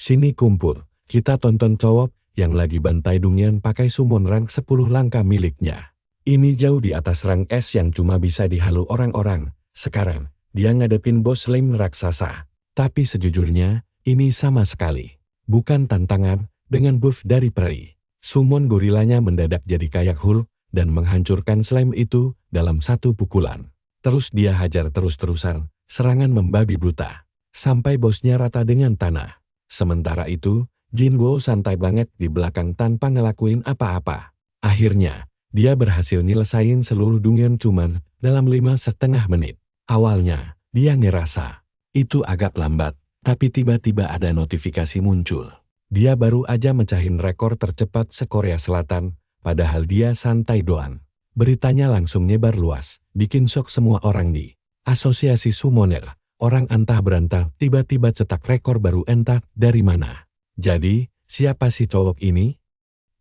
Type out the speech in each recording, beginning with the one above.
Sini kumpul, kita tonton cowok yang lagi bantai Dunyan pakai summon rank 10 langkah miliknya. Ini jauh di atas rank S yang cuma bisa dihalu orang-orang. Sekarang, dia ngadepin bos slime raksasa. Tapi sejujurnya, ini sama sekali bukan tantangan dengan buff dari peri. Summon gorilanya mendadak jadi kayak Hulk dan menghancurkan slime itu dalam satu pukulan. Terus dia hajar terus-terusan, serangan membabi buta, sampai bosnya rata dengan tanah. Sementara itu, Jinwoo santai banget di belakang tanpa ngelakuin apa-apa. Akhirnya, dia berhasil nyelesain seluruh Dunyan cuman dalam 5,5 menit. Awalnya, dia ngerasa itu agak lambat, tapi tiba-tiba ada notifikasi muncul. Dia baru aja mecahin rekor tercepat se-Korea Selatan, padahal dia santai doang. Beritanya langsung nyebar luas, bikin shock semua orang di Asosiasi Summoner. Orang antah berantah tiba-tiba cetak rekor baru entah dari mana. Jadi, siapa sih cowok ini?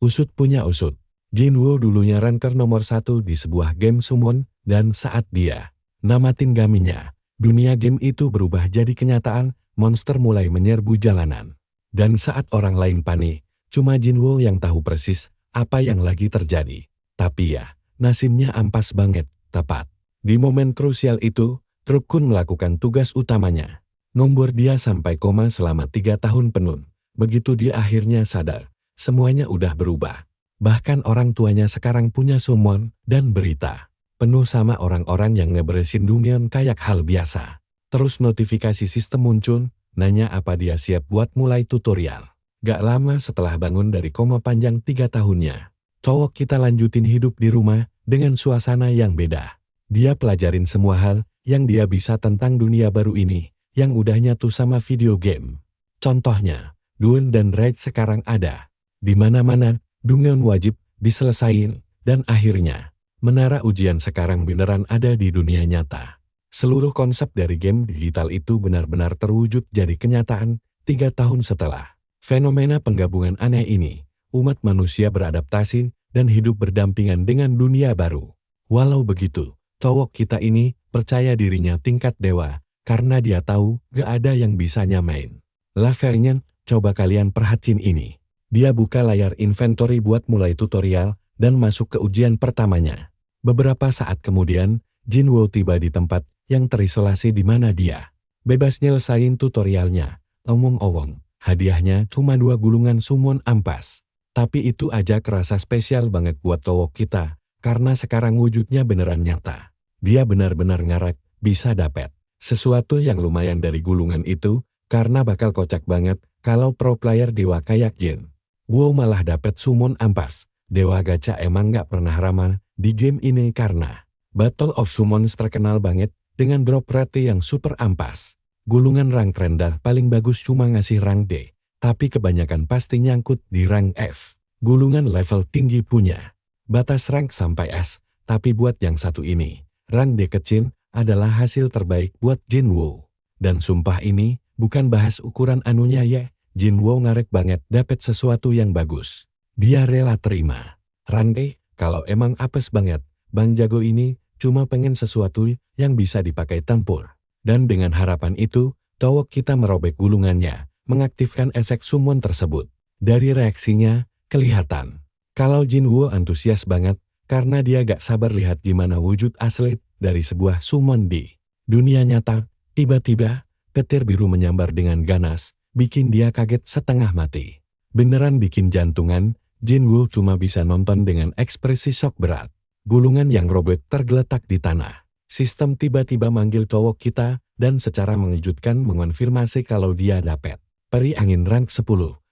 Usut punya usut. Jinwoo dulunya ranker nomor 1 di sebuah game summon, dan saat dia namatin gaminya, dunia game itu berubah jadi kenyataan, monster mulai menyerbu jalanan. Dan saat orang lain panik, cuma Jinwoo yang tahu persis apa yang lagi terjadi. Tapi ya, nasibnya ampas banget, tepat. Di momen krusial itu, Truk Kun melakukan tugas utamanya. Ngomber dia sampai koma selama 3 tahun penuh. Begitu dia akhirnya sadar, semuanya udah berubah. Bahkan orang tuanya sekarang punya summon dan berita. Penuh sama orang-orang yang ngeberesin Dunyan kayak hal biasa. Terus notifikasi sistem muncul, nanya apa dia siap buat mulai tutorial. Gak lama setelah bangun dari koma panjang 3 tahunnya, cowok kita lanjutin hidup di rumah dengan suasana yang beda. Dia pelajarin semua hal yang dia bisa tentang dunia baru ini, yang udah nyatu sama video game. Contohnya, Duel dan Raid sekarang ada. Di mana-mana, Dunyan wajib diselesain, dan akhirnya, menara ujian sekarang beneran ada di dunia nyata. Seluruh konsep dari game digital itu benar-benar terwujud jadi kenyataan 3 tahun setelah. Fenomena penggabungan aneh ini, umat manusia beradaptasi dan hidup berdampingan dengan dunia baru. Walau begitu, cowok kita ini percaya dirinya tingkat dewa, karena dia tahu gak ada yang bisa nyamain levelnya. Coba kalian perhatiin ini. Dia buka layar inventory buat mulai tutorial, dan masuk ke ujian pertamanya. Beberapa saat kemudian, Jinwoo tiba di tempat yang terisolasi di mana dia bebas nyelesain tutorialnya. Omong-omong, hadiahnya cuma 2 gulungan summon ampas. Tapi itu aja kerasa spesial banget buat cowok kita, karena sekarang wujudnya beneran nyata. Dia benar-benar ngarep bisa dapet sesuatu yang lumayan dari gulungan itu, karena bakal kocak banget kalau pro player dewa kayak Jin. Wow malah dapet summon ampas. Dewa gacha emang gak pernah ramah di game ini karena Battle of Summons terkenal banget dengan drop rate yang super ampas. Gulungan rank rendah paling bagus cuma ngasih rank D, tapi kebanyakan pasti nyangkut di rank F. Gulungan level tinggi punya batas rank sampai S, tapi buat yang satu ini, rank D kecil adalah hasil terbaik buat Jinwoo. Dan sumpah ini bukan bahas ukuran anunya ya, Jinwoo ngarep banget dapet sesuatu yang bagus. Dia rela terima rank D, kalau emang apes banget, Bang Jago ini cuma pengen sesuatu yang bisa dipakai tempur. Dan dengan harapan itu, cowok kita merobek gulungannya, mengaktifkan efek summon tersebut. Dari reaksinya, kelihatan kalau Jinwoo antusias banget, karena dia gak sabar lihat gimana wujud asli dari sebuah summon di dunia nyata. Tiba-tiba, petir biru menyambar dengan ganas, bikin dia kaget setengah mati. Beneran bikin jantungan, Jinwoo cuma bisa nonton dengan ekspresi shock berat. Gulungan yang robek tergeletak di tanah. Sistem tiba-tiba manggil cowok kita, dan secara mengejutkan mengonfirmasi kalau dia dapet peri angin rank 10,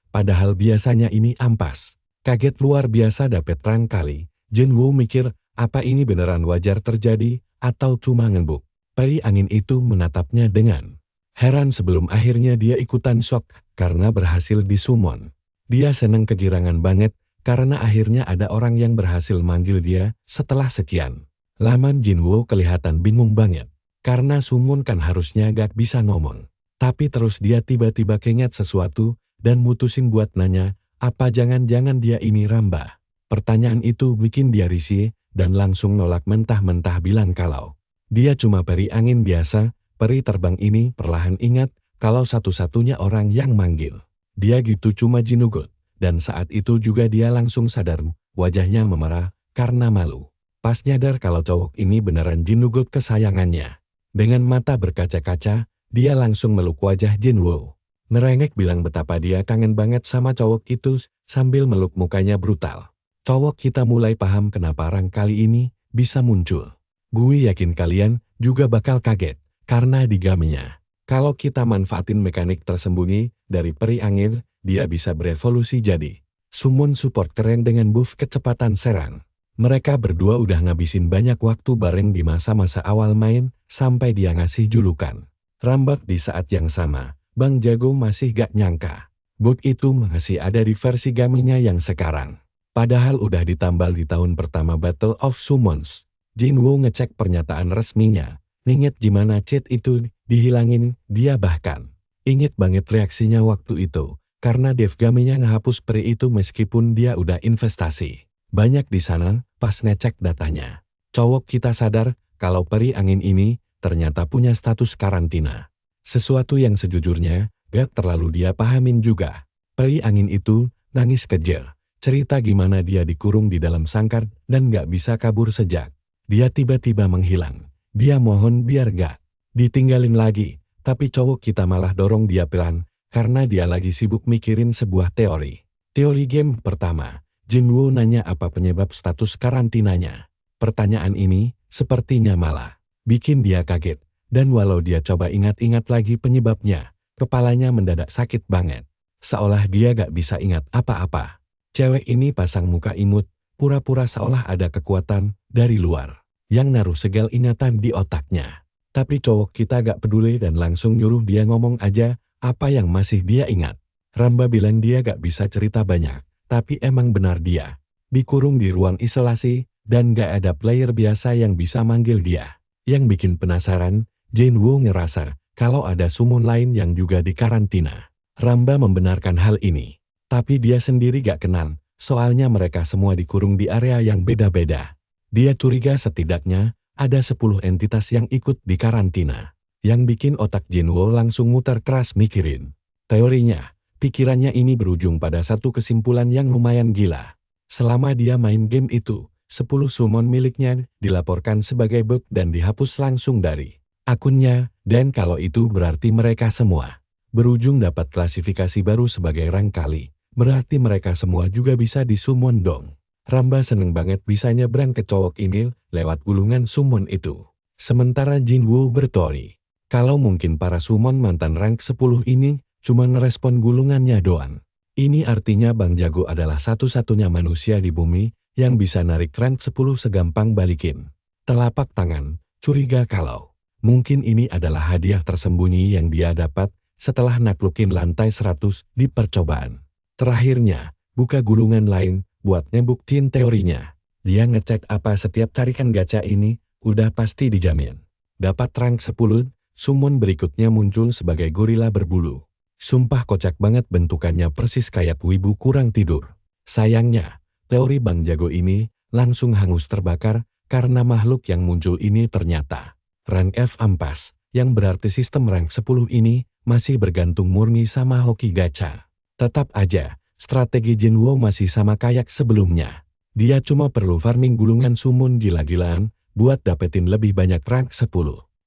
padahal biasanya ini ampas. Kaget luar biasa dapet rank kali, Jinwoo mikir, apa ini beneran wajar terjadi, atau cuma ngembuk. Peri angin itu menatapnya dengan heran sebelum akhirnya dia ikutan shock, karena berhasil disummon. Dia seneng kegirangan banget, karena akhirnya ada orang yang berhasil manggil dia setelah sekian lama. Jinwoo kelihatan bingung banget, karena summon kan harusnya gak bisa ngomong. Tapi terus dia tiba-tiba keinget sesuatu, dan mutusin buat nanya, apa jangan-jangan dia ini Ramba? Pertanyaan itu bikin dia risih, dan langsung nolak mentah-mentah bilang kalau dia cuma peri angin biasa. Peri terbang ini perlahan ingat kalau satu-satunya orang yang manggil Dia gitu cuma jinugot. Dan saat itu juga dia langsung sadar, wajahnya memerah karena malu. Pas nyadar kalau cowok ini beneran jinugot kesayangannya. Dengan mata berkaca-kaca, dia langsung meluk wajah Jinwoo. Ngerengek bilang betapa dia kangen banget sama cowok itu sambil meluk mukanya brutal. Cowok kita mulai paham kenapa Rang kali ini bisa muncul. Gue yakin kalian juga bakal kaget karena di gamenya. Kalau kita manfaatin mekanik tersembunyi dari peri angin, dia bisa berevolusi jadi summon support keren dengan buff kecepatan serang. Mereka berdua udah ngabisin banyak waktu bareng di masa-masa awal main sampai dia ngasih julukan Rambak di saat yang sama. Bang Jago masih gak nyangka bug itu masih ada di versi gamenya yang sekarang. Padahal udah ditambal di tahun pertama Battle of Summons. Jinwoo ngecek pernyataan resminya. Ingat gimana cheat itu dihilangin, dia bahkan inget banget reaksinya waktu itu. Karena dev gamenya ngehapus peri itu meskipun dia udah investasi banyak di sana. Pas ngecek datanya, cowok kita sadar kalau peri angin ini ternyata punya status karantina. Sesuatu yang sejujurnya gak terlalu dia pahamin juga. Peri angin itu nangis kejer. Cerita gimana dia dikurung di dalam sangkar dan gak bisa kabur sejak dia tiba-tiba menghilang. Dia mohon biar gak ditinggalin lagi, tapi cowok kita malah dorong dia pelan karena dia lagi sibuk mikirin sebuah teori. Teori game pertama, Jinwoo nanya apa penyebab status karantinanya. Pertanyaan ini sepertinya malah bikin dia kaget. Dan walau dia coba ingat-ingat lagi penyebabnya, kepalanya mendadak sakit banget. Seolah dia gak bisa ingat apa-apa. Cewek ini pasang muka imut, pura-pura seolah ada kekuatan dari luar yang naruh segala ingatan di otaknya. Tapi cowok kita gak peduli dan langsung nyuruh dia ngomong aja apa yang masih dia ingat. Ramba bilang dia gak bisa cerita banyak, tapi emang benar dia dikurung di ruang isolasi dan gak ada player biasa yang bisa manggil dia. Yang bikin penasaran, Jinwoo ngerasa kalau ada summon lain yang juga dikarantina. Ramba membenarkan hal ini. Tapi dia sendiri gak kenal, soalnya mereka semua dikurung di area yang beda-beda. Dia curiga setidaknya ada 10 entitas yang ikut dikarantina. Yang bikin otak Jinwoo langsung muter keras mikirin. Teorinya, pikirannya ini berujung pada satu kesimpulan yang lumayan gila. Selama dia main game itu, 10 summon miliknya dilaporkan sebagai bug dan dihapus langsung dari akunnya, dan kalau itu berarti mereka semua berujung dapat klasifikasi baru sebagai rang kali. Berarti mereka semua juga bisa disummon dong. Ramba seneng banget bisa nyebrang ke cowok ini lewat gulungan summon itu. Sementara Jinwoo berteori, kalau mungkin para summon mantan rank 10 ini cuma ngerespon gulungannya doang. Ini artinya Bang Jago adalah satu-satunya manusia di bumi yang bisa narik rank 10 segampang balikin telapak tangan. Curiga kalau mungkin ini adalah hadiah tersembunyi yang dia dapat setelah naklukin lantai 100 di percobaan terakhirnya. Buka gulungan lain buat ngebuktiin teorinya. Dia ngecek apa setiap tarikan gacha ini udah pasti dijamin dapat rank 10. Summon berikutnya muncul sebagai gorila berbulu. Sumpah kocak banget, bentukannya persis kayak wibu kurang tidur. Sayangnya, teori Bang Jago ini langsung hangus terbakar karena makhluk yang muncul ini ternyata rank F ampas, yang berarti sistem rank 10 ini masih bergantung murni sama hoki gacha. Tetap aja, strategi Jinwoo masih sama kayak sebelumnya. Dia cuma perlu farming gulungan summon gila-gilaan buat dapetin lebih banyak rank 10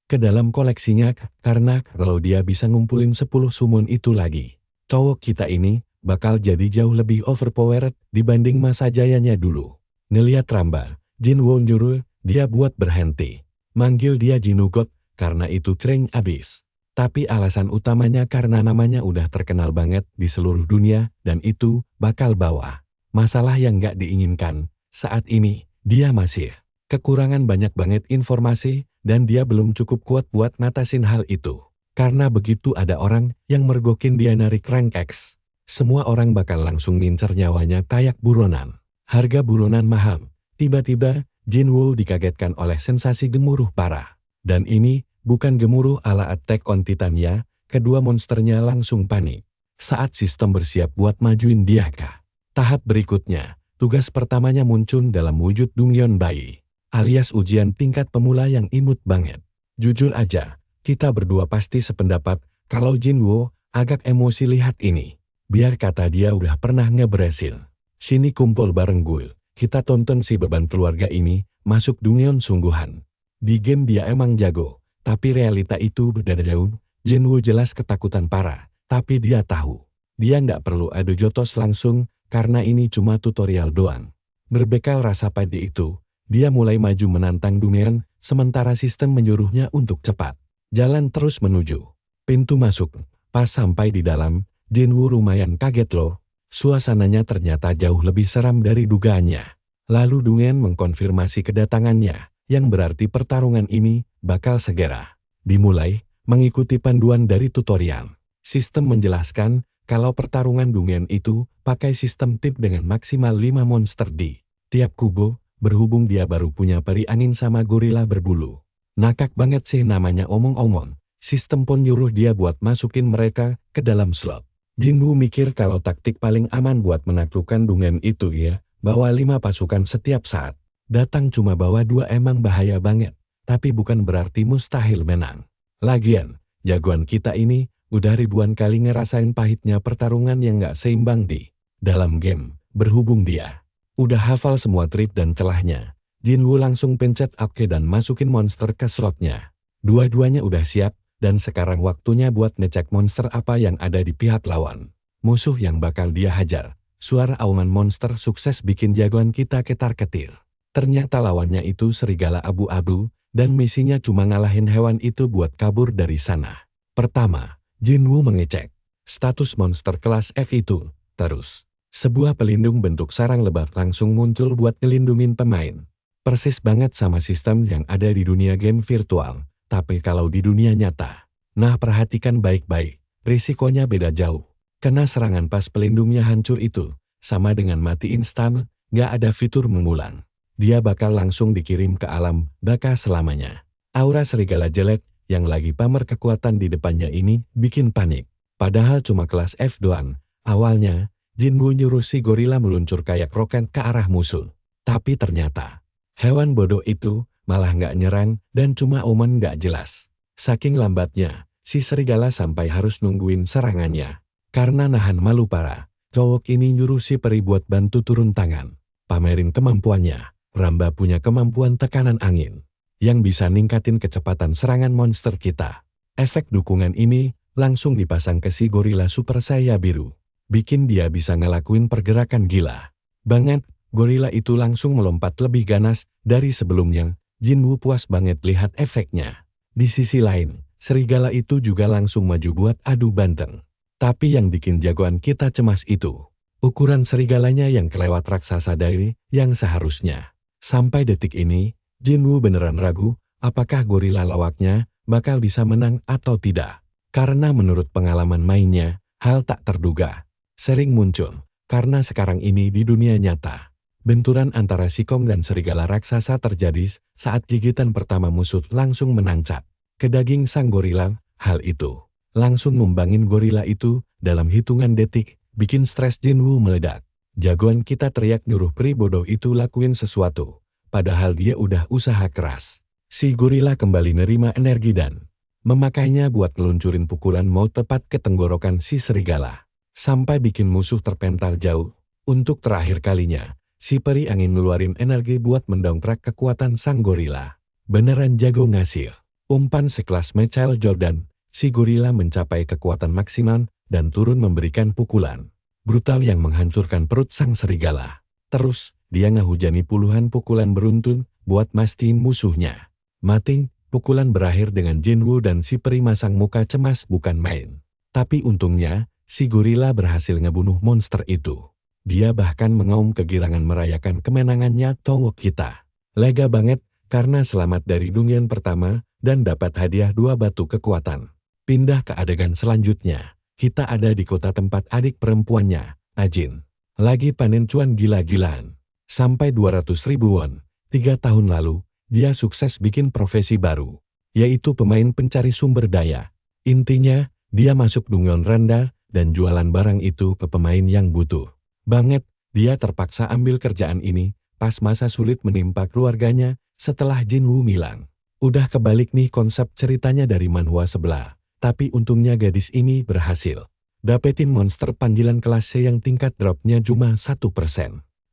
ke dalam koleksinya, karena kalau dia bisa ngumpulin 10 summon itu lagi, cowok kita ini bakal jadi jauh lebih overpowered dibanding masa jayanya dulu. Ngeliat Ramba, Jinwoo nyuruh dia buat berhenti manggil dia Jinugot karena itu keren abis. Tapi alasan utamanya karena namanya udah terkenal banget di seluruh dunia dan itu bakal bawa masalah yang gak diinginkan. Saat ini, dia masih kekurangan banyak banget informasi dan dia belum cukup kuat buat ngatasin hal itu. Karena begitu ada orang yang mergokin dia narik rank X, semua orang bakal langsung ngincer nyawanya kayak buronan. Harga buronan mahal. Tiba-tiba, Jinwoo dikagetkan oleh sensasi gemuruh parah. Dan ini bukan gemuruh ala Attack on Titan ya, kedua monsternya langsung panik. Saat sistem bersiap buat majuin dia ke tahap berikutnya, tugas pertamanya muncul dalam wujud Dongyeon bayi, alias ujian tingkat pemula yang imut banget. Jujur aja, kita berdua pasti sependapat kalau Jinwoo agak emosi lihat ini. Biar kata dia udah pernah ngeberhasil. Sini kumpul bareng gue. Kita tonton si beban keluarga ini masuk dunia sungguhan. Di game dia emang jago, tapi realita itu berbeda jauh. Jinwoo jelas ketakutan parah, tapi dia tahu. Dia nggak perlu adu jotos langsung, karena ini cuma tutorial doang. Berbekal rasa pede itu, dia mulai maju menantang Dungeon, sementara sistem menyuruhnya untuk cepat. Jalan terus menuju pintu masuk. Pas sampai di dalam, Jinwoo lumayan kaget loh. Suasananya ternyata jauh lebih seram dari dugaannya. Lalu Dungeon mengkonfirmasi kedatangannya, yang berarti pertarungan ini bakal segera dimulai, mengikuti panduan dari tutorial. Sistem menjelaskan, kalau pertarungan Dungeon itu pakai sistem tip dengan maksimal 5 monster di tiap kubu, berhubung dia baru punya peri angin sama gorila berbulu. Nakak banget sih namanya omong-omong. Sistem pun nyuruh dia buat masukin mereka ke dalam slot. Jinwoo mikir kalau taktik paling aman buat menaklukkan Dungeon itu ya, bawa 5 pasukan setiap saat. Datang cuma bawa 2 emang bahaya banget, tapi bukan berarti mustahil menang. Lagian, jagoan kita ini udah ribuan kali ngerasain pahitnya pertarungan yang gak seimbang di dalam game. Berhubung dia udah hafal semua trik dan celahnya, Jinwoo langsung pencet OK dan masukin monster ke slotnya. Dua-duanya udah siap, dan sekarang waktunya buat ngecek monster apa yang ada di pihak lawan. Musuh yang bakal dia hajar. Suara auman monster sukses bikin jagoan kita ketar-ketir. Ternyata lawannya itu serigala abu-abu, dan misinya cuma ngalahin hewan itu buat kabur dari sana. Pertama, Jinwoo mengecek status monster kelas F itu. Terus, sebuah pelindung bentuk sarang lebat langsung muncul buat ngelindungin pemain. Persis banget sama sistem yang ada di dunia game virtual, tapi kalau di dunia nyata. Nah perhatikan baik-baik, risikonya beda jauh. Kena serangan pas pelindungnya hancur itu, sama dengan mati instan, nggak ada fitur mengulang. Dia bakal langsung dikirim ke alam baka selamanya. Aura serigala jelek yang lagi pamer kekuatan di depannya ini bikin panik. Padahal cuma kelas F doang. Awalnya, Jinwoo nyuruh si gorila meluncur kayak roket ke arah musuh. Tapi ternyata, hewan bodoh itu malah nggak nyerang dan cuma omen nggak jelas. Saking lambatnya, si serigala sampai harus nungguin serangannya. Karena nahan malu parah, cowok ini nyuruh si peri buat bantu turun tangan. Pamerin kemampuannya, Ramba punya kemampuan tekanan angin yang bisa ningkatin kecepatan serangan monster kita. Efek dukungan ini langsung dipasang ke si gorila super saya biru. Bikin dia bisa ngelakuin pergerakan gila banget. Gorila itu langsung melompat lebih ganas dari sebelumnya. Jinwoo puas banget lihat efeknya. Di sisi lain, serigala itu juga langsung maju buat adu banteng. Tapi yang bikin jagoan kita cemas itu ukuran serigalanya yang kelewat raksasa dari yang seharusnya. Sampai detik ini, Jinwoo beneran ragu apakah gorila lawaknya bakal bisa menang atau tidak. Karena menurut pengalaman mainnya, hal tak terduga sering muncul. Karena sekarang ini di dunia nyata, benturan antara sikong dan serigala raksasa terjadi saat gigitan pertama musuh langsung menancap ke daging sang gorila. Hal itu langsung membangin gorila itu dalam hitungan detik, bikin stres Jinwoo meledak. Jagoan kita teriak nyuruh peri bodoh itu lakuin sesuatu, padahal dia udah usaha keras. Si gorila kembali nerima energi dan memakainya buat ngeluncurin pukulan mau tepat ke tenggorokan si serigala, sampai bikin musuh terpental jauh. Untuk terakhir kalinya, si peri angin ngeluarin energi buat mendongkrak kekuatan sang gorila. Beneran jago ngasih umpan sekelas Michael Jordan. Si gorila mencapai kekuatan maksimal dan turun memberikan pukulan brutal yang menghancurkan perut sang serigala. Terus, dia ngehujani puluhan pukulan beruntun buat mastiin musuhnya mati. Pukulan berakhir dengan Jinwoo dan si peri masang muka cemas bukan main. Tapi untungnya, si gorila berhasil ngebunuh monster itu. Dia bahkan mengaum kegirangan merayakan kemenangannya cowok kita. Lega banget karena selamat dari Dungeon pertama dan dapat hadiah 2 batu kekuatan. Pindah ke adegan selanjutnya. Kita ada di kota tempat adik perempuannya, Ajin, lagi panen cuan gila-gilaan. Sampai 200.000 won. 3 tahun lalu, dia sukses bikin profesi baru, yaitu pemain pencari sumber daya. Intinya, dia masuk Dungeon rendah dan jualan barang itu ke pemain yang butuh banget. Dia terpaksa ambil kerjaan ini pas masa sulit menimpa keluarganya setelah Jinwoo milang. Udah kebalik nih konsep ceritanya dari manhwa sebelah. Tapi untungnya gadis ini berhasil Dapetin monster panggilan kelas C yang tingkat dropnya cuma 1%.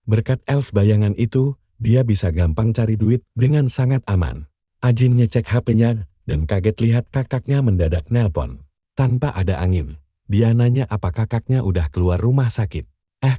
Berkat elf bayangan itu, dia bisa gampang cari duit dengan sangat aman. Ajin ngecek HP-nya dan kaget lihat kakaknya mendadak nelpon. Tanpa ada angin, dia nanya apa kakaknya udah keluar rumah sakit.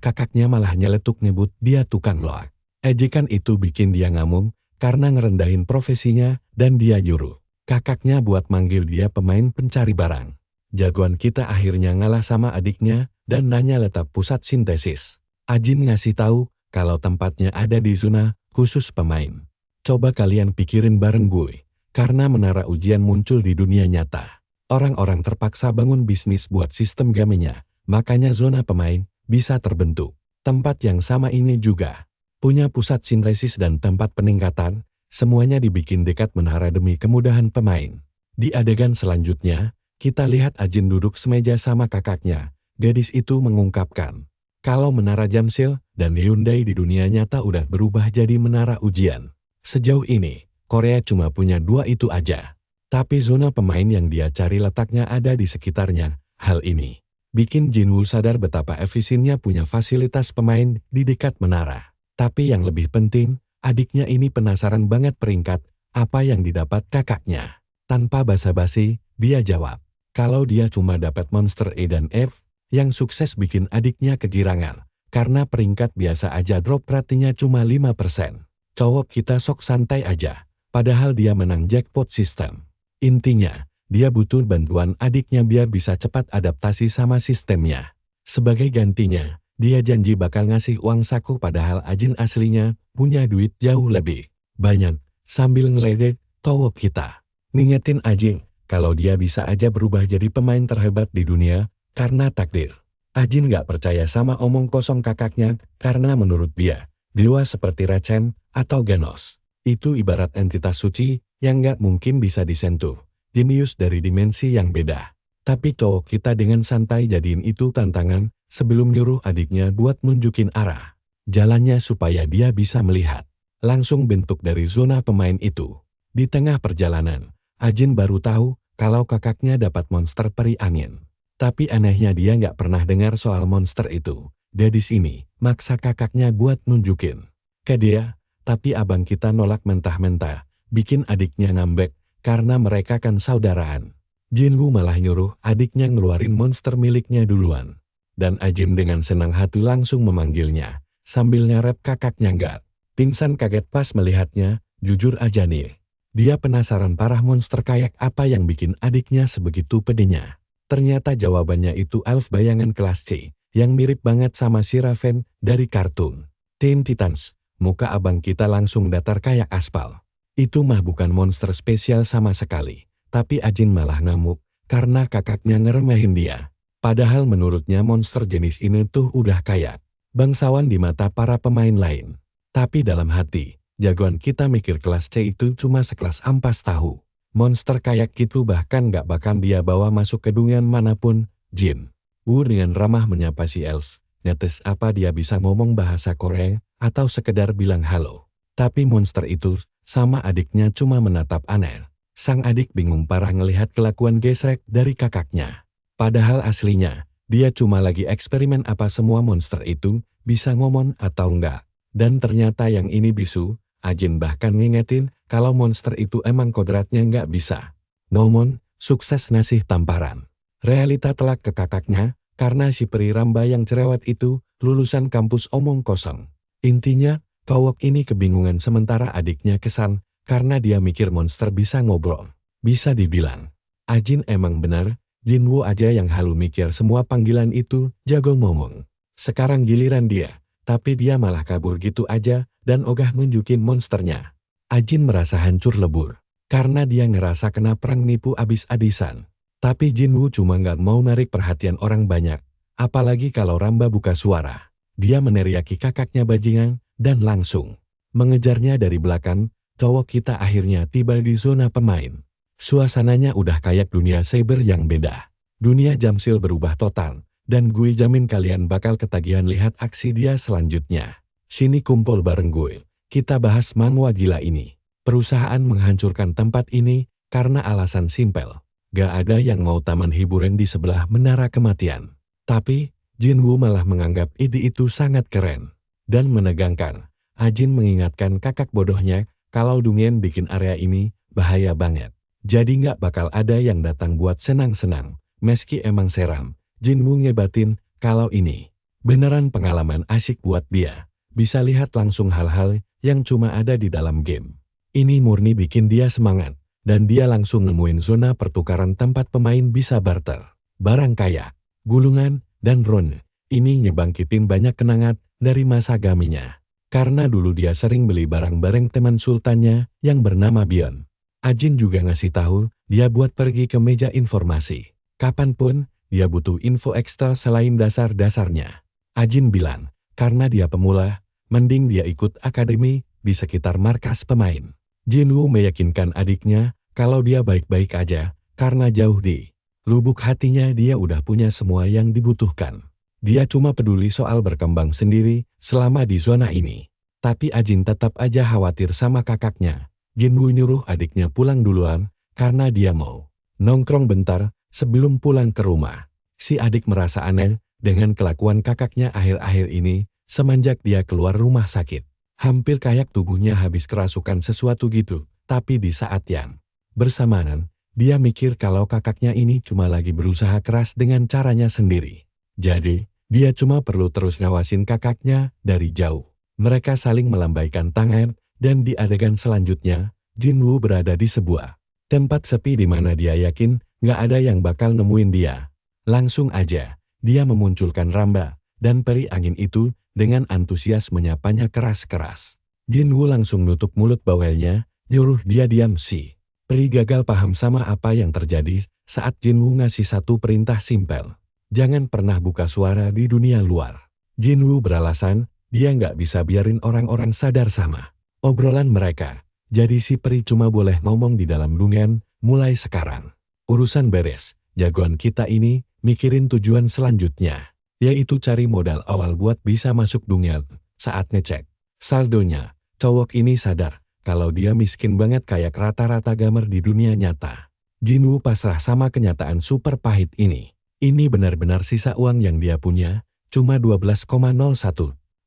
Kakaknya malah nyeletuk nyebut dia tukang loak. Ejekan itu bikin dia ngamung karena ngerendahin profesinya dan dia nyuruh kakaknya buat manggil dia pemain pencari barang. Jagoan kita akhirnya ngalah sama adiknya dan nanya letak pusat sintesis. Ajin ngasih tahu kalau tempatnya ada di zona khusus pemain. Coba kalian pikirin bareng gue, karena menara ujian muncul di dunia nyata. Orang-orang terpaksa bangun bisnis buat sistem gamenya, makanya zona pemain bisa terbentuk. Tempat yang sama ini juga punya pusat sintesis dan tempat peningkatan, semuanya dibikin dekat menara demi kemudahan pemain. Di adegan selanjutnya, kita lihat Ajin duduk semeja sama kakaknya. Gadis itu mengungkapkan kalau menara Jamsil dan Hyundai di dunia nyata udah berubah jadi menara ujian. Sejauh ini, Korea cuma punya 2 itu aja. Tapi zona pemain yang dia cari letaknya ada di sekitarnya. Hal ini bikin Jinwoo sadar betapa efisiennya punya fasilitas pemain di dekat menara. Tapi yang lebih penting, adiknya ini penasaran banget peringkat apa yang didapat kakaknya. Tanpa basa-basi, dia jawab. Kalau dia cuma dapat monster E dan F, yang sukses bikin adiknya kegirangan. Karena peringkat biasa aja drop ratingnya cuma 5%. Cowok kita sok santai aja, padahal dia menang jackpot sistem. Intinya, dia butuh bantuan adiknya biar bisa cepat adaptasi sama sistemnya. Sebagai gantinya, dia janji bakal ngasih uang saku padahal Ajin aslinya punya duit jauh lebih banyak. Sambil ngeledek cowok kita, ngingetin Ajin kalau dia bisa aja berubah jadi pemain terhebat di dunia karena takdir. Ajin gak percaya sama omong kosong kakaknya karena menurut dia, dewa seperti Rachen atau Genos itu ibarat entitas suci yang gak mungkin bisa disentuh, jenius dari dimensi yang beda. Tapi cowok kita dengan santai jadiin itu tantangan sebelum nyuruh adiknya buat nunjukin arah jalannya supaya dia bisa melihat langsung bentuk dari zona pemain itu. Di tengah perjalanan, Ajin baru tahu kalau kakaknya dapat monster peri angin. Tapi anehnya dia nggak pernah dengar soal monster itu. Gadis ini maksa kakaknya buat nunjukin ke dia, tapi abang kita nolak mentah-mentah, bikin adiknya ngambek karena mereka kan saudaraan. Jinwoo malah nyuruh adiknya ngeluarin monster miliknya duluan. Dan Ajin dengan senang hati langsung memanggilnya, sambil ngarep kakaknya nggak pingsan kaget pas melihatnya. Jujur aja nih, dia penasaran parah monster kayak apa yang bikin adiknya sebegitu pedenya. Ternyata jawabannya itu elf bayangan kelas C, yang mirip banget sama si Raven dari kartun Teen Titans. Muka abang kita langsung datar kayak aspal. Itu mah bukan monster spesial sama sekali, tapi Ajin malah ngamuk karena kakaknya ngeremehin dia. Padahal menurutnya monster jenis ini tuh udah kayak bangsawan di mata para pemain lain. Tapi dalam hati, jagoan kita mikir kelas C itu cuma sekelas ampas tahu. Monster kayak gitu bahkan gak bakal dia bawa masuk ke dunia manapun. Jin Woo dengan ramah menyapa si elf. Netes apa dia bisa ngomong bahasa Korea atau sekedar bilang halo. Tapi monster itu sama adiknya cuma menatap aneh. Sang adik bingung parah ngelihat kelakuan gesrek dari kakaknya. Padahal aslinya, dia cuma lagi eksperimen apa semua monster itu bisa ngomong atau enggak. Dan ternyata yang ini bisu. Ajin bahkan ngingetin kalau monster itu emang kodratnya nggak bisa ngomong, sukses ngasih tamparan. Realita telak ke kakaknya karena si peri ramba yang cerewet itu lulusan kampus omong kosong. Intinya, cowok ini kebingungan sementara adiknya kesan karena dia mikir monster bisa ngobrol. Bisa dibilang, Ajin emang benar, Jinwoo aja yang halu mikir semua panggilan itu jago ngomong. Sekarang giliran dia, tapi dia malah kabur gitu aja dan ogah nunjukin monsternya. Ajin merasa hancur lebur, karena dia ngerasa kena perang nipu abis-abisan. Tapi Jinwoo cuma nggak mau narik perhatian orang banyak, apalagi kalau Ramba buka suara. Dia meneriaki kakaknya bajingan, dan langsung mengejarnya dari belakang. Cowok kita akhirnya tiba di zona pemain. Suasananya udah kayak dunia cyber yang beda. Dunia Jamsil berubah total, dan gue jamin kalian bakal ketagihan lihat aksi dia selanjutnya. Sini kumpul bareng gue, kita bahas manhwa gila ini. Perusahaan menghancurkan tempat ini karena alasan simpel. Gak ada yang mau taman hiburan di sebelah menara kematian. Tapi, Jinwoo malah menganggap ide itu sangat keren dan menegangkan. Ajin mengingatkan kakak bodohnya kalau Dungyen bikin area ini bahaya banget. Jadi nggak bakal ada yang datang buat senang-senang. Meski emang seram, Jinwoo ngebatin kalau ini beneran pengalaman asik buat dia. Bisa lihat langsung hal-hal yang cuma ada di dalam game. Ini murni bikin dia semangat, dan dia langsung nemuin zona pertukaran tempat pemain bisa barter. Barang kayak gulungan, dan Ron. Ini ngebangkitin banyak kenangan dari masa gaminya. Karena dulu dia sering beli barang-barang teman sultannya yang bernama Bion. Ajin juga ngasih tahu dia buat pergi ke meja informasi. Kapanpun dia butuh info ekstra selain dasar-dasarnya. Ajin bilang, karena dia pemula, mending dia ikut akademi di sekitar markas pemain. Jinwoo meyakinkan adiknya kalau dia baik-baik aja karena jauh di lubuk hatinya dia udah punya semua yang dibutuhkan. Dia cuma peduli soal berkembang sendiri selama di zona ini. Tapi Ajin tetap aja khawatir sama kakaknya. Jinwoo nyuruh adiknya pulang duluan karena dia mau nongkrong bentar sebelum pulang ke rumah. Si adik merasa aneh dengan kelakuan kakaknya akhir-akhir ini semenjak dia keluar rumah sakit. Hampir kayak tubuhnya habis kerasukan sesuatu gitu. Tapi di saat yang bersamaan, dia mikir kalau kakaknya ini cuma lagi berusaha keras dengan caranya sendiri. Jadi, dia cuma perlu terus ngawasin kakaknya dari jauh. Mereka saling melambaikan tangan, dan di adegan selanjutnya, Jinwoo berada di sebuah tempat sepi di mana dia yakin nggak ada yang bakal nemuin dia. Langsung aja, dia memunculkan Ramba, dan peri angin itu dengan antusias menyapanya keras-keras. Jinwoo langsung nutup mulut bawelnya, nyuruh dia diam sih. Peri gagal paham sama apa yang terjadi saat Jinwoo ngasih satu perintah simpel. Jangan pernah buka suara di dunia luar. Jinwoo beralasan, dia nggak bisa biarin orang-orang sadar sama obrolan mereka. Jadi si peri cuma boleh ngomong di dalam Dungyen, mulai sekarang. Urusan beres, jagoan kita ini mikirin tujuan selanjutnya, yaitu cari modal awal buat bisa masuk Dungyen. Saat ngecek saldonya, cowok ini sadar kalau dia miskin banget kayak rata-rata gamer di dunia nyata. Jinwoo pasrah sama kenyataan super pahit ini. Ini benar-benar sisa uang yang dia punya, cuma 12,01.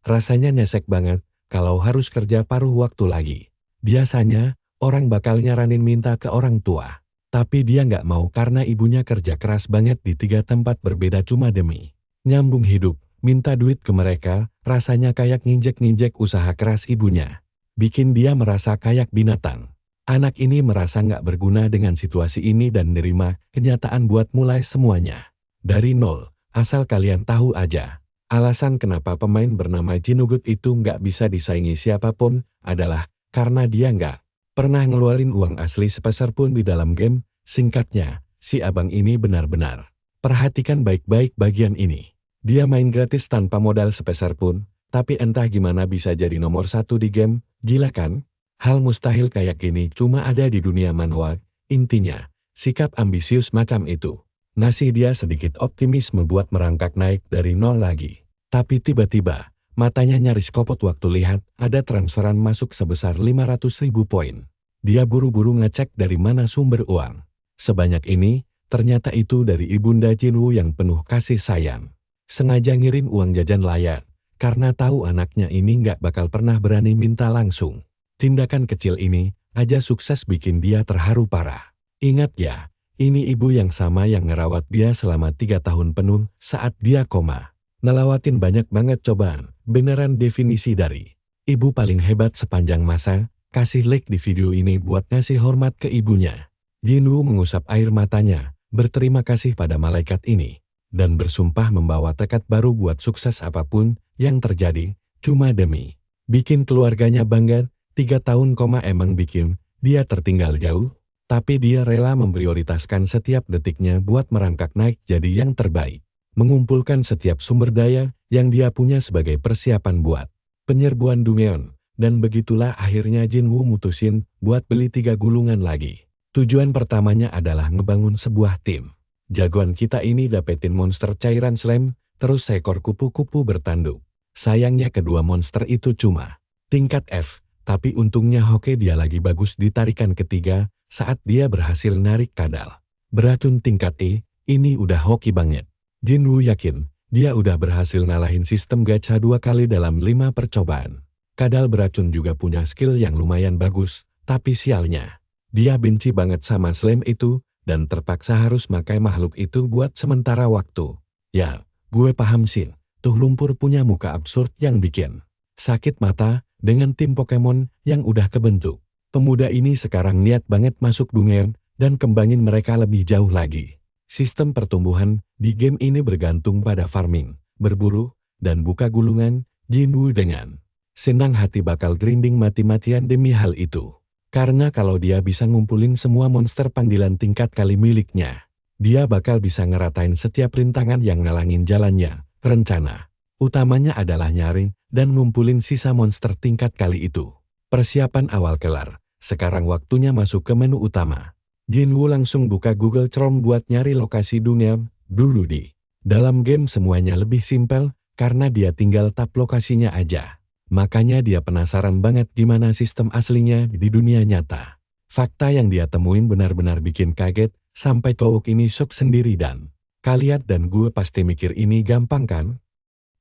Rasanya nyesek banget kalau harus kerja paruh waktu lagi. Biasanya, orang bakal nyaranin minta ke orang tua. Tapi dia nggak mau karena ibunya kerja keras banget di 3 tempat berbeda cuma demi nyambung hidup. Minta duit ke mereka, rasanya kayak nginjek-nginjek usaha keras ibunya. Bikin dia merasa kayak binatang. Anak ini merasa nggak berguna dengan situasi ini dan nerima kenyataan buat mulai semuanya dari nol. Asal kalian tahu aja, alasan kenapa pemain bernama Jinugut itu nggak bisa disaingi siapapun adalah karena dia nggak pernah ngeluarin uang asli sepeser pun di dalam game. Singkatnya, si abang ini benar-benar. Perhatikan baik-baik bagian ini. Dia main gratis tanpa modal sepeser pun, tapi entah gimana bisa jadi nomor 1 di game. Gila kan? Hal mustahil kayak gini cuma ada di dunia manhwa. Intinya, sikap ambisius macam itu ngasih dia sedikit optimis membuat merangkak naik dari nol lagi. Tapi tiba-tiba, matanya nyaris kopot waktu lihat ada transferan masuk sebesar 500.000 poin. Dia buru-buru ngecek dari mana sumber uang sebanyak ini. Ternyata itu dari ibunda Jinwoo yang penuh kasih sayang. Sengaja ngirim uang jajan layak, karena tahu anaknya ini nggak bakal pernah berani minta langsung. Tindakan kecil ini aja sukses bikin dia terharu parah. Ingat ya, ini ibu yang sama yang ngerawat dia selama 3 tahun penuh saat dia koma. Ngelewatin banyak banget cobaan, beneran definisi dari ibu paling hebat sepanjang masa. Kasih like di video ini buat ngasih hormat ke ibunya. Jinwoo mengusap air matanya, berterima kasih pada malaikat ini, dan bersumpah membawa tekad baru buat sukses apapun yang terjadi, cuma demi bikin keluarganya bangga. 3 tahun emang bikin dia tertinggal jauh, tapi dia rela memprioritaskan setiap detiknya buat merangkak naik jadi yang terbaik. Mengumpulkan setiap sumber daya yang dia punya sebagai persiapan buat penyerbuan Dungyen. Dan begitulah akhirnya Jinwoo mutusin buat beli 3 gulungan lagi. Tujuan pertamanya adalah ngebangun sebuah tim. Jagoan kita ini dapetin monster cairan slime, terus seekor kupu-kupu bertanduk. Sayangnya kedua monster itu cuma tingkat F. Tapi untungnya hoki dia lagi bagus di tarikan ketiga saat dia berhasil narik kadal beracun tingkat E. Ini udah hoki banget. Jinwoo yakin, dia udah berhasil ngalahin sistem gacha 2 kali dalam 5 percobaan. Kadal beracun juga punya skill yang lumayan bagus, tapi sialnya, dia benci banget sama slime itu, dan terpaksa harus makai makhluk itu buat sementara waktu. Ya, gue paham Shin, tuh lumpur punya muka absurd yang bikin sakit mata dengan tim Pokemon yang udah kebentuk. Pemuda ini sekarang niat banget masuk Dungen dan kembangin mereka lebih jauh lagi. Sistem pertumbuhan di game ini bergantung pada farming, berburu, dan buka gulungan. Jinwoo dengan senang hati bakal grinding mati-matian demi hal itu. Karena kalau dia bisa ngumpulin semua monster panggilan tingkat kali miliknya, dia bakal bisa ngeratain setiap rintangan yang ngalangin jalannya. Rencana utamanya adalah nyaring dan ngumpulin sisa monster tingkat kali itu. Persiapan awal kelar, sekarang waktunya masuk ke menu utama. Jinwoo langsung buka Google Chrome buat nyari lokasi dunia dulu di dalam game semuanya lebih simpel karena dia tinggal tap lokasinya aja. Makanya dia penasaran banget gimana sistem aslinya di dunia nyata. Fakta yang dia temuin benar-benar bikin kaget, sampai cowok ini shock sendiri dan kalian dan gue pasti mikir ini gampang kan?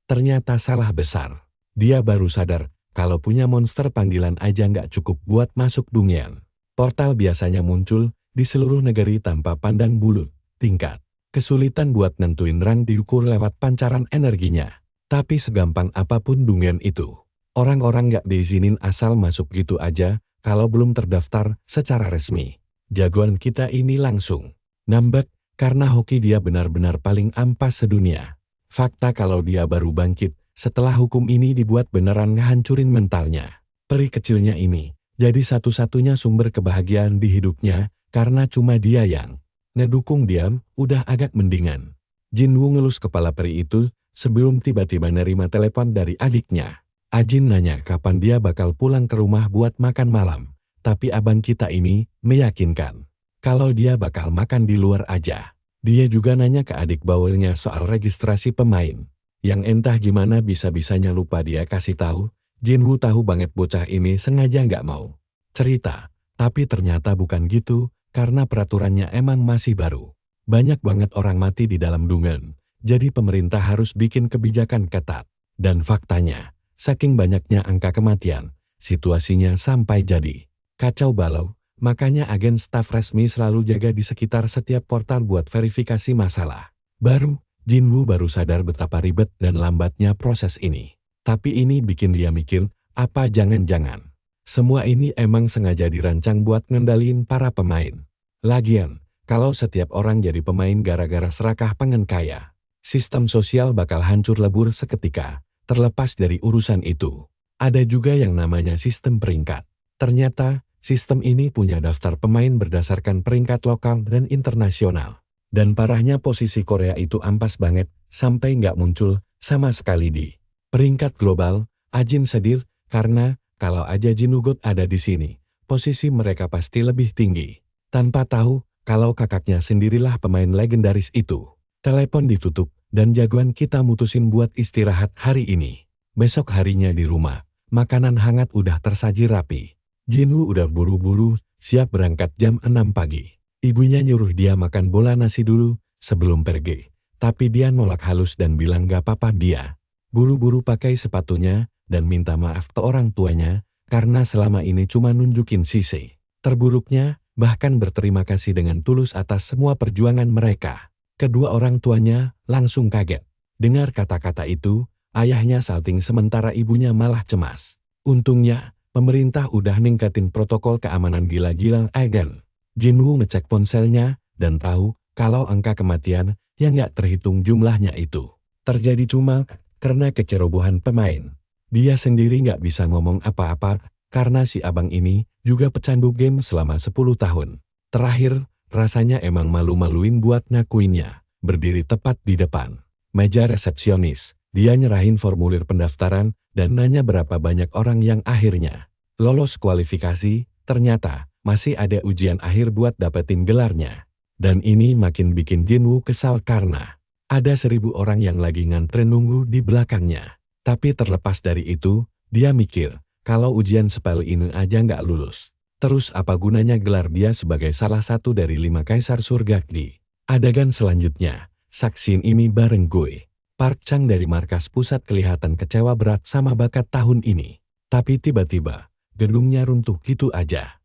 Ternyata salah besar. Dia baru sadar kalau punya monster panggilan aja nggak cukup buat masuk Dungen. Portal biasanya muncul di seluruh negeri tanpa pandang bulu, tingkat kesulitan buat nentuin rang diukur lewat pancaran energinya. Tapi segampang apapun Dungen itu, orang-orang nggak diizinin asal masuk gitu aja kalau belum terdaftar secara resmi. Jagoan kita ini langsung nambet karena hoki dia benar-benar paling ampas sedunia. Fakta kalau dia baru bangkit setelah hukum ini dibuat beneran ngehancurin mentalnya. Peri kecilnya ini jadi satu-satunya sumber kebahagiaan di hidupnya karena cuma dia yang ngedukung. Diam, udah agak mendingan. Jinwoo ngelus kepala peri itu sebelum tiba-tiba nerima telepon dari adiknya. Ajin nanya kapan dia bakal pulang ke rumah buat makan malam. Tapi abang kita ini meyakinkan kalau dia bakal makan di luar aja. Dia juga nanya ke adik bawelnya soal registrasi pemain. Yang entah gimana bisa-bisanya lupa dia kasih tahu. Jinwoo tahu banget bocah ini sengaja nggak mau cerita. Tapi ternyata bukan gitu, karena peraturannya emang masih baru. Banyak banget orang mati di dalam Dungen. Jadi pemerintah harus bikin kebijakan ketat. Dan faktanya, saking banyaknya angka kematian, situasinya sampai jadi kacau balau. Makanya agen staf resmi selalu jaga di sekitar setiap portal buat verifikasi masalah. Jinwoo baru sadar betapa ribet dan lambatnya proses ini. Tapi ini bikin dia mikir, apa jangan-jangan semua ini emang sengaja dirancang buat ngendaliin para pemain. Lagian, kalau setiap orang jadi pemain gara-gara serakah pengen kaya, sistem sosial bakal hancur lebur seketika. Terlepas dari urusan itu, ada juga yang namanya sistem peringkat. Ternyata, sistem ini punya daftar pemain berdasarkan peringkat lokal dan internasional. Dan parahnya posisi Korea itu ampas banget, sampai nggak muncul sama sekali di peringkat global. Ajin sedih, karena kalau aja Jinugot ada di sini, posisi mereka pasti lebih tinggi. Tanpa tahu, kalau kakaknya sendirilah pemain legendaris itu. Telepon ditutup, dan jagoan kita mutusin buat istirahat hari ini. Besok harinya di rumah, makanan hangat udah tersaji rapi. Jinwoo udah buru-buru, siap berangkat jam 6 pagi. Ibunya nyuruh dia makan bola nasi dulu, sebelum pergi. Tapi dia nolak halus dan bilang gak apa-apa. Dia buru-buru pakai sepatunya, dan minta maaf ke orang tuanya, karena selama ini cuma nunjukin sisi terburuknya, bahkan berterima kasih dengan tulus atas semua perjuangan mereka. Kedua orang tuanya langsung kaget. Dengar kata-kata itu, ayahnya salting sementara ibunya malah cemas. Untungnya, pemerintah udah ningkatin protokol keamanan gila-gila agen. Jinwoo ngecek ponselnya, dan tahu kalau angka kematian yang nggak terhitung jumlahnya itu terjadi cuma karena kecerobohan pemain. Dia sendiri nggak bisa ngomong apa-apa, karena si abang ini juga pecandu game selama 10 tahun. Terakhir, rasanya emang malu-maluin buat ngakuinnya. Berdiri tepat di depan meja resepsionis, dia nyerahin formulir pendaftaran, dan nanya berapa banyak orang yang akhirnya lolos kualifikasi. Ternyata, masih ada ujian akhir buat dapetin gelarnya. Dan ini makin bikin Jinwoo kesal karena ada 1000 orang yang lagi ngantre nunggu di belakangnya. Tapi terlepas dari itu, dia mikir, kalau ujian sepele ini aja nggak lulus, terus apa gunanya gelar dia sebagai salah satu dari 5 kaisar surga di adegan selanjutnya. Saksiin ini bareng gue. Park Chang dari markas pusat kelihatan kecewa berat sama bakat tahun ini. Tapi tiba-tiba, gedungnya runtuh gitu aja.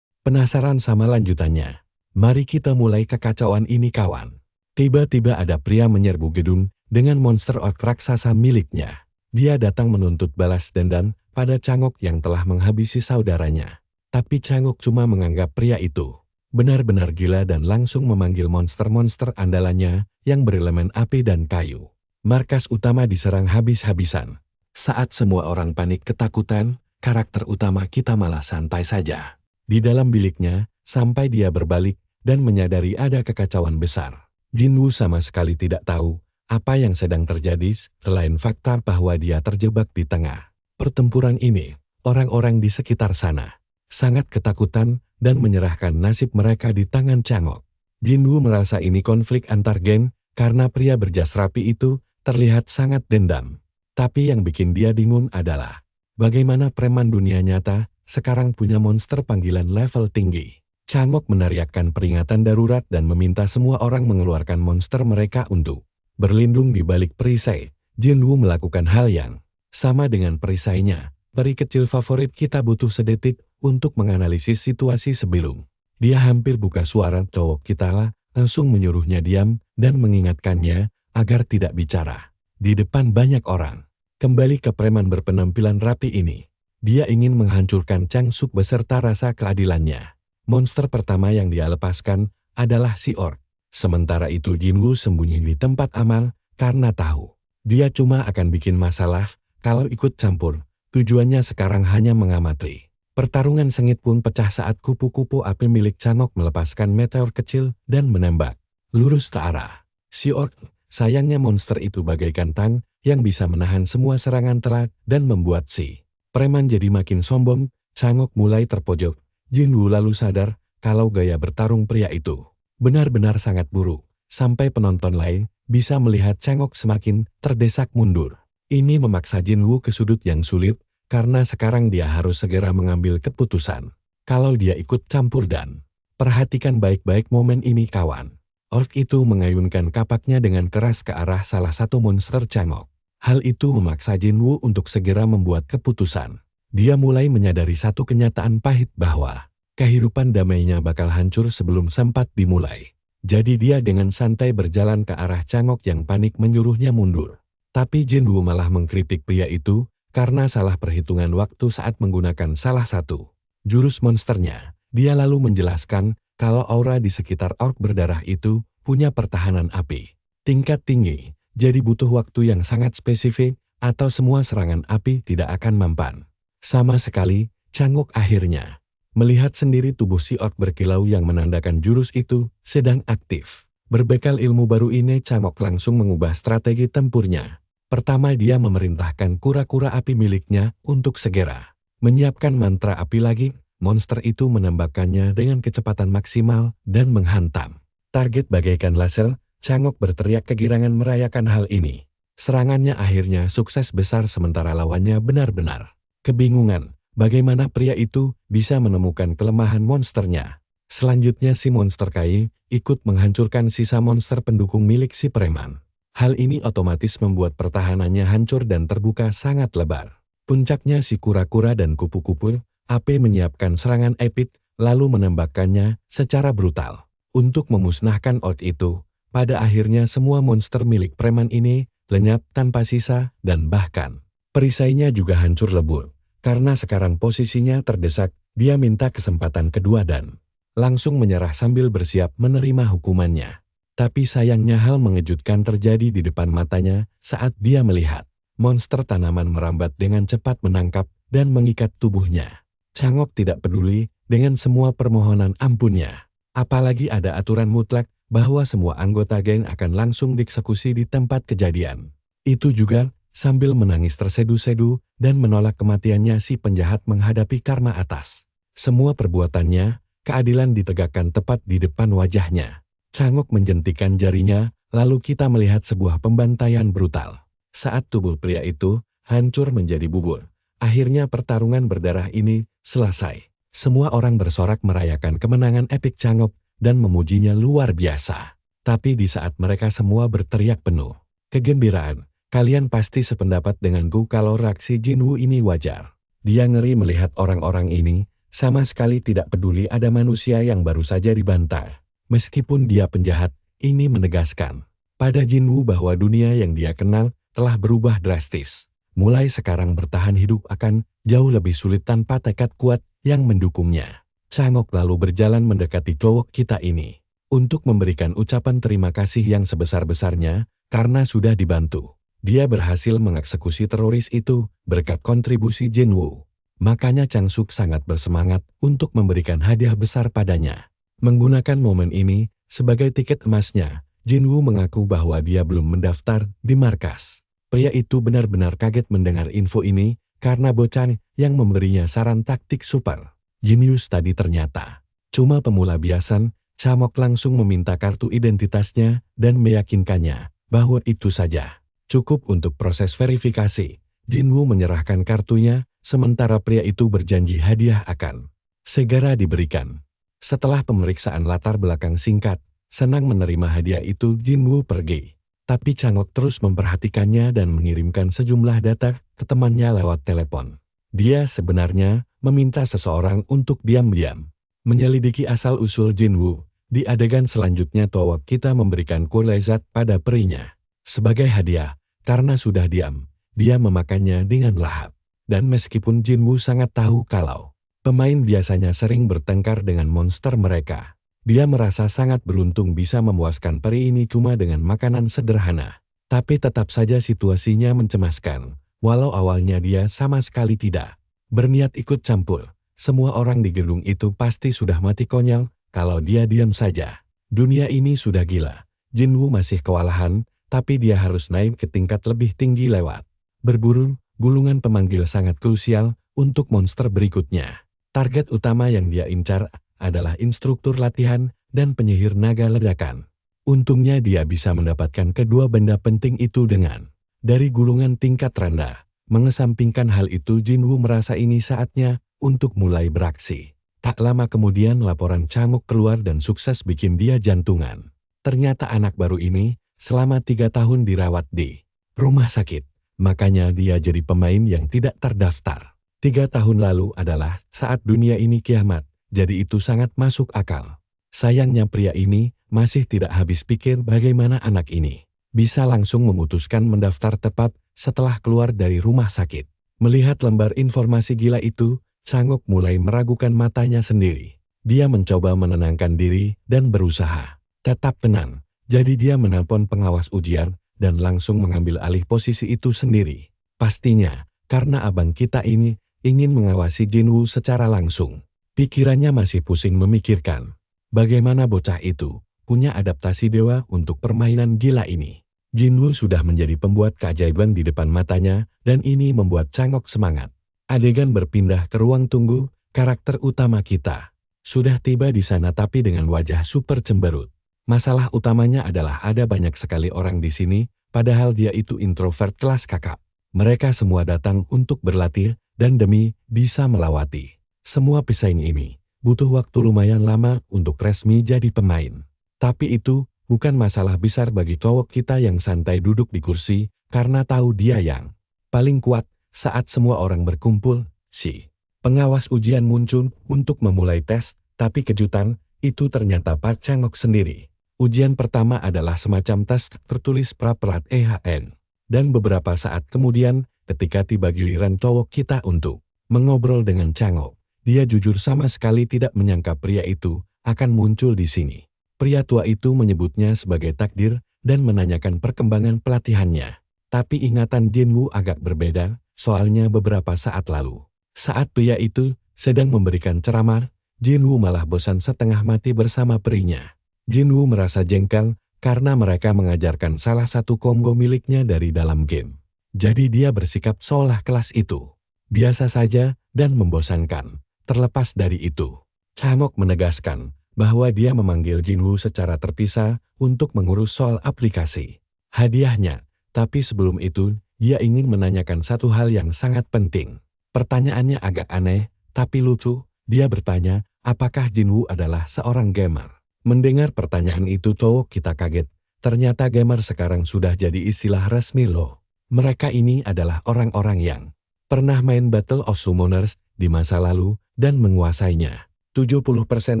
Penasaran sama lanjutannya? Mari kita mulai kekacauan ini kawan. Tiba-tiba ada pria menyerbu gedung dengan monster orc raksasa miliknya. Dia datang menuntut balas dendam pada Changok yang telah menghabisi saudaranya. Tapi Changok cuma menganggap pria itu benar-benar gila dan langsung memanggil monster-monster andalannya yang berelemen api dan kayu. Markas utama diserang habis-habisan. Saat semua orang panik ketakutan, karakter utama kita malah santai saja. Di dalam biliknya, sampai dia berbalik dan menyadari ada kekacauan besar. Jinwoo sama sekali tidak tahu apa yang sedang terjadi selain fakta bahwa dia terjebak di tengah pertempuran ini. Orang-orang di sekitar sana sangat ketakutan dan menyerahkan nasib mereka di tangan Changok. Jinwoo merasa ini konflik antar geng karena pria berjas rapi itu terlihat sangat dendam. Tapi yang bikin dia bingung adalah bagaimana preman dunia nyata sekarang punya monster panggilan level tinggi. Changok meneriakkan peringatan darurat dan meminta semua orang mengeluarkan monster mereka untuk berlindung di balik perisai. Jinwoo melakukan hal yang sama dengan perisainya. Peri kecil favorit kita butuh sedetik untuk menganalisis situasi sebelum dia hampir buka suara. Cowok kita langsung menyuruhnya diam dan mengingatkannya agar tidak bicara di depan banyak orang. Kembali ke preman berpenampilan rapi ini. Dia ingin menghancurkan Chang Suk beserta rasa keadilannya. Monster pertama yang dia lepaskan adalah si orc. Sementara itu Jinwoo sembunyi di tempat aman karena tahu dia cuma akan bikin masalah kalau ikut campur. Tujuannya sekarang hanya mengamati. Pertarungan sengit pun pecah saat kupu-kupu api milik Changok melepaskan meteor kecil dan menembak lurus ke arah si orc. Sayangnya monster itu bagaikan tank yang bisa menahan semua serangan telat dan membuat si preman jadi makin sombong. Changok mulai terpojok. Jinwoo lalu sadar kalau gaya bertarung pria itu benar-benar sangat buruk, sampai penonton lain bisa melihat Changok semakin terdesak mundur. Ini memaksa Jinwoo ke sudut yang sulit, karena sekarang dia harus segera mengambil keputusan. Kalau dia ikut campur dan perhatikan baik-baik momen ini kawan. Orc itu mengayunkan kapaknya dengan keras ke arah salah satu monster Changok. Hal itu memaksa Jinwoo untuk segera membuat keputusan. Dia mulai menyadari satu kenyataan pahit bahwa kehidupan damainya bakal hancur sebelum sempat dimulai. Jadi dia dengan santai berjalan ke arah Changok yang panik menyuruhnya mundur. Tapi Jinwoo malah mengkritik pria itu karena salah perhitungan waktu saat menggunakan salah satu jurus monsternya. Dia lalu menjelaskan kalau aura di sekitar orc berdarah itu punya pertahanan api tingkat tinggi, jadi butuh waktu yang sangat spesifik atau semua serangan api tidak akan mempan. Sama sekali, Changok akhirnya melihat sendiri tubuh si orc berkilau yang menandakan jurus itu sedang aktif. Berbekal ilmu baru ini Changok langsung mengubah strategi tempurnya. Pertama dia memerintahkan kura-kura api miliknya untuk segera menyiapkan mantra api lagi. Monster itu menembakkannya dengan kecepatan maksimal dan menghantam target bagaikan laser. Changok berteriak kegirangan merayakan hal ini. Serangannya akhirnya sukses besar sementara lawannya benar-benar kebingungan bagaimana pria itu bisa menemukan kelemahan monsternya. Selanjutnya si monster Kai ikut menghancurkan sisa monster pendukung milik si preman. Hal ini otomatis membuat pertahanannya hancur dan terbuka sangat lebar. Puncaknya si kura-kura dan kupu-kupu api menyiapkan serangan epik lalu menembakkannya secara brutal untuk memusnahkan orc itu. Pada akhirnya semua monster milik preman ini lenyap tanpa sisa dan bahkan perisainya juga hancur lebur. Karena sekarang posisinya terdesak, dia minta kesempatan kedua dan langsung menyerah sambil bersiap menerima hukumannya. Tapi sayangnya hal mengejutkan terjadi di depan matanya saat dia melihat monster tanaman merambat dengan cepat menangkap dan mengikat tubuhnya. Changok tidak peduli dengan semua permohonan ampunnya. Apalagi ada aturan mutlak bahwa semua anggota geng akan langsung dieksekusi di tempat kejadian. Itu juga sambil menangis tersedu-sedu dan menolak kematiannya si penjahat menghadapi karma atas semua perbuatannya, keadilan ditegakkan tepat di depan wajahnya. Changok menjentikan jarinya, lalu kita melihat sebuah pembantaian brutal. Saat tubuh pria itu hancur menjadi bubur. Akhirnya pertarungan berdarah ini selesai. Semua orang bersorak merayakan kemenangan epik Changok dan memujinya luar biasa. Tapi di saat mereka semua berteriak penuh kegembiraan, kalian pasti sependapat denganku kalau reaksi Jinwoo ini wajar. Dia ngeri melihat orang-orang ini, sama sekali tidak peduli ada manusia yang baru saja dibantai. Meskipun dia penjahat, ini menegaskan pada Jinwoo bahwa dunia yang dia kenal telah berubah drastis. Mulai sekarang bertahan hidup akan jauh lebih sulit tanpa tekad kuat yang mendukungnya. Changok lalu berjalan mendekati cowok kita ini untuk memberikan ucapan terima kasih yang sebesar-besarnya karena sudah dibantu. Dia berhasil mengeksekusi teroris itu berkat kontribusi Jinwoo. Makanya Changsuk sangat bersemangat untuk memberikan hadiah besar padanya. Menggunakan momen ini sebagai tiket emasnya, Jinwoo mengaku bahwa dia belum mendaftar di markas. Pria itu benar-benar kaget mendengar info ini karena bocah yang memberinya saran taktik super jenius tadi ternyata cuma pemula biasa. Changok langsung meminta kartu identitasnya dan meyakinkannya bahwa itu saja cukup untuk proses verifikasi. Jinwoo menyerahkan kartunya, sementara pria itu berjanji hadiah akan segera diberikan. Setelah pemeriksaan latar belakang singkat, senang menerima hadiah itu Jinwoo pergi. Tapi Changok terus memperhatikannya dan mengirimkan sejumlah data ke temannya lewat telepon. Dia sebenarnya meminta seseorang untuk diam-diam menyelidiki asal-usul Jinwoo. Di adegan selanjutnya Towok kita memberikan kue lezat pada perinya. Sebagai hadiah, karena sudah diam, dia memakannya dengan lahap. Dan meskipun Jinwoo sangat tahu kalau pemain biasanya sering bertengkar dengan monster mereka, dia merasa sangat beruntung bisa memuaskan peri ini cuma dengan makanan sederhana. Tapi tetap saja situasinya mencemaskan, walau awalnya dia sama sekali tidak berniat ikut campur. Semua orang di gedung itu pasti sudah mati konyol kalau dia diam saja. Dunia ini sudah gila. Jinwoo masih kewalahan, tapi dia harus naik ke tingkat lebih tinggi lewat berburu. Gulungan pemanggil sangat krusial untuk monster berikutnya. Target utama yang dia incar adalah instruktur latihan dan penyihir naga ledakan. Untungnya dia bisa mendapatkan kedua benda penting itu dengan dari gulungan tingkat rendah. Mengesampingkan hal itu, Jinwoo merasa ini saatnya untuk mulai beraksi. Tak lama kemudian laporan Changok keluar dan sukses bikin dia jantungan. Ternyata anak baru ini selama 3 tahun dirawat di rumah sakit. Makanya dia jadi pemain yang tidak terdaftar. 3 tahun lalu adalah saat dunia ini kiamat, jadi itu sangat masuk akal. Sayangnya pria ini masih tidak habis pikir bagaimana anak ini bisa langsung memutuskan mendaftar tepat setelah keluar dari rumah sakit. Melihat lembar informasi gila itu, Changok mulai meragukan matanya sendiri. Dia mencoba menenangkan diri dan berusaha tetap tenang. Jadi dia menelpon pengawas ujian dan langsung mengambil alih posisi itu sendiri. Pastinya, karena abang kita ini ingin mengawasi Jinwoo secara langsung. Pikirannya masih pusing memikirkan bagaimana bocah itu punya adaptasi dewa untuk permainan gila ini. Jinwoo sudah menjadi pembuat keajaiban di depan matanya dan ini membuat Changok semangat. Adegan berpindah ke ruang tunggu, karakter utama kita sudah tiba di sana tapi dengan wajah super cemberut. Masalah utamanya adalah ada banyak sekali orang di sini, padahal dia itu introvert kelas kakap. Mereka semua datang untuk berlatih dan demi bisa melewati semua pesaing ini, butuh waktu lumayan lama untuk resmi jadi pemain. Tapi itu bukan masalah besar bagi cowok kita yang santai duduk di kursi, karena tahu dia yang paling kuat. Saat semua orang berkumpul, si pengawas ujian muncul untuk memulai tes, tapi kejutan, itu ternyata Park Changok sendiri. Ujian pertama adalah semacam tes tertulis pra-pelat EHN. Dan beberapa saat kemudian, ketika tiba giliran cowok kita untuk mengobrol dengan Changok, dia jujur sama sekali tidak menyangka pria itu akan muncul di sini. Pria tua itu menyebutnya sebagai takdir dan menanyakan perkembangan pelatihannya. Tapi ingatan Jinwoo agak berbeda. Soalnya beberapa saat lalu, saat pria itu sedang memberikan ceramah, Jinwoo malah bosan setengah mati bersama perinya. Jinwoo merasa jengkel karena mereka mengajarkan salah satu combo miliknya dari dalam game. Jadi dia bersikap seolah kelas itu biasa saja dan membosankan. Terlepas dari itu, Changok menegaskan bahwa dia memanggil Jinwoo secara terpisah untuk mengurus soal aplikasi hadiahnya. Tapi sebelum itu, dia ingin menanyakan satu hal yang sangat penting. Pertanyaannya agak aneh, tapi lucu. Dia bertanya, apakah Jinwoo adalah seorang gamer? Mendengar pertanyaan itu cowok kita kaget. Ternyata gamer sekarang sudah jadi istilah resmi loh. Mereka ini adalah orang-orang yang pernah main Battle of Summoners di masa lalu dan menguasainya. 70%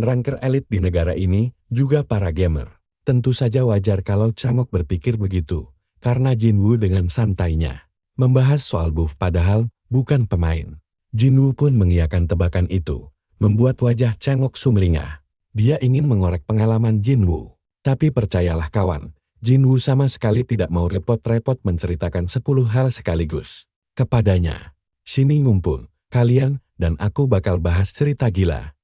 ranker elit di negara ini juga para gamer. Tentu saja wajar kalau Changok berpikir begitu, karena Jinwoo dengan santainya membahas soal buff padahal bukan pemain. Jinwoo pun mengiyakan tebakan itu, membuat wajah Changok sumringah. Dia ingin mengorek pengalaman Jinwoo. Tapi percayalah kawan, Jinwoo sama sekali tidak mau repot-repot menceritakan 10 hal sekaligus kepadanya. Sini ngumpul, kalian dan aku bakal bahas cerita gila.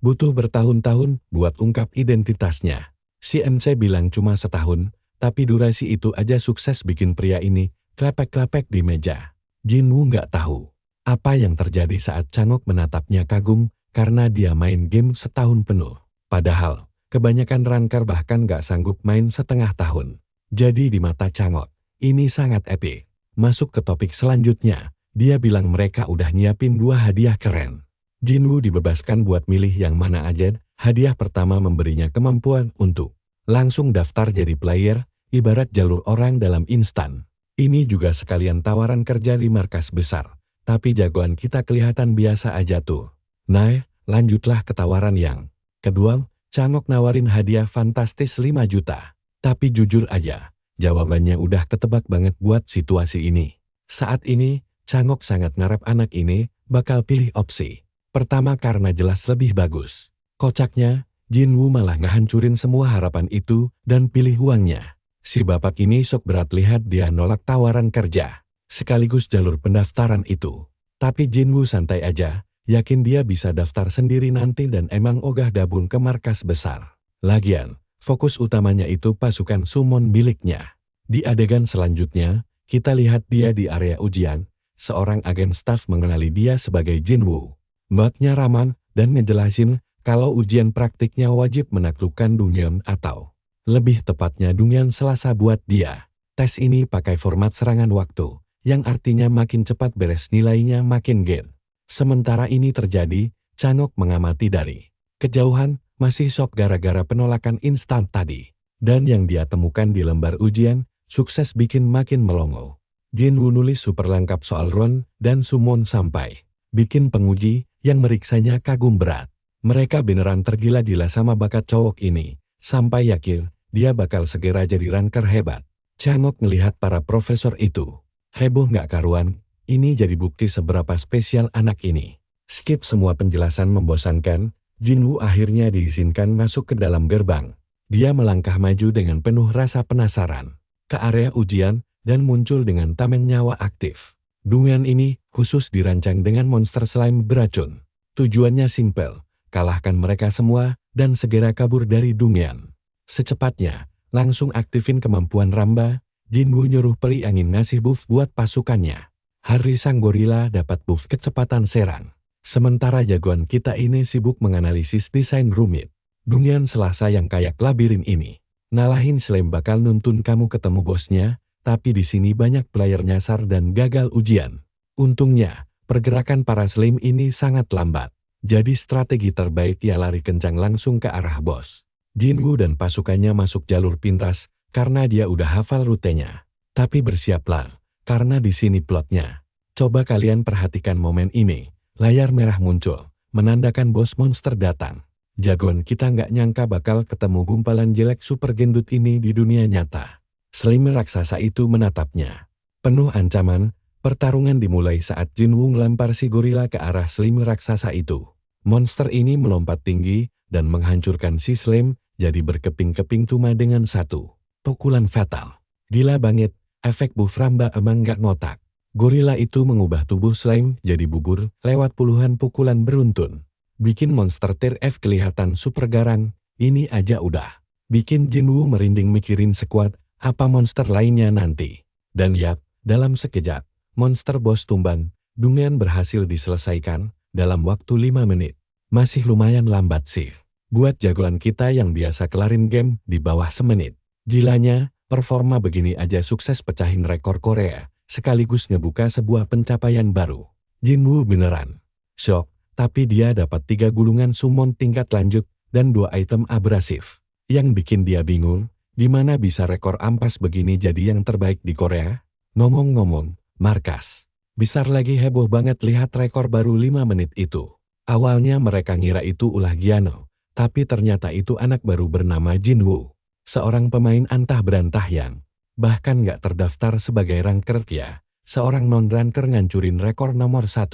Butuh bertahun-tahun buat ungkap identitasnya. Si MC bilang cuma setahun, tapi durasi itu aja sukses bikin pria ini klepek-klepek di meja. Jinwoo nggak tahu apa yang terjadi saat Changok menatapnya kagum karena dia main game setahun penuh. Padahal, kebanyakan ranker bahkan gak sanggup main setengah tahun. Jadi di mata Changok, ini sangat epic. Masuk ke topik selanjutnya, dia bilang mereka udah nyiapin 2 hadiah keren. Jinwoo dibebaskan buat milih yang mana aja. Hadiah pertama memberinya kemampuan untuk langsung daftar jadi player, ibarat jalur orang dalam instan. Ini juga sekalian tawaran kerja di markas besar. Tapi jagoan kita kelihatan biasa aja tuh. Nah, lanjutlah ke tawaran yang kedua. Changok nawarin hadiah fantastis 5 juta. Tapi jujur aja, jawabannya udah ketebak banget buat situasi ini. Saat ini, Changok sangat ngarep anak ini bakal pilih opsi pertama karena jelas lebih bagus. Kocaknya, Jinwoo malah ngehancurin semua harapan itu dan pilih uangnya. Si bapak ini sok berat lihat dia nolak tawaran kerja, sekaligus jalur pendaftaran itu. Tapi Jinwoo santai aja. Yakin dia bisa daftar sendiri nanti dan emang ogah gabung ke markas besar. Lagian, fokus utamanya itu pasukan summon miliknya. Di adegan selanjutnya, kita lihat dia di area ujian. Seorang agen staf mengenali dia sebagai Jinwoo. Mbaknya Raman dan ngejelasin kalau ujian praktiknya wajib menaklukkan Dongyeon atau lebih tepatnya Dongyeon Selasa buat dia. Tes ini pakai format serangan waktu, yang artinya makin cepat beres nilainya makin gen. Sementara ini terjadi, Changok mengamati dari kejauhan, masih shock gara-gara penolakan instan tadi. Dan yang dia temukan di lembar ujian, sukses bikin makin melongo. Jinwoo nulis super lengkap soal Ron dan Summon sampai bikin penguji yang meriksanya kagum berat. Mereka beneran tergila-gila sama bakat cowok ini, sampai yakin dia bakal segera jadi ranker hebat. Changok melihat para profesor itu. Heboh nggak karuan. Ini jadi bukti seberapa spesial anak ini. Skip semua penjelasan membosankan, Jinwoo akhirnya diizinkan masuk ke dalam gerbang. Dia melangkah maju dengan penuh rasa penasaran ke area ujian dan muncul dengan tameng nyawa aktif. Dongyeon ini khusus dirancang dengan monster slime beracun. Tujuannya simpel, kalahkan mereka semua dan segera kabur dari Dongyeon. Secepatnya, langsung aktifin kemampuan Ramba, Jinwoo nyuruh peri angin ngasih buff buat pasukannya. Hari sang gorila dapat buff kecepatan serang. Sementara jagoan kita ini sibuk menganalisis desain rumit. Dongyeon Selasa yang kayak labirin ini. Ngalahin slime bakal nuntun kamu ketemu bosnya, tapi di sini banyak player nyasar dan gagal ujian. Untungnya, pergerakan para slime ini sangat lambat. Jadi strategi terbaik ya lari kencang langsung ke arah bos. Jinwoo dan pasukannya masuk jalur pintas, karena dia udah hafal rutenya. Tapi bersiaplah. Karena di sini plotnya. Coba kalian perhatikan momen ini. Layar merah muncul, menandakan bos monster datang. Jagoan kita nggak nyangka bakal ketemu gumpalan jelek super gendut ini di dunia nyata. Slime raksasa itu menatapnya. Penuh ancaman, pertarungan dimulai saat Jinwoo ngelempar si gorila ke arah slime raksasa itu. Monster ini melompat tinggi dan menghancurkan si slime, jadi berkeping-keping cuma dengan satu pukulan fatal. Gila banget. Efek buff Ramba emang gak ngotak. Gorila itu mengubah tubuh slime jadi bubur lewat puluhan pukulan beruntun. Bikin monster tier F kelihatan super garang, ini aja udah bikin Jinwoo merinding mikirin sekuat apa monster lainnya nanti. Dan yap, dalam sekejap, monster bos tumban, Dongyeon berhasil diselesaikan dalam waktu 5 menit. Masih lumayan lambat sih. Buat jagoan kita yang biasa kelarin game di bawah semenit. Gilanya, performa begini aja sukses pecahin rekor Korea, sekaligus ngebuka sebuah pencapaian baru. Jinwoo beneran shock, tapi dia dapat 3 gulungan summon tingkat lanjut dan 2 item abrasif. Yang bikin dia bingung, gimana bisa rekor ampas begini jadi yang terbaik di Korea? Ngomong-ngomong, markas besar lagi heboh banget lihat rekor baru 5 menit itu. Awalnya mereka ngira itu ulah Giano, tapi ternyata itu anak baru bernama Jinwoo. Seorang pemain antah berantah yang bahkan nggak terdaftar sebagai ranker ya. Seorang non-ranker ngancurin rekor nomor 1.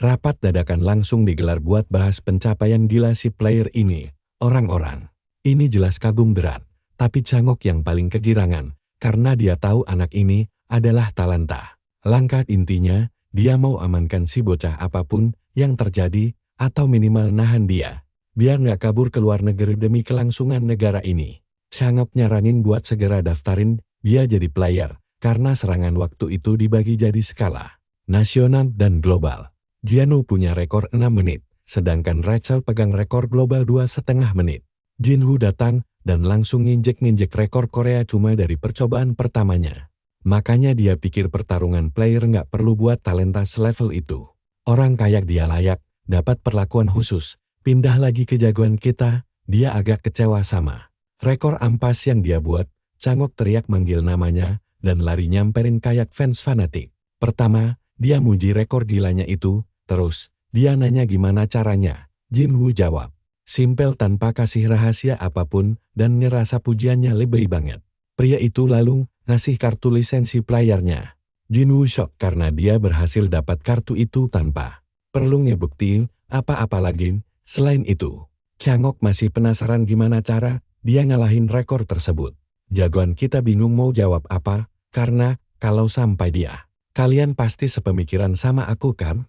Rapat dadakan langsung digelar buat bahas pencapaian gila si player ini. Orang-orang ini jelas kagum berat, tapi Changok yang paling kegirangan, karena dia tahu anak ini adalah talenta. Langkah intinya, dia mau amankan si bocah apapun yang terjadi, atau minimal nahan dia, biar nggak kabur ke luar negeri demi kelangsungan negara ini. Changok nyaranin buat segera daftarin dia jadi player, karena serangan waktu itu dibagi jadi skala nasional dan global. Giano punya rekor 6 menit, sedangkan Rachel pegang rekor global 2,5 menit. Jinwoo datang dan langsung nginjek-nginjek rekor Korea cuma dari percobaan pertamanya. Makanya dia pikir pertarungan player nggak perlu buat talenta selevel itu. Orang kayak dia layak dapat perlakuan khusus. Pindah lagi ke jagoan kita, dia agak kecewa sama rekor ampas yang dia buat. Changok teriak manggil namanya dan lari nyamperin kayak fans fanatik. Pertama, dia muji rekor gilanya itu. Terus, dia nanya gimana caranya. Jinwoo jawab, simpel tanpa kasih rahasia apapun, dan ngerasa pujiannya lebih banget. Pria itu lalu ngasih kartu lisensi playernya. Jinwoo shock karena dia berhasil dapat kartu itu tanpa perlu ngebuktiin apa-apa lagi. Selain itu, Changok masih penasaran gimana cara dia ngalahin rekor tersebut. Jagoan kita bingung mau jawab apa, karena kalau sampai dia, kalian pasti sepemikiran sama aku kan?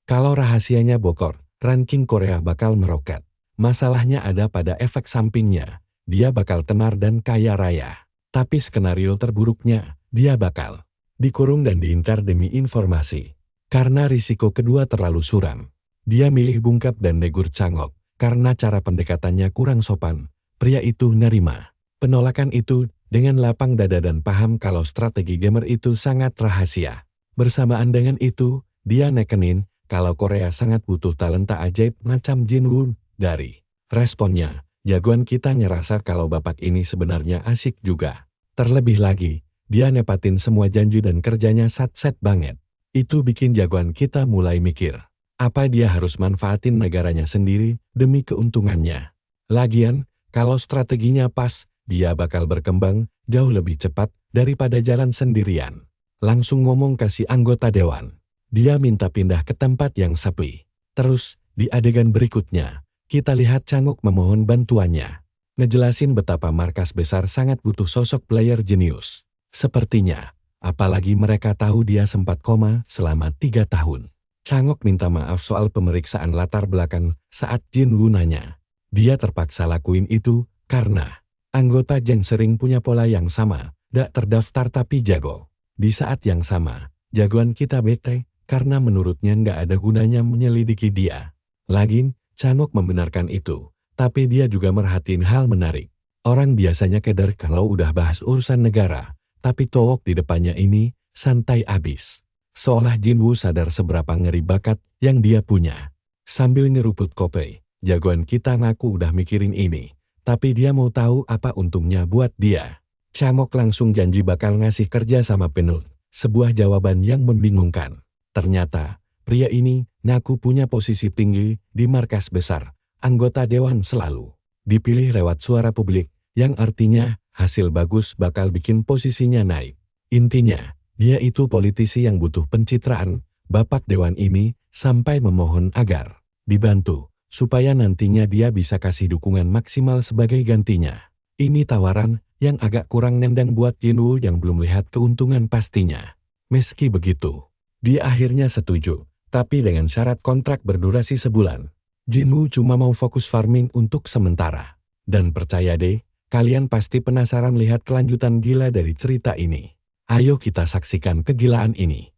Kalau rahasianya bokor, ranking Korea bakal meroket. Masalahnya ada pada efek sampingnya. Dia bakal tenar dan kaya raya. Tapi skenario terburuknya, dia bakal dikurung dan diincar demi informasi. Karena risiko kedua terlalu suram. Dia milih bungkap dan negur Changok. Karena cara pendekatannya kurang sopan, pria itu nerima penolakan itu dengan lapang dada dan paham kalau strategi gamer itu sangat rahasia. Bersamaan dengan itu, dia nekenin kalau Korea sangat butuh talenta ajaib macam Jinwoo. Dari responnya, jagoan kita ngerasa kalau bapak ini sebenarnya asik juga. Terlebih lagi, dia nepatin semua janji dan kerjanya sat-set banget. Itu bikin jagoan kita mulai mikir, apa dia harus manfaatin negaranya sendiri demi keuntungannya. Lagian, kalau strateginya pas, dia bakal berkembang jauh lebih cepat daripada jalan sendirian. Langsung ngomong kasih anggota dewan. Dia minta pindah ke tempat yang sepi. Terus, di adegan berikutnya, kita lihat Changok memohon bantuannya. Ngejelasin betapa markas besar sangat butuh sosok player jenius. Sepertinya, apalagi mereka tahu dia sempat koma selama 3 tahun. Changok minta maaf soal pemeriksaan latar belakang saat Jinwoo nanya. Dia terpaksa lakuin itu karena anggota geng sering punya pola yang sama, gak terdaftar tapi jago. Di saat yang sama, jagoan kita bete karena menurutnya nggak ada gunanya menyelidiki dia. Lagi, Changok membenarkan itu, tapi dia juga merhatiin hal menarik. Orang biasanya keder kalau udah bahas urusan negara, tapi cowok di depannya ini santai abis. Seolah Jinwoo sadar seberapa ngeri bakat yang dia punya. Sambil ngeruput kopi, jagoan kita ngaku udah mikirin ini, tapi dia mau tahu apa untungnya buat dia. Changok langsung janji bakal ngasih kerja sama penuh, sebuah jawaban yang membingungkan. Ternyata, pria ini ngaku punya posisi tinggi di markas besar. Anggota dewan selalu dipilih lewat suara publik, yang artinya hasil bagus bakal bikin posisinya naik. Intinya, dia itu politisi yang butuh pencitraan. Bapak dewan ini sampai memohon agar dibantu, supaya nantinya dia bisa kasih dukungan maksimal sebagai gantinya. Ini tawaran yang agak kurang nendang buat Jinwoo yang belum lihat keuntungan pastinya. Meski begitu, dia akhirnya setuju, tapi dengan syarat kontrak berdurasi sebulan. Jinwoo cuma mau fokus farming untuk sementara. Dan percaya deh, kalian pasti penasaran lihat kelanjutan gila dari cerita ini. Ayo kita saksikan kegilaan ini.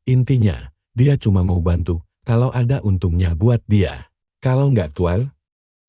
Intinya, dia cuma mau bantu kalau ada untungnya buat dia. Kalau nggak tual,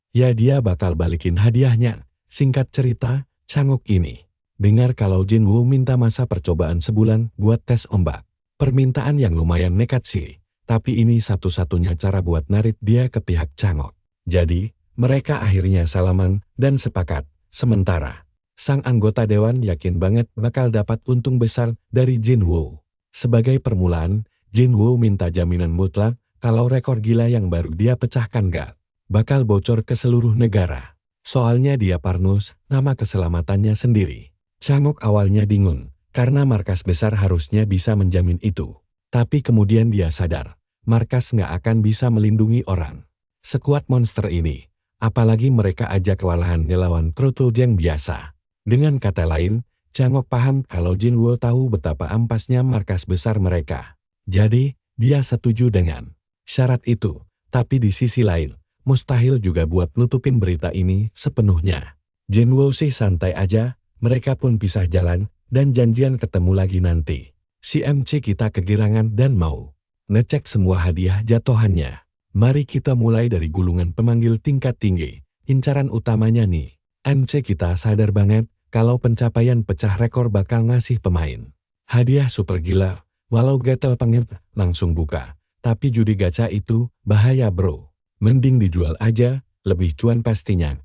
ya dia bakal balikin hadiahnya. Singkat cerita, Changok ini dengar kalau Jinwoo minta masa percobaan sebulan buat tes ombak. Permintaan yang lumayan nekat sih, tapi ini satu-satunya cara buat narik dia ke pihak Changok. Jadi, Mereka akhirnya salaman dan sepakat. Sementara, sang anggota dewan yakin banget bakal dapat untung besar dari Jinwoo. Sebagai permulaan, Jinwoo minta jaminan mutlak kalau rekor gila yang baru dia pecahkan gak bakal bocor ke seluruh negara. Soalnya dia Parnus, nama keselamatannya sendiri. Changok awalnya bingung, karena markas besar harusnya bisa menjamin itu. Tapi kemudian dia sadar, markas nggak akan bisa melindungi orang sekuat monster ini. Apalagi mereka aja kewalahan ngelawan Kroto yang biasa. Dengan kata lain, Changok paham kalau Jinwoo tahu betapa ampasnya markas besar mereka. Jadi, dia setuju dengan syarat itu. Tapi di sisi lain, mustahil juga buat nutupin berita ini sepenuhnya. Jinwoo sih santai aja, mereka pun pisah jalan, dan janjian ketemu lagi nanti. Si MC kita kegirangan dan mau ngecek semua hadiah jatuhannya. Mari kita mulai dari gulungan pemanggil tingkat tinggi. Incaran utamanya nih, MC kita sadar banget kalau pencapaian pecah rekor bakal ngasih pemain hadiah super gila. Walau gatel pengen langsung buka, tapi judi gacha itu bahaya bro. Mending dijual aja, lebih cuan pastinya.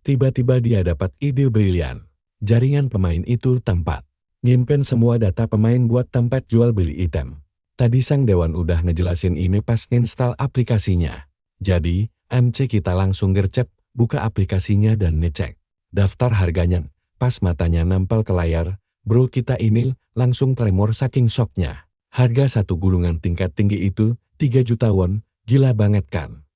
Tiba-tiba dia dapat ide brilian. Jaringan pemain itu tempat nyimpen semua data pemain buat tempat jual beli item. Tadi sang dewan udah ngejelasin ini pas install aplikasinya. Jadi, MC kita langsung gercep, buka aplikasinya dan ngecek daftar harganya. Pas matanya nempel ke layar, bro kita ini langsung tremor saking shocknya. Harga satu gulungan tingkat tinggi itu 3 juta won, gila banget kan?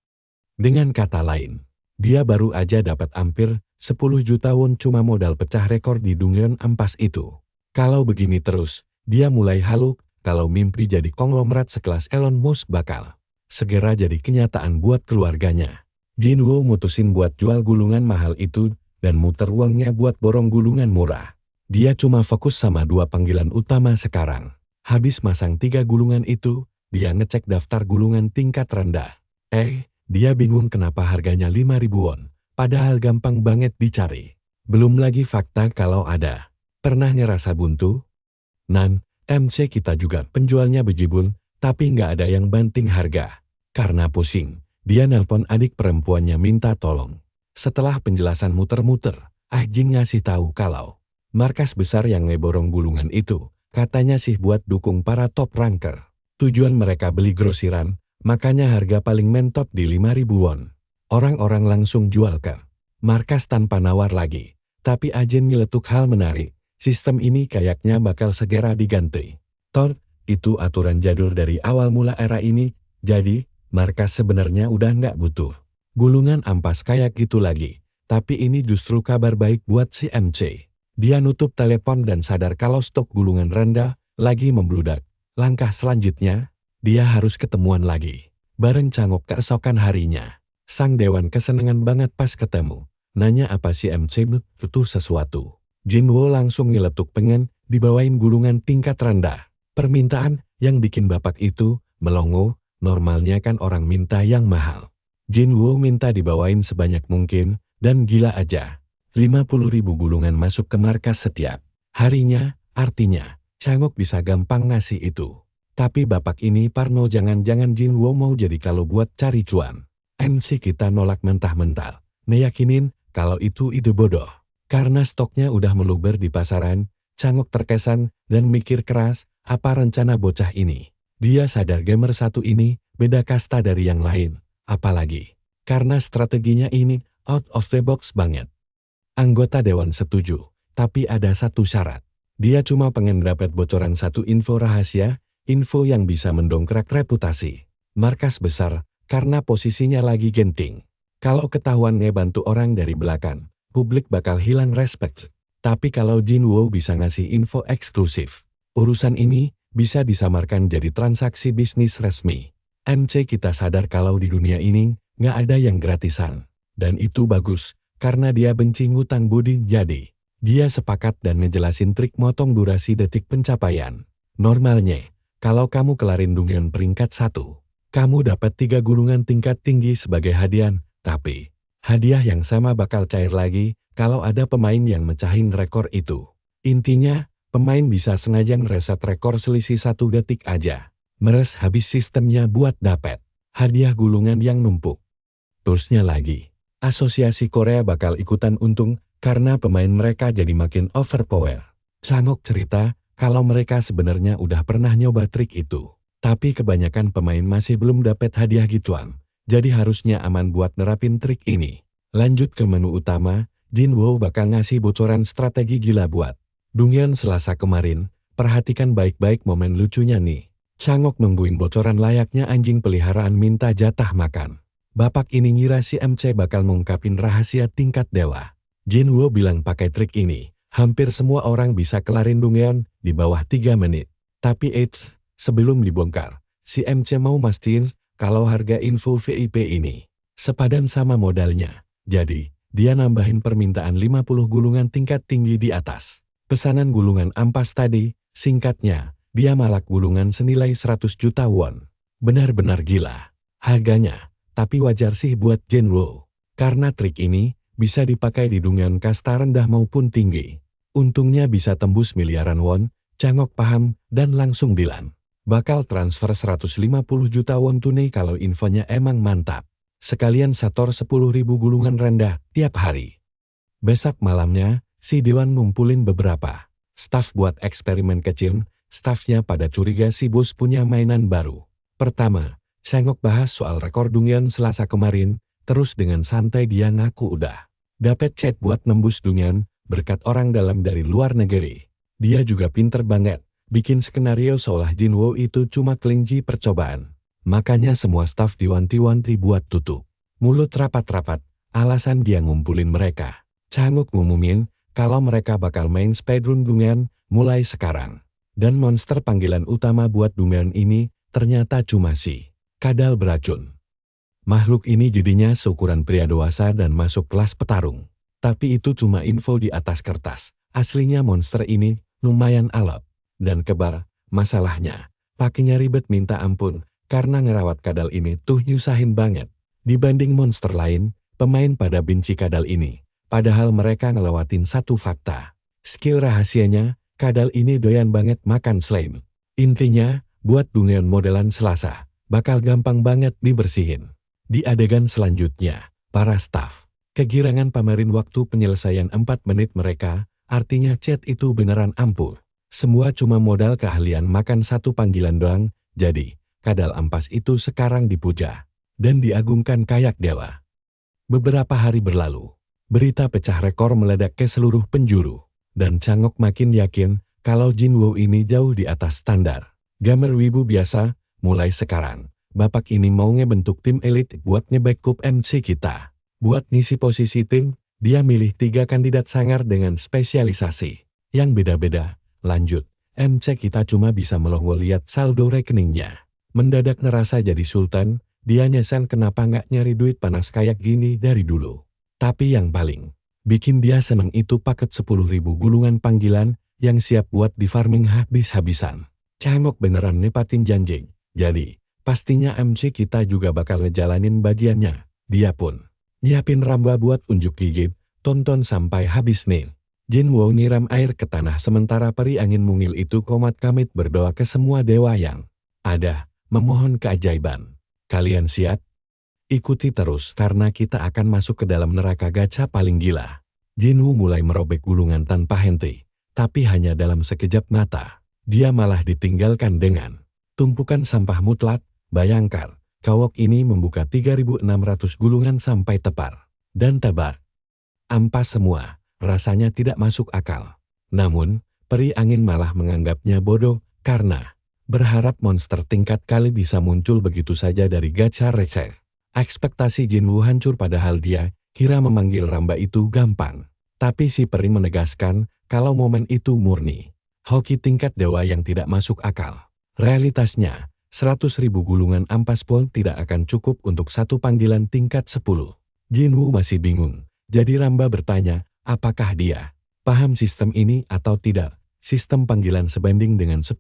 Dengan kata lain, dia baru aja dapat hampir 10 juta won cuma modal pecah rekor di Dungeon ampas itu. Kalau begini terus, dia mulai halu kalau mimpi jadi konglomerat sekelas Elon Musk bakal segera jadi kenyataan buat keluarganya. Jinwoo mutusin buat jual gulungan mahal itu dan muter uangnya buat borong gulungan murah. Dia cuma fokus sama 2 panggilan utama sekarang. Habis masang 3 gulungan itu, dia ngecek daftar gulungan tingkat rendah. Dia bingung kenapa harganya 5.000 won, padahal gampang banget dicari. Belum lagi fakta kalau ada pernah ngerasa buntu. MC kita juga penjualnya bejibun, tapi nggak ada yang banting harga. Karena pusing, dia nelpon adik perempuannya minta tolong. Setelah penjelasan muter-muter, Jin ngasih tahu kalau markas besar yang ngeborong gulungan itu, katanya sih buat dukung para top ranker. Tujuan mereka beli grosiran, makanya harga paling mentok di 5.000 won. Orang-orang langsung jual ke markas tanpa nawar lagi. Tapi Jin nyeletuk hal menarik. Sistem ini kayaknya bakal segera diganti. Itu aturan jadul dari awal mula era ini, jadi markas sebenarnya udah nggak butuh gulungan ampas kayak gitu lagi. Tapi ini justru kabar baik buat si MC. Dia nutup telepon dan sadar kalau stok gulungan rendah lagi membludak. Langkah selanjutnya, dia harus ketemuan lagi bareng Changok keesokan harinya. Sang dewan kesenangan banget pas ketemu. Nanya apa si MC butuh sesuatu. Jinwoo langsung nyeletuk pengen dibawain gulungan tingkat rendah. Permintaan yang bikin bapak itu melongo, normalnya kan orang minta yang mahal. Jinwoo minta dibawain sebanyak mungkin, dan gila aja. 50.000 gulungan masuk ke markas setiap harinya, artinya Changok bisa gampang ngasih itu. Tapi bapak ini parno, jangan-jangan Jinwoo mau jadi kalau buat cari cuan. MC kita nolak mentah-mentah, meyakinin kalau itu ide bodoh. Karena stoknya udah meluber di pasaran, Changok terkesan dan mikir keras, apa rencana bocah ini. Dia sadar gamer satu ini beda kasta dari yang lain, apalagi karena strateginya ini out of the box banget. Anggota dewan setuju, tapi ada satu syarat. Dia cuma pengen dapat bocoran satu info rahasia, info yang bisa mendongkrak reputasi markas besar, karena posisinya lagi genting. Kalau ketahuan ngebantu orang dari belakang, publik bakal hilang respect. Tapi kalau Jinwoo bisa ngasih info eksklusif, urusan ini bisa disamarkan jadi transaksi bisnis resmi. MC kita sadar kalau di dunia ini nggak ada yang gratisan. Dan itu bagus, karena dia benci ngutang budi. Jadi, dia sepakat dan ngejelasin trik motong durasi detik pencapaian. Normalnya, kalau kamu kelarin Dungeon peringkat 1, kamu dapat 3 gulungan tingkat tinggi sebagai hadiah. Tapi, hadiah yang sama bakal cair lagi kalau ada pemain yang mecahin rekor itu. Intinya, pemain bisa sengaja ngereset rekor selisih 1 detik aja. Meres habis sistemnya buat dapat hadiah gulungan yang numpuk. Terusnya lagi, Asosiasi Korea bakal ikutan untung karena pemain mereka jadi makin overpower. Changok cerita kalau mereka sebenarnya udah pernah nyoba trik itu. Tapi kebanyakan pemain masih belum dapat hadiah gituan. Jadi harusnya aman buat nerapin trik ini. Lanjut ke menu utama, Jinwoo bakal ngasih bocoran strategi gila buat Donghyun Selasa kemarin. Perhatikan baik-baik momen lucunya nih. Changok nungguin bocoran layaknya anjing peliharaan minta jatah makan. Bapak ini ngira si MC bakal mengungkapin rahasia tingkat dewa. Jinwoo bilang pakai trik ini, hampir semua orang bisa kelarin Donghyun di bawah 3 menit. Tapi sebelum dibongkar, si MC mau mastiin kalau harga info VIP ini sepadan sama modalnya. Jadi, dia nambahin permintaan 50 gulungan tingkat tinggi di atas. Pesanan gulungan ampas tadi, singkatnya, dia malak gulungan senilai 100 juta won. Benar-benar gila harganya, tapi wajar sih buat Jinwoo. Karena trik ini bisa dipakai di Donghyun kasta rendah maupun tinggi. Untungnya bisa tembus miliaran won. Changok paham dan langsung bilang bakal transfer 150 juta won tunai kalau infonya emang mantap. Sekalian sator 10.000 gulungan rendah tiap hari. Besok malamnya, si Dewan ngumpulin beberapa staf buat eksperimen kecil. Stafnya pada curiga si bos punya mainan baru. Pertama, Changok bahas soal rekor Donghyun Selasa kemarin. Terus dengan santai dia ngaku udah dapet chat buat nembus Donghyun berkat orang dalam dari luar negeri. Dia juga pinter banget bikin skenario seolah Jinwoo itu cuma kelinci percobaan. Makanya semua staf diwanti-wanti buat tutup mulut rapat-rapat. Alasan dia ngumpulin mereka. Changok ngumumin kalau mereka bakal main speedrun Donghyun mulai sekarang. Dan monster panggilan utama buat Donghyun ini ternyata cuma si kadal beracun. Makhluk ini jadinya seukuran pria dewasa dan masuk kelas petarung. Tapi itu cuma info di atas kertas. Aslinya monster ini lumayan alot dan kebar. Masalahnya, pakinya ribet minta ampun karena ngerawat kadal ini tuh nyusahin banget. Dibanding monster lain, pemain pada benci kadal ini. Padahal mereka ngelewatin satu fakta. Skill rahasianya, kadal ini doyan banget makan slime. Intinya, buat Donghyun modelan Selasa, bakal gampang banget dibersihin. Di adegan selanjutnya, para staf kegirangan pamerin waktu penyelesaian 4 menit mereka. Artinya chat itu beneran ampuh. Semua cuma modal keahlian makan satu panggilan doang. Jadi, kadal ampas itu sekarang dipuja dan diagungkan kayak dewa. Beberapa hari berlalu, berita pecah rekor meledak ke seluruh penjuru. Dan Changok makin yakin kalau Jinwoo ini jauh di atas standar gamer wibu biasa. Mulai sekarang, bapak ini mau ngebentuk tim elit buat nge-backup MC kita. Buat ngisi posisi tim, dia milih 3 kandidat sangar dengan spesialisasi yang beda-beda. Lanjut, MC kita cuma bisa melongo lihat saldo rekeningnya. Mendadak ngerasa jadi sultan, dia nyesen kenapa nggak nyari duit panas kayak gini dari dulu. Tapi yang paling bikin dia seneng itu paket 10.000 gulungan panggilan yang siap buat di farming habis-habisan. Changok beneran nepatin janji. Jadi, pastinya MC kita juga bakal ngejalanin bagiannya. Dia pun nyiapin ramba buat unjuk gigi, tonton sampai habis nih. Jinwoo nyiram air ke tanah sementara peri angin mungil itu komat kamit berdoa ke semua dewa yang ada, memohon keajaiban. Kalian siap? Ikuti terus karena kita akan masuk ke dalam neraka gacha paling gila. Jinwoo mulai merobek gulungan tanpa henti, tapi hanya dalam sekejap mata. Dia malah ditinggalkan dengan tumpukan sampah mutlak. Bayangkan, Kawok ini membuka 3.600 gulungan sampai tepar. Dan tebak, ampas semua, rasanya tidak masuk akal. Namun, peri angin malah menganggapnya bodoh, karena berharap monster tingkat kali bisa muncul begitu saja dari gacha receh. Ekspektasi Jinwoo hancur padahal dia kira memanggil ramba itu gampang. Tapi si peri menegaskan kalau momen itu murni hoki tingkat dewa yang tidak masuk akal. Realitasnya, 100.000 gulungan ampas pun tidak akan cukup untuk satu panggilan tingkat 10. Jinwoo masih bingung. Jadi Ramba bertanya, apakah dia paham sistem ini atau tidak? Sistem panggilan sebanding dengan 10%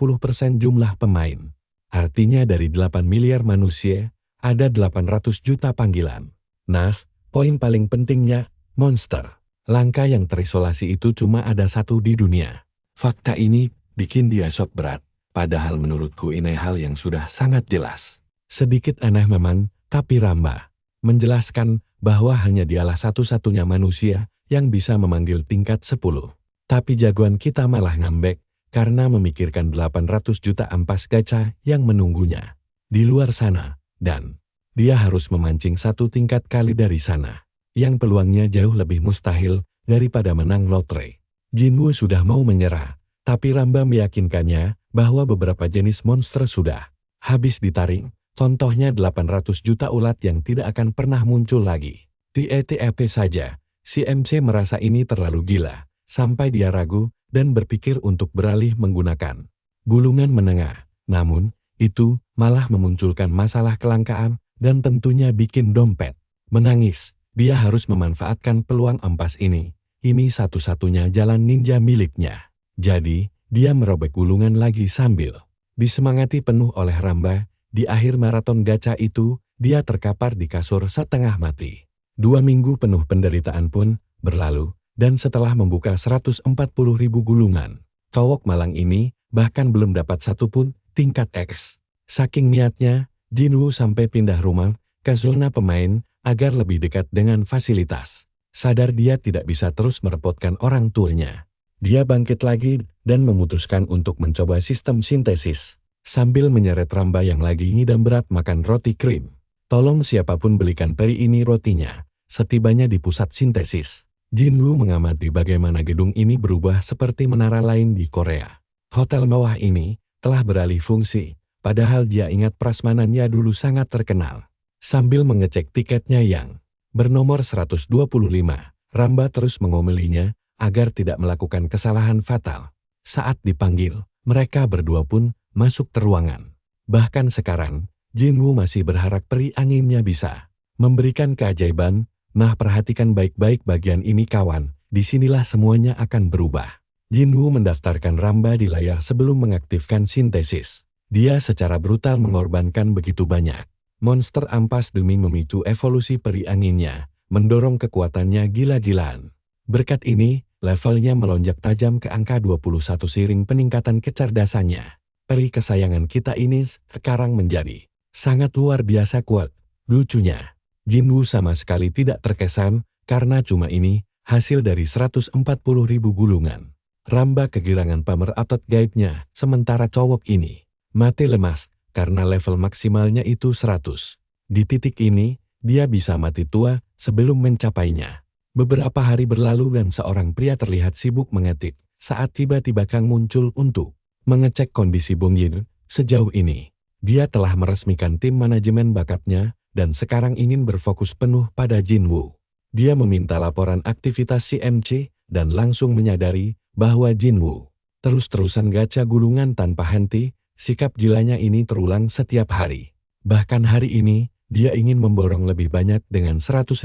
jumlah pemain. Artinya dari 8 miliar manusia, ada 800 juta panggilan. Nah, poin paling pentingnya, monster langka yang terisolasi itu cuma ada satu di dunia. Fakta ini bikin dia shock berat. Padahal menurutku ini hal yang sudah sangat jelas. Sedikit aneh memang, tapi Ramba menjelaskan bahwa hanya dialah satu-satunya manusia yang bisa memanggil tingkat 10. Tapi jagoan kita malah ngambek karena memikirkan 800 juta ampas gacha yang menunggunya di luar sana, dan dia harus memancing satu tingkat kali dari sana, yang peluangnya jauh lebih mustahil daripada menang lotre. Jinwoo sudah mau menyerah, tapi Ramba meyakinkannya bahwa beberapa jenis monster sudah habis ditaring, contohnya 800 juta ulat yang tidak akan pernah muncul lagi. TETP saja, si MC merasa ini terlalu gila, sampai dia ragu dan berpikir untuk beralih menggunakan gulungan menengah. Namun, itu malah memunculkan masalah kelangkaan dan tentunya bikin dompet menangis. Dia harus memanfaatkan peluang ampas ini. Ini satu-satunya jalan ninja miliknya. Jadi, dia merobek gulungan lagi sambil disemangati penuh oleh Ramba. Di akhir maraton gacha itu, dia terkapar di kasur setengah mati. 2 minggu penuh penderitaan pun berlalu, dan setelah membuka 140.000 gulungan, cowok malang ini bahkan belum dapat satupun tingkat X. Saking niatnya, Jinwoo sampai pindah rumah ke zona pemain agar lebih dekat dengan fasilitas. Sadar dia tidak bisa terus merepotkan orang tuanya, dia bangkit lagi dan memutuskan untuk mencoba sistem sintesis. Sambil menyeret Ramba yang lagi ngidam berat makan roti krim. Tolong siapapun belikan peri ini rotinya. Setibanya di pusat sintesis, Jinwoo mengamati bagaimana gedung ini berubah seperti menara lain di Korea. Hotel mewah ini telah beralih fungsi, padahal dia ingat prasmanannya dulu sangat terkenal. Sambil mengecek tiketnya yang bernomor 125, Ramba terus mengomelinya agar tidak melakukan kesalahan fatal. Saat dipanggil, mereka berdua pun masuk ke ruangan. Bahkan sekarang, Jinwoo masih berharap peri anginnya bisa memberikan keajaiban. Nah, perhatikan baik-baik bagian ini kawan, disinilah semuanya akan berubah. Jinwoo mendaftarkan Ramba di layar sebelum mengaktifkan sintesis. Dia secara brutal mengorbankan begitu banyak monster ampas demi memicu evolusi peri anginnya, mendorong kekuatannya gila-gilaan. Berkat ini, levelnya melonjak tajam ke angka 21 seiring peningkatan kecerdasannya. Peri kesayangan kita ini sekarang menjadi sangat luar biasa kuat. Lucunya, Jinwoo sama sekali tidak terkesan karena cuma ini hasil dari 140.000 gulungan. Ramba kegirangan pamer otot gaibnya, sementara cowok ini mati lemas karena level maksimalnya itu 100. Di titik ini, dia bisa mati tua sebelum mencapainya. Beberapa hari berlalu dan seorang pria terlihat sibuk mengetik saat tiba-tiba Kang muncul untuk mengecek kondisi Bong Yin. Sejauh ini, dia telah meresmikan tim manajemen bakatnya dan sekarang ingin berfokus penuh pada Jinwoo. Dia meminta laporan aktivitas si MC dan langsung menyadari bahwa Jinwoo terus-terusan gacha gulungan tanpa henti. Sikap gilanya ini terulang setiap hari. Bahkan hari ini, dia ingin memborong lebih banyak dengan 150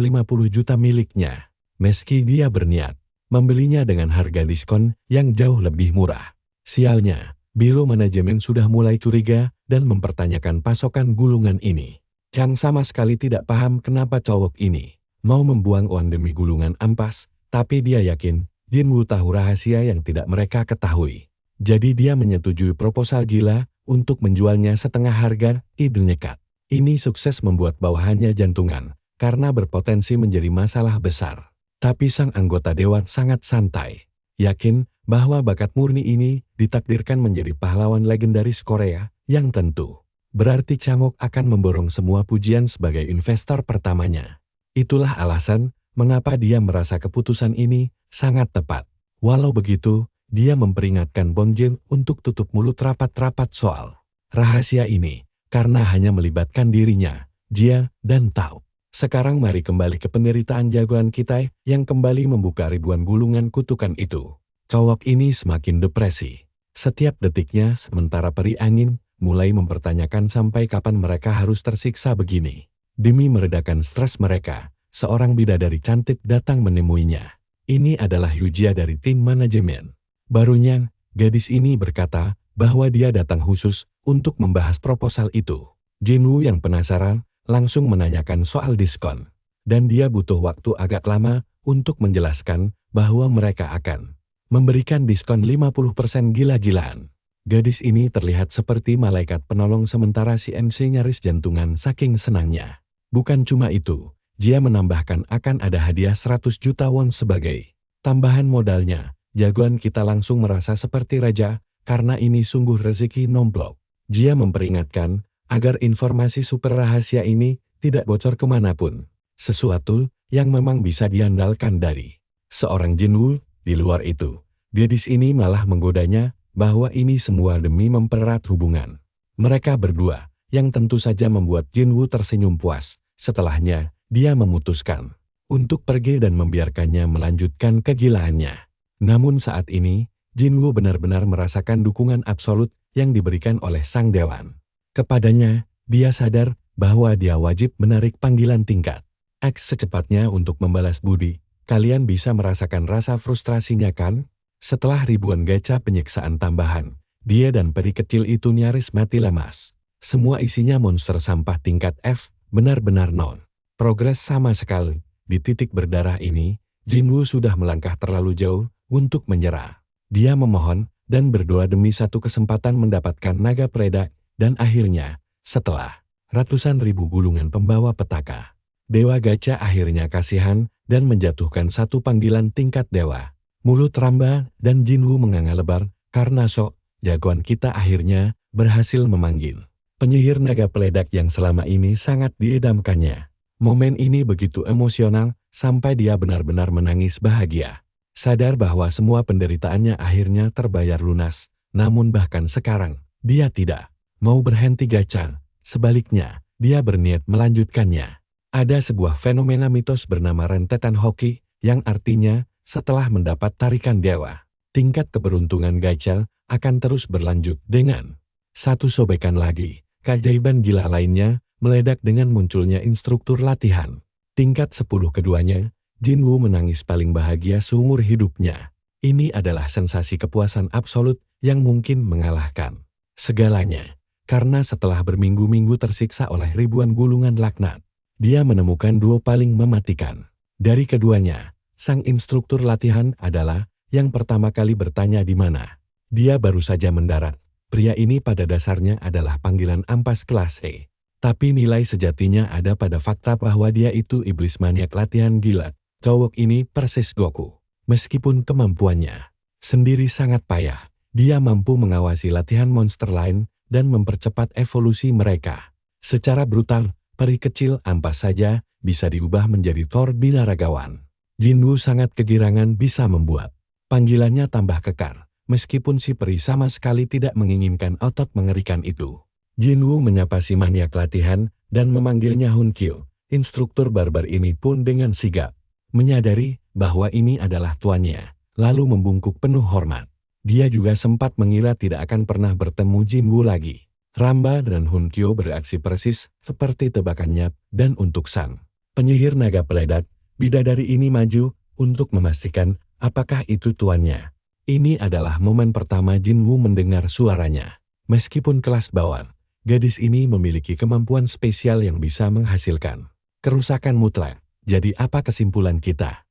juta miliknya. Meski dia berniat membelinya dengan harga diskon yang jauh lebih murah. Sialnya, biro manajemen sudah mulai curiga dan mempertanyakan pasokan gulungan ini. Chang sama sekali tidak paham kenapa cowok ini mau membuang uang demi gulungan ampas, tapi dia yakin Jinwoo tahu rahasia yang tidak mereka ketahui. Jadi dia menyetujui proposal gila untuk menjualnya setengah harga. Ide nekat ini sukses membuat bawahannya jantungan karena berpotensi menjadi masalah besar. Tapi sang anggota dewan sangat santai, yakin bahwa bakat murni ini ditakdirkan menjadi pahlawan legendaris Korea yang tentu berarti Changok akan memborong semua pujian sebagai investor pertamanya. Itulah alasan mengapa dia merasa keputusan ini sangat tepat. Walau begitu, dia memperingatkan Bong Jin untuk tutup mulut rapat-rapat soal rahasia ini, karena hanya melibatkan dirinya, Jia, dan Tao. Sekarang mari kembali ke penderitaan jagoan kita yang kembali membuka ribuan gulungan kutukan itu. Cowok ini semakin depresi setiap detiknya, sementara peri angin mulai mempertanyakan sampai kapan mereka harus tersiksa begini. Demi meredakan stres mereka, seorang bidadari cantik datang menemuinya. Ini adalah Yujia dari tim manajemen. Barunya, gadis ini berkata bahwa dia datang khusus untuk membahas proposal itu. Jinwoo yang penasaran langsung menanyakan soal diskon. Dan dia butuh waktu agak lama untuk menjelaskan bahwa mereka akan memberikan diskon 50% gila-gilaan. Gadis ini terlihat seperti malaikat penolong sementara si MC nyaris jantungan saking senangnya. Bukan cuma itu, Dia menambahkan akan ada hadiah 100 juta won sebagai tambahan modalnya. Jagoan kita langsung merasa seperti raja, karena ini sungguh rezeki nomplok. Dia memperingatkan agar informasi super rahasia ini tidak bocor kemanapun. Sesuatu yang memang bisa diandalkan dari seorang Jinwoo. Di luar itu, gadis ini malah menggodanya bahwa ini semua demi mempererat hubungan mereka berdua, yang tentu saja membuat Jinwoo tersenyum puas. Setelahnya, dia memutuskan untuk pergi dan membiarkannya melanjutkan kegilaannya. Namun saat ini, Jinwoo benar-benar merasakan dukungan absolut yang diberikan oleh sang dewan. Kepadanya, dia sadar bahwa dia wajib menarik panggilan tingkat X secepatnya untuk membalas budi. Kalian bisa merasakan rasa frustrasinya kan? Setelah ribuan gacha penyiksaan tambahan, dia dan peri kecil itu nyaris mati lemas. Semua isinya monster sampah tingkat F, benar-benar nol progres sama sekali. Di titik berdarah ini, Jinwoo sudah melangkah terlalu jauh untuk menyerah. Dia memohon dan berdoa demi satu kesempatan mendapatkan naga predak, dan akhirnya, setelah ratusan ribu gulungan pembawa petaka, Dewa Gacha akhirnya kasihan dan menjatuhkan satu panggilan tingkat dewa. Mulut Ramba dan Jinwoo menganga lebar karena sok jagoan kita akhirnya berhasil memanggil penyihir naga peledak yang selama ini sangat diidamkannya. Momen ini begitu emosional sampai dia benar-benar menangis bahagia. Sadar bahwa semua penderitaannya akhirnya terbayar lunas. Namun bahkan sekarang, dia tidak mau berhenti gacha. Sebaliknya, dia berniat melanjutkannya. Ada sebuah fenomena mitos bernama rentetan hoki, yang artinya setelah mendapat tarikan dewa, tingkat keberuntungan gacha akan terus berlanjut dengan satu sobekan lagi. Keajaiban gila lainnya meledak dengan munculnya instruktur latihan. Tingkat 10 keduanya, Jinwoo menangis paling bahagia seumur hidupnya. Ini adalah sensasi kepuasan absolut yang mungkin mengalahkan segalanya. Karena setelah berminggu-minggu tersiksa oleh ribuan gulungan laknat, dia menemukan duo paling mematikan. Dari keduanya, sang instruktur latihan adalah yang pertama kali bertanya di mana dia baru saja mendarat. Pria ini pada dasarnya adalah panggilan ampas kelas E. Tapi nilai sejatinya ada pada fakta bahwa dia itu iblis maniak latihan gila. Cowok ini persis Goku. Meskipun kemampuannya sendiri sangat payah, dia mampu mengawasi latihan monster lain dan mempercepat evolusi mereka. Secara brutal, peri kecil ampas saja bisa diubah menjadi Thor binaragawan. Jinwoo sangat kegirangan bisa membuat panggilannya tambah kekar. Meskipun si peri sama sekali tidak menginginkan otot mengerikan itu. Jinwoo menyapa si maniak latihan dan memanggilnya Hunkyo. Instruktur barbar ini pun dengan sigap menyadari bahwa ini adalah tuannya, lalu membungkuk penuh hormat. Dia juga sempat mengira tidak akan pernah bertemu Jinwoo lagi. Ramba dan Hunkyo bereaksi persis seperti tebakannya, dan untuk sang penyihir naga peledak, bidadari ini maju untuk memastikan apakah itu tuannya. Ini adalah momen pertama Jinwoo mendengar suaranya. Meskipun kelas bawah, gadis ini memiliki kemampuan spesial yang bisa menghasilkan kerusakan mutlak. Jadi apa kesimpulan kita?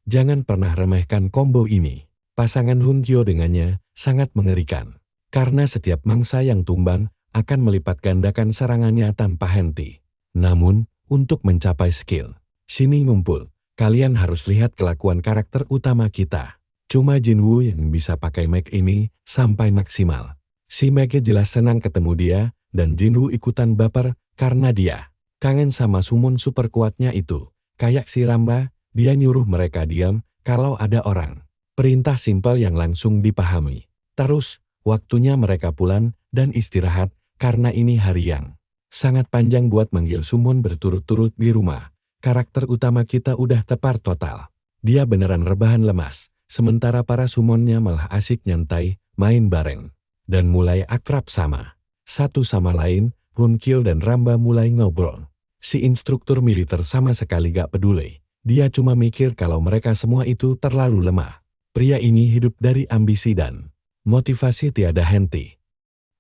Jangan pernah remehkan combo ini. Pasangan Hunkyo dengannya sangat mengerikan. Karena setiap mangsa yang tumbang akan melipat gandakan serangannya tanpa henti. Namun, untuk mencapai skill sini ngumpul, kalian harus lihat kelakuan karakter utama kita. Cuma Jinwoo yang bisa pakai mic ini sampai maksimal. Si Mege jelas senang ketemu dia, dan Jinwoo ikutan baper karena dia kangen sama summon super kuatnya itu. Kayak si Ramba, dia nyuruh mereka diam kalau ada orang. Perintah simpel yang langsung dipahami. Terus, waktunya mereka pulang dan istirahat karena ini hari yang sangat panjang buat manggil summon berturut-turut di rumah. Karakter utama kita udah tepar total. Dia beneran rebahan lemas. Sementara para summonnya malah asik nyantai, main bareng, dan mulai akrab sama satu sama lain. Hunkyo dan Ramba mulai ngobrol. Si instruktur militer sama sekali gak peduli. Dia cuma mikir kalau mereka semua itu terlalu lemah. Pria ini hidup dari ambisi dan motivasi tiada henti.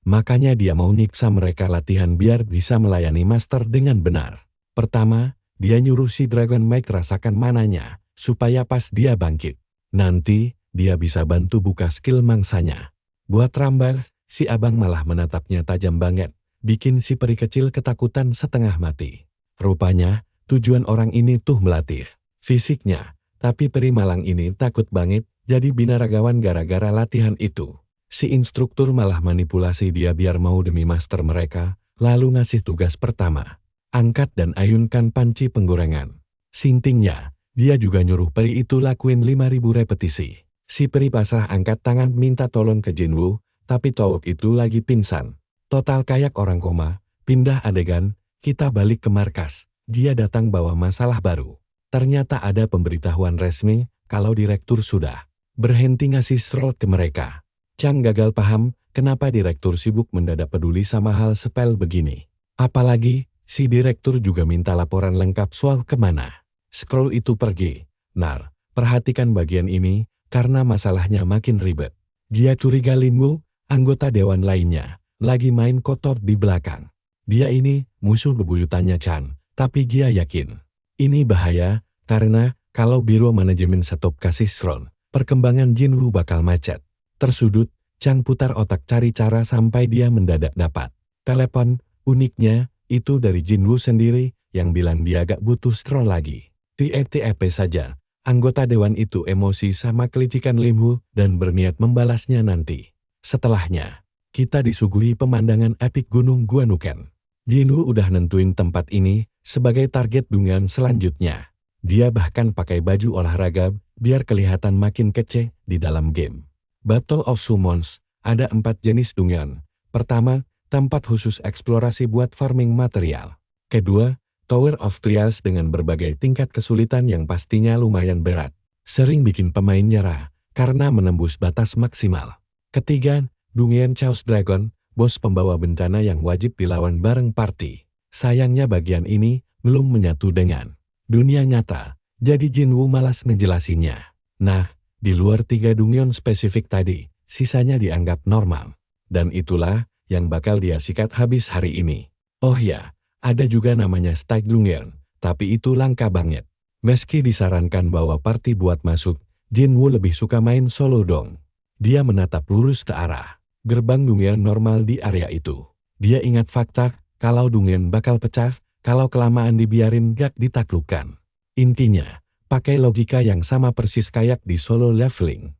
Makanya dia mau nyiksa mereka latihan biar bisa melayani master dengan benar. Pertama, dia nyuruh si Dragon Mike rasakan mananya, supaya pas dia bangkit. Nanti, dia bisa bantu buka skill mangsanya. Buat Ramba, si abang malah menatapnya tajam banget, bikin si peri kecil ketakutan setengah mati. Rupanya, tujuan orang ini tuh melatih fisiknya. Tapi peri malang ini takut banget jadi binaragawan gara-gara latihan itu. Si instruktur malah manipulasi dia biar mau demi master mereka, lalu ngasih tugas pertama. Angkat dan ayunkan panci penggorengan. Sintingnya, dia juga nyuruh peri itu lakuin 5.000 repetisi. Si peri pasrah angkat tangan minta tolong ke Jinwoo, tapi cowok itu lagi pingsan. Total kayak orang koma, pindah adegan, kita balik ke markas. Dia datang bawa masalah baru. Ternyata ada pemberitahuan resmi kalau direktur sudah berhenti ngasih slot ke mereka. Chang gagal paham kenapa direktur sibuk mendadak peduli sama hal sepele begini. Apalagi, si direktur juga minta laporan lengkap soal kemana scroll itu pergi. Nar, perhatikan bagian ini, karena masalahnya makin ribet. Dia curiga Linwoo, anggota dewan lainnya, lagi main kotor di belakang. Dia ini musuh bebuyutannya Chan, tapi dia yakin ini bahaya, karena kalau biro manajemen stop kasih slot, perkembangan Jinwoo bakal macet. Tersudut, Chang putar otak cari cara sampai dia mendadak dapat telepon. Uniknya, itu dari Jinwoo sendiri yang bilang dia gak butuh scroll lagi. TFTP saja, anggota dewan itu emosi sama kelicikan Linwoo dan berniat membalasnya nanti. Setelahnya, kita disuguhi pemandangan epik Gunung Guanuken. Jinwoo udah nentuin tempat ini sebagai target dungan selanjutnya. Dia bahkan pakai baju olahraga biar kelihatan makin kece di dalam game. Battle of Summons, ada 4 jenis dungeon. Pertama, tempat khusus eksplorasi buat farming material. Kedua, Tower of Trials dengan berbagai tingkat kesulitan yang pastinya lumayan berat. Sering bikin pemain nyerah, karena menembus batas maksimal. Ketiga, dungeon Chaos Dragon, bos pembawa bencana yang wajib dilawan bareng party. Sayangnya bagian ini belum menyatu dengan dunia nyata, jadi Jinwoo malas ngejelasinnya. Nah, di luar 3 dungeon spesifik tadi, sisanya dianggap normal. Dan itulah yang bakal dia sikat habis hari ini. Oh ya, ada juga namanya Stag Dungeon, tapi itu langka banget. Meski disarankan bawa party buat masuk, Jinwoo lebih suka main solo dong. Dia menatap lurus ke arah gerbang dungeon normal di area itu. Dia ingat fakta, kalau dungeon bakal pecah, kalau kelamaan dibiarin gak ditaklukkan. Intinya, pakai logika yang sama persis kayak di solo leveling.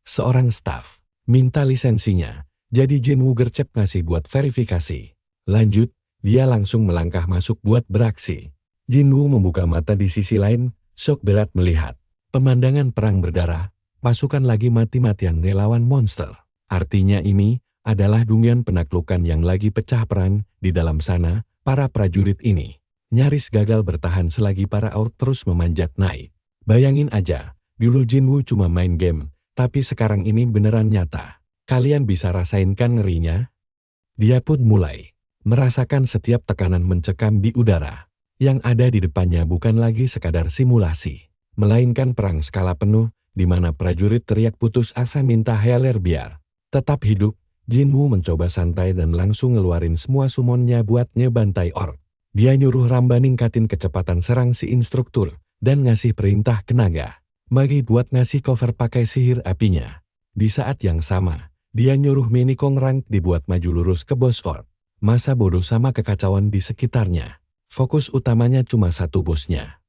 Seorang staf minta lisensinya, jadi Jinwoo gercep ngasih buat verifikasi. Lanjut, dia langsung melangkah masuk buat beraksi. Jinwoo membuka mata di sisi lain, shock berat melihat pemandangan perang berdarah, pasukan lagi mati-matian ngelawan monster. Artinya ini adalah dungeon penaklukan yang lagi pecah perang. Di dalam sana, para prajurit ini nyaris gagal bertahan selagi para orc terus memanjat naik. Bayangin aja, dulu Jinwoo cuma main game, tapi sekarang ini beneran nyata. Kalian bisa rasain kan ngerinya? Dia pun mulai merasakan setiap tekanan mencekam di udara. Yang ada di depannya bukan lagi sekadar simulasi, melainkan perang skala penuh, di mana prajurit teriak putus asa minta Healer biar tetap hidup. Jinwoo mencoba santai dan langsung ngeluarin semua summonnya buat ngebantai orc. Dia nyuruh Ramba ningkatin kecepatan serang si instruktur, dan ngasih perintah ke naga Magi buat ngasih cover pakai sihir apinya. Di saat yang sama, dia nyuruh Minikong rank dibuat maju lurus ke bos orc. Masa bodoh sama kekacauan di sekitarnya. Fokus utamanya cuma satu bosnya.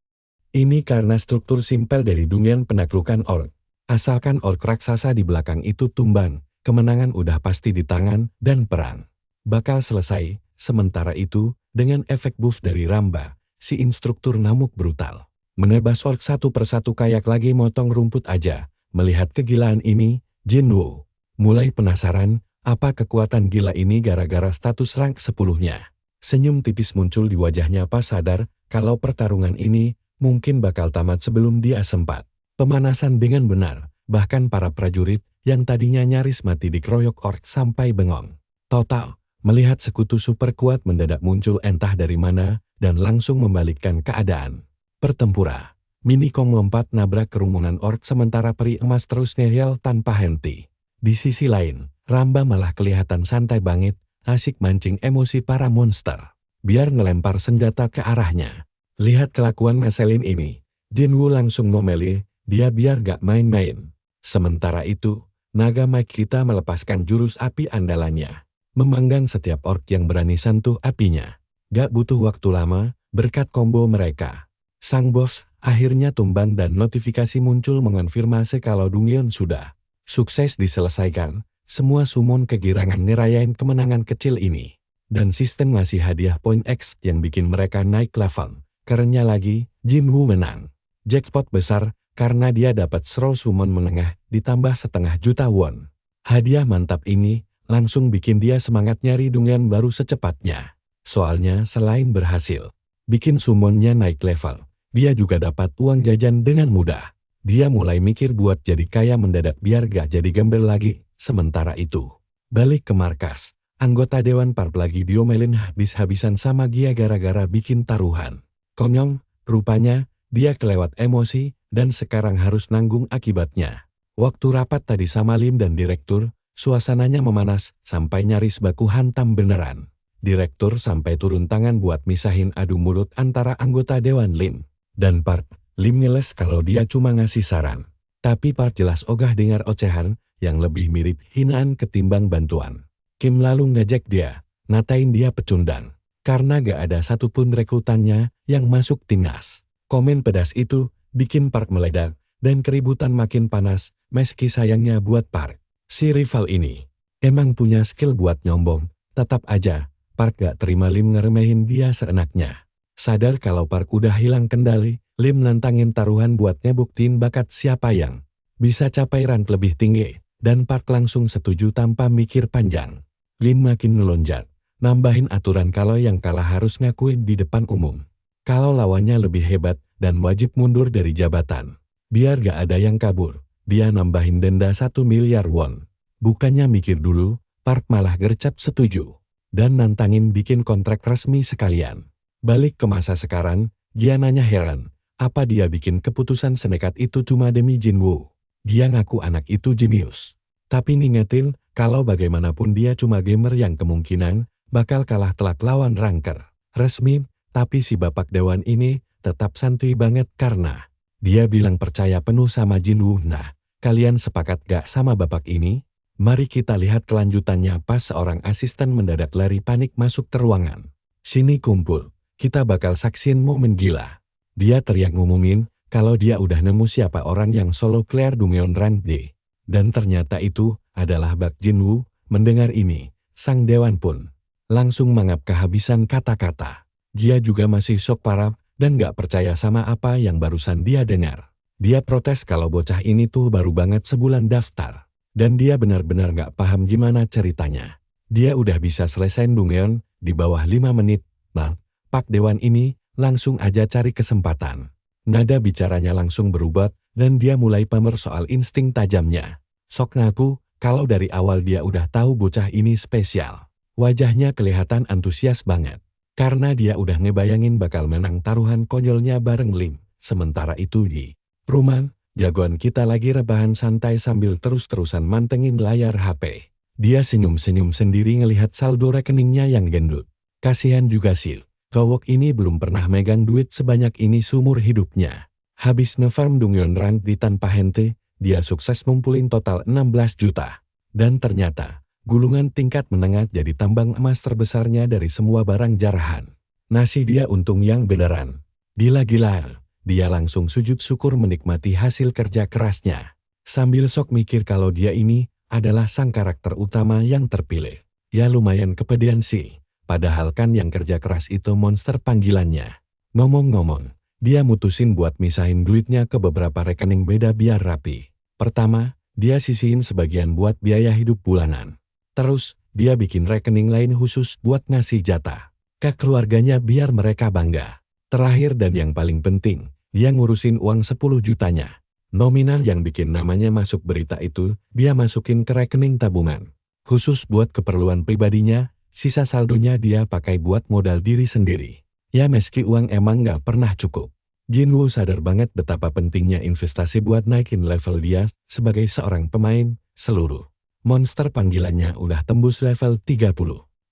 Ini karena struktur simpel dari dungeon penaklukan orc. Asalkan orc raksasa di belakang itu tumbang, kemenangan udah pasti di tangan dan perang bakal selesai. Sementara itu, dengan efek buff dari Ramba, si instruktur namuk brutal menebas orc satu persatu kayak lagi motong rumput aja. Melihat kegilaan ini, Jinwoo mulai penasaran, apa kekuatan gila ini gara-gara status rank 10-nya. Senyum tipis muncul di wajahnya pas sadar kalau pertarungan ini mungkin bakal tamat sebelum dia sempat pemanasan dengan benar. Bahkan para prajurit yang tadinya nyaris mati dikeroyok orc sampai bengong total. Melihat sekutu super kuat mendadak muncul entah dari mana dan langsung membalikkan keadaan. Pertempura, Minikong lompat nabrak kerumunan orc sementara peri emas terus ngeyel tanpa henti. Di sisi lain, Ramba malah kelihatan santai banget, asik mancing emosi para monster. Biar ngelempar senjata ke arahnya. Lihat kelakuan ngeselin ini, Jinwoo langsung ngomeli, dia biar gak main-main. Sementara itu, naga Mike kita melepaskan jurus api andalannya. Memanggang setiap orc yang berani sentuh apinya. Gak butuh waktu lama, Berkat combo mereka, sang bos akhirnya tumbang dan notifikasi muncul mengonfirmasi kalau Dongyeon sudah sukses diselesaikan. Semua summon kegirangan ngerayain kemenangan kecil ini. Dan sistem ngasih hadiah poin X yang bikin mereka naik level. Kerennya lagi, Jinwoo menang jackpot besar karena dia dapat scroll summon menengah ditambah 500 juta won. Hadiah mantap ini langsung bikin dia semangat nyari Dongyeon baru secepatnya. Soalnya selain berhasil bikin summonnya naik level, dia juga dapat uang jajan dengan mudah. Dia mulai mikir buat jadi kaya mendadak biar gak jadi gembel lagi. Sementara itu, balik ke markas, anggota Dewan Park lagi diomelin habis-habisan sama Gia gara-gara bikin taruhan. Konyol, rupanya dia kelewat emosi dan sekarang harus nanggung akibatnya. Waktu rapat tadi sama Lim dan direktur, suasananya memanas sampai nyaris baku hantam beneran. Direktur sampai turun tangan buat misahin adu mulut antara anggota Dewan Lim dan Park. Lim ngeles kalau dia cuma ngasih saran. Tapi Park jelas ogah dengar ocehan yang lebih mirip hinaan ketimbang bantuan. Kim lalu ngejek dia, ngatain dia pecundang. Karena gak ada satupun rekrutannya yang masuk timnas. Komen pedas itu bikin Park meledak dan keributan makin panas meski sayangnya buat Park. Si rival ini emang punya skill buat nyombong, tetap aja Park gak terima Lim ngeremehin dia seenaknya. Sadar kalau Park udah hilang kendali, Lim nantangin taruhan buat ngebuktiin bakat siapa yang bisa capai rank lebih tinggi, dan Park langsung setuju tanpa mikir panjang. Lim makin melonjak, nambahin aturan kalau yang kalah harus ngakuin di depan umum. Kalau lawannya lebih hebat dan wajib mundur dari jabatan. Biar gak ada yang kabur, dia nambahin denda 1 miliar won. Bukannya mikir dulu, Park malah gercep setuju. Dan nantangin bikin kontrak resmi sekalian. Balik ke masa sekarang, Gia nanya heran, apa dia bikin keputusan senekat itu cuma demi Jinwoo. Dia ngaku anak itu jenius. Tapi ngingetin, kalau bagaimanapun dia cuma gamer yang kemungkinan bakal kalah telak lawan ranker resmi. Tapi si bapak dewan ini tetap santuy banget karena dia bilang percaya penuh sama Jinwoo. Nah, kalian sepakat gak sama bapak ini? Mari kita lihat kelanjutannya pas seorang asisten mendadak lari panik masuk ke ruangan. Sini kumpul, kita bakal saksin momen gila. Dia teriak ngumumin kalau dia udah nemu siapa orang yang solo clear Dongyeon Rank D. Dan ternyata itu adalah Bak Jinwoo. Mendengar ini, sang dewan pun langsung mangap kehabisan kata-kata. Dia juga masih shock parah dan gak percaya sama apa yang barusan dia dengar. Dia protes kalau bocah ini tuh baru banget sebulan daftar. Dan dia benar-benar gak paham gimana ceritanya. Dia udah bisa selesaiin Dongyeon di bawah 5 menit. Nah, Pak Dewan ini langsung aja cari kesempatan. Nada bicaranya langsung berubah dan dia mulai pamer soal insting tajamnya. Sok ngaku kalau dari awal dia udah tahu bocah ini spesial. Wajahnya kelihatan antusias banget. Karena dia udah ngebayangin bakal menang taruhan konyolnya bareng Lim. Sementara itu di rumah, jagoan kita lagi rebahan santai sambil terus-terusan mantengin layar HP. Dia senyum-senyum sendiri ngelihat saldo rekeningnya yang gendut. Kasihan juga sih, cowok ini belum pernah megang duit sebanyak ini seumur hidupnya. Habis ngefarm Dongyeon Rank di tanpa hente, dia sukses ngumpulin total 16 juta. Dan ternyata, gulungan tingkat menengah jadi tambang emas terbesarnya dari semua barang jarahan. Nasi dia untung yang beneran. Gila-gila, dia langsung sujud syukur menikmati hasil kerja kerasnya. Sambil sok mikir kalau dia ini adalah sang karakter utama yang terpilih. Ya lumayan kepedean sih, padahal kan yang kerja keras itu monster panggilannya. Ngomong-ngomong, dia mutusin buat misahin duitnya ke beberapa rekening beda biar rapi. Pertama, dia sisihin sebagian buat biaya hidup bulanan. Terus, dia bikin rekening lain khusus buat ngasih jatah ke keluarganya biar mereka bangga. Terakhir dan yang paling penting, dia ngurusin uang 10 jutanya. Nominal yang bikin namanya masuk berita itu, dia masukin ke rekening tabungan. Khusus buat keperluan pribadinya, sisa saldonya dia pakai buat modal diri sendiri. Ya meski uang emang gak pernah cukup. Jinwoo sadar banget betapa pentingnya investasi buat naikin level dia sebagai seorang pemain. Seluruh monster panggilannya udah tembus level 30.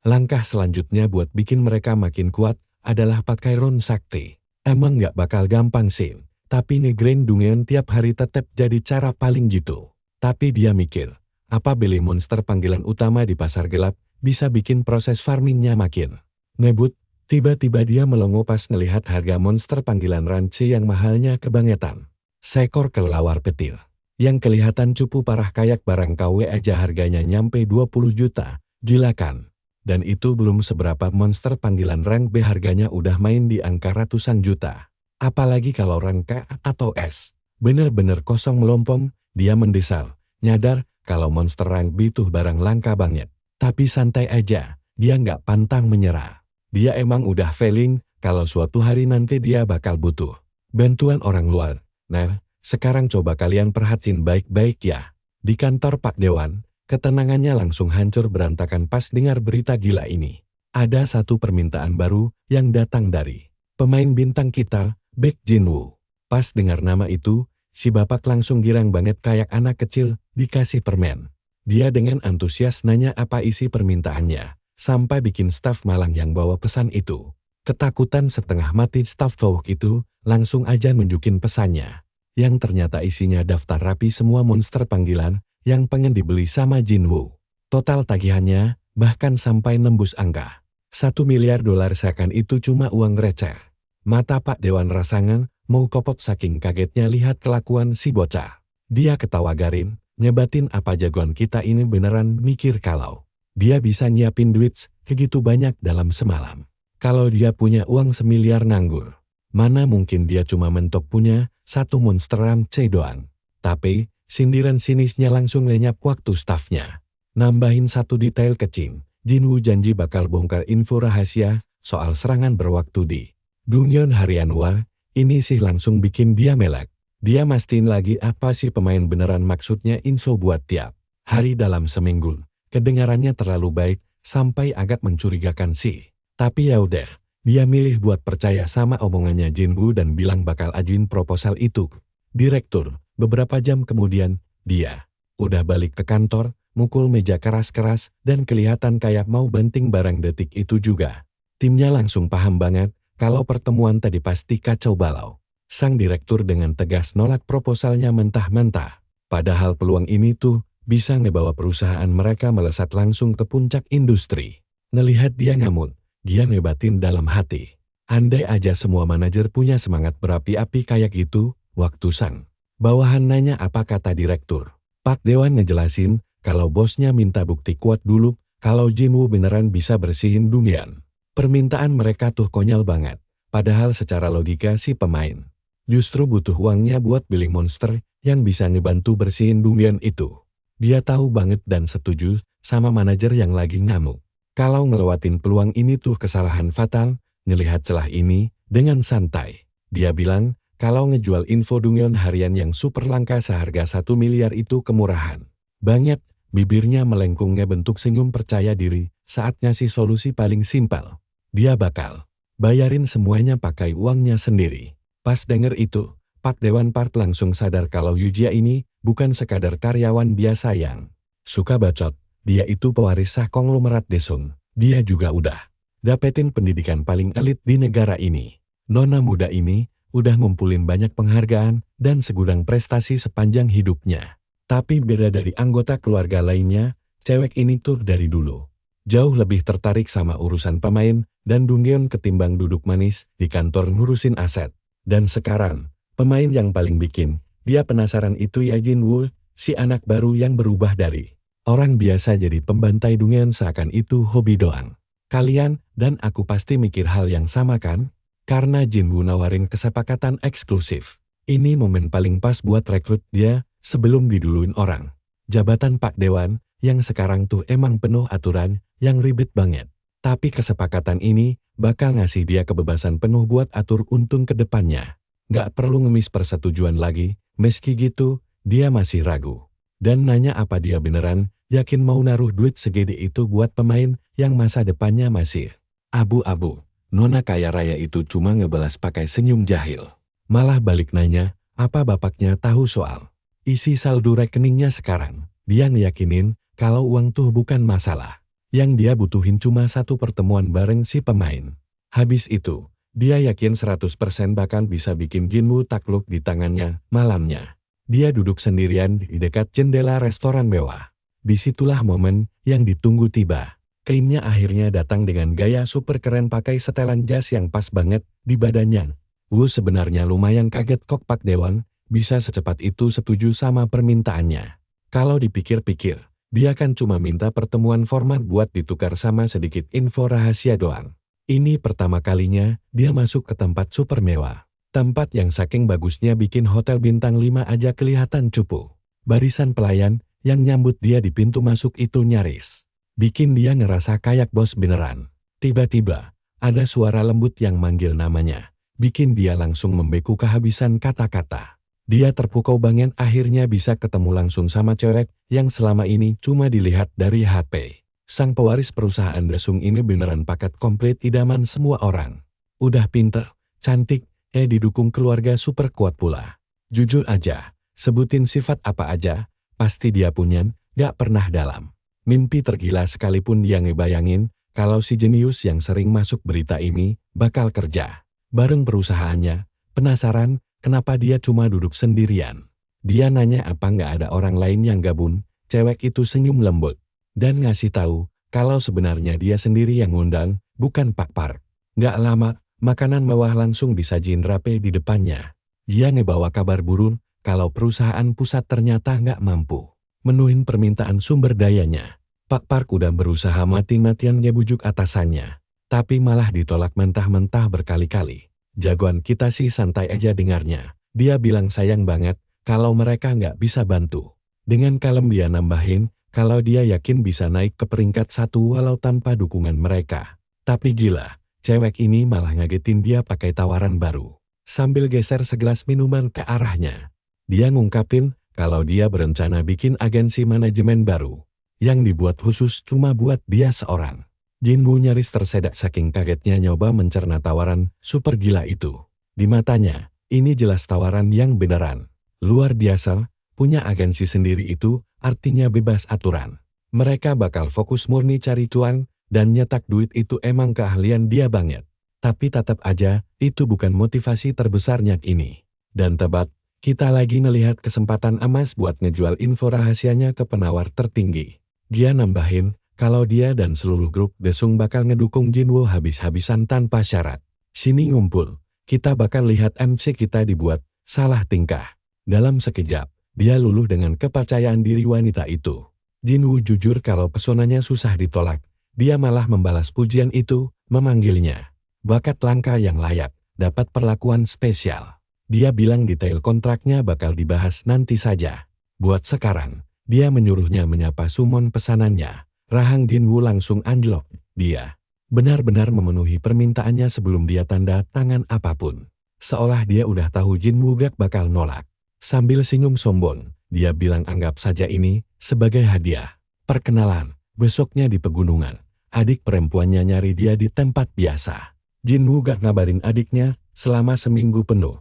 Langkah selanjutnya buat bikin mereka makin kuat adalah pakai rune sakti. Emang gak bakal gampang sih, tapi ngegrind Dongyeon tiap hari tetap jadi cara paling gitu. Tapi dia mikir, apa beli monster panggilan utama di pasar gelap bisa bikin proses farmingnya makin ngebut. Tiba-tiba dia melongo pas ngelihat harga monster panggilan Ranci yang mahalnya kebangetan. Seekor kelelawar petir. Yang kelihatan cupu parah kayak barang KW aja harganya nyampe 20 juta. Gila kan? Dan itu belum seberapa monster panggilan rank B harganya udah main di angka ratusan juta. Apalagi kalau rank K atau S. Bener-bener kosong melompong, dia mendesal. Nyadar kalau monster rank B tuh barang langka banget. Tapi santai aja, dia nggak pantang menyerah. Dia emang udah feeling kalau suatu hari nanti dia bakal butuh bantuan orang luar. Nah, sekarang coba kalian perhatiin baik-baik ya. Di kantor Pak Dewan, ketenangannya langsung hancur berantakan pas dengar berita gila ini. Ada satu permintaan baru yang datang dari pemain bintang kita, Baek Jin-woo. Pas dengar nama itu, si bapak langsung girang banget kayak anak kecil dikasih permen. Dia dengan antusias nanya apa isi permintaannya. Sampai bikin staf Malang yang bawa pesan itu. Ketakutan setengah mati staf cowok itu, langsung aja nunjukin pesannya. Yang ternyata isinya daftar rapi semua monster panggilan, yang pengen dibeli sama Jin-woo. Total tagihannya, bahkan sampai nembus angka $1 miliar seakan itu cuma uang receh. Mata Pak Dewan rasangan, mau kopot saking kagetnya lihat kelakuan si bocah. Dia ketawa garing, nyebatin apa jagoan kita ini beneran mikir kalau dia bisa nyiapin duit segitu banyak dalam semalam. Kalau dia punya uang semiliar nganggur, mana mungkin dia cuma mentok punya satu monster rank C doang. Tapi, sindiran sinisnya langsung lenyap waktu stafnya. Nambahin satu detail kecil, Jin-woo janji bakal bongkar info rahasia soal serangan berwaktu di Dongyeon harian Wah. Ini sih langsung bikin dia melek. Dia mastiin lagi apa sih pemain beneran maksudnya info buat tiap hari dalam seminggu. Kedengarannya terlalu baik, sampai agak mencurigakan sih. Tapi ya udah, dia milih buat percaya sama omongannya Jin-woo dan bilang bakal ajuin proposal itu. Direktur, beberapa jam kemudian, dia udah balik ke kantor, mukul meja keras-keras, dan kelihatan kayak mau banting barang detik itu juga. Timnya langsung paham banget, kalau pertemuan tadi pasti kacau balau. Sang direktur dengan tegas nolak proposalnya mentah-mentah. Padahal peluang ini tuh, bisa ngebawa perusahaan mereka melesat langsung ke puncak industri. Ngelihat dia ngamuk, dia ngebatin dalam hati. Andai aja semua manajer punya semangat berapi-api kayak gitu, waktu sang bawahan nanya apa kata direktur. Pak Dewan ngejelasin, kalau bosnya minta bukti kuat dulu, kalau Jin-woo beneran bisa bersihin Dongyeon. Permintaan mereka tuh konyol banget, padahal secara logika si pemain justru butuh uangnya buat beli monster yang bisa ngebantu bersihin Dongyeon itu. Dia tahu banget dan setuju sama manajer yang lagi ngamuk. Kalau ngelewatin peluang ini tuh kesalahan fatal, ngelihat celah ini dengan santai. Dia bilang, kalau ngejual info Dongyeon harian yang super langka seharga 1 miliar itu kemurahan banget, bibirnya melengkung ngebentuk senyum percaya diri saat ngasih solusi paling simpel. Dia bakal bayarin semuanya pakai uangnya sendiri. Pas denger itu, Pak Dewan Park langsung sadar kalau Yujia ini bukan sekadar karyawan biasa yang suka bacot. Dia itu pewaris sah konglomerat Daesung. Dia juga udah dapetin pendidikan paling elit di negara ini. Nona muda ini udah ngumpulin banyak penghargaan dan segudang prestasi sepanjang hidupnya. Tapi beda dari anggota keluarga lainnya, cewek ini tuh dari dulu jauh lebih tertarik sama urusan pemain dan Dongyeon ketimbang duduk manis di kantor ngurusin aset. Dan sekarang, pemain yang paling bikin dia penasaran itu ya Jin-woo, si anak baru yang berubah dari orang biasa jadi pembantai Dongyeon seakan itu hobi doang. Kalian dan aku pasti mikir hal yang sama kan? Karena Jin-woo nawarin kesepakatan eksklusif. Ini momen paling pas buat rekrut dia sebelum diduluin orang. Jabatan Pak Dewan yang sekarang tuh emang penuh aturan yang ribet banget. Tapi kesepakatan ini bakal ngasih dia kebebasan penuh buat atur untung ke depannya. Gak perlu ngemis persetujuan lagi, meski gitu, dia masih ragu. Dan nanya apa dia beneran yakin mau naruh duit segede itu buat pemain yang masa depannya masih abu-abu. Nona kaya raya itu cuma ngebalas pakai senyum jahil. Malah balik nanya, apa bapaknya tahu soal isi saldo rekeningnya sekarang. Dia ngeyakinin kalau uang tuh bukan masalah. Yang dia butuhin cuma satu pertemuan bareng si pemain. Habis itu, dia yakin 100% bahkan bisa bikin Jin-woo takluk di tangannya malamnya. Dia duduk sendirian di dekat jendela restoran mewah. Disitulah momen yang ditunggu tiba. Kainnya akhirnya datang dengan gaya super keren pakai setelan jas yang pas banget di badannya. Wu sebenarnya lumayan kaget kok Pak Dewan bisa secepat itu setuju sama permintaannya. Kalau dipikir-pikir, dia kan cuma minta pertemuan formal buat ditukar sama sedikit info rahasia doang. Ini pertama kalinya dia masuk ke tempat super mewah. Tempat yang saking bagusnya bikin hotel bintang 5 aja kelihatan cupu. Barisan pelayan yang nyambut dia di pintu masuk itu nyaris bikin dia ngerasa kayak bos beneran. Tiba-tiba, ada suara lembut yang manggil namanya. Bikin dia langsung membeku kehabisan kata-kata. Dia terpukau banget akhirnya bisa ketemu langsung sama cewek yang selama ini cuma dilihat dari HP. Sang pewaris perusahaan Dasung ini beneran paket komplit idaman semua orang. Udah pinter, cantik, didukung keluarga super kuat pula. Jujur aja, sebutin sifat apa aja, pasti dia punya, gak pernah dalam mimpi tergila sekalipun dia ngebayangin kalau si jenius yang sering masuk berita ini bakal kerja bareng perusahaannya. Penasaran kenapa dia cuma duduk sendirian. Dia nanya apa nggak ada orang lain yang gabung. Cewek itu senyum lembut dan ngasih tahu kalau sebenarnya dia sendiri yang ngundang, bukan Pak Park. Nggak lama, makanan mewah langsung disajin rapi di depannya. Dia ngebawa kabar buruk kalau perusahaan pusat ternyata nggak mampu menuhin permintaan sumber dayanya. Pak Park udah berusaha mati-matian ngebujuk atasannya, tapi malah ditolak mentah-mentah berkali-kali. Jagoan kita sih santai aja dengarnya. Dia bilang sayang banget kalau mereka nggak bisa bantu. Dengan kalem dia nambahin kalau dia yakin bisa naik ke peringkat 1 walau tanpa dukungan mereka. Tapi gila, cewek ini malah ngagetin dia pakai tawaran baru. Sambil geser segelas minuman ke arahnya, dia ngungkapin kalau dia berencana bikin agensi manajemen baru yang dibuat khusus cuma buat dia seorang. Jinwoo nyaris tersedak saking kagetnya nyoba mencerna tawaran super gila itu. Di matanya, ini jelas tawaran yang beneran. Luar biasa, punya agensi sendiri itu artinya bebas aturan. Mereka bakal fokus murni cari cuan, dan nyetak duit itu emang keahlian dia banget. Tapi tetap aja, itu bukan motivasi terbesarnya ini. Dan tebak, kita lagi ngelihat kesempatan emas buat ngejual info rahasianya ke penawar tertinggi. Dia nambahin, kalau dia dan seluruh grup Dasung bakal ngedukung Jinwoo habis-habisan tanpa syarat. Sini ngumpul, kita bakal lihat MC kita dibuat salah tingkah. Dalam sekejap, dia luluh dengan kepercayaan diri wanita itu. Jinwoo jujur kalau pesonanya susah ditolak. Dia malah membalas pujian itu, memanggilnya bakat langka yang layak, dapat perlakuan spesial. Dia bilang detail kontraknya bakal dibahas nanti saja. Buat sekarang, dia menyuruhnya menyapa sumon pesanannya. Rahang Jinwoo langsung anjlok. Dia benar-benar memenuhi permintaannya sebelum dia tanda tangan apapun. Seolah dia udah tahu Jinwoo gak bakal nolak. Sambil senyum sombong, dia bilang anggap saja ini sebagai hadiah. Perkenalan, besoknya di pegunungan. Adik perempuannya nyari dia di tempat biasa. Jinwoo gak ngabarin adiknya selama seminggu penuh.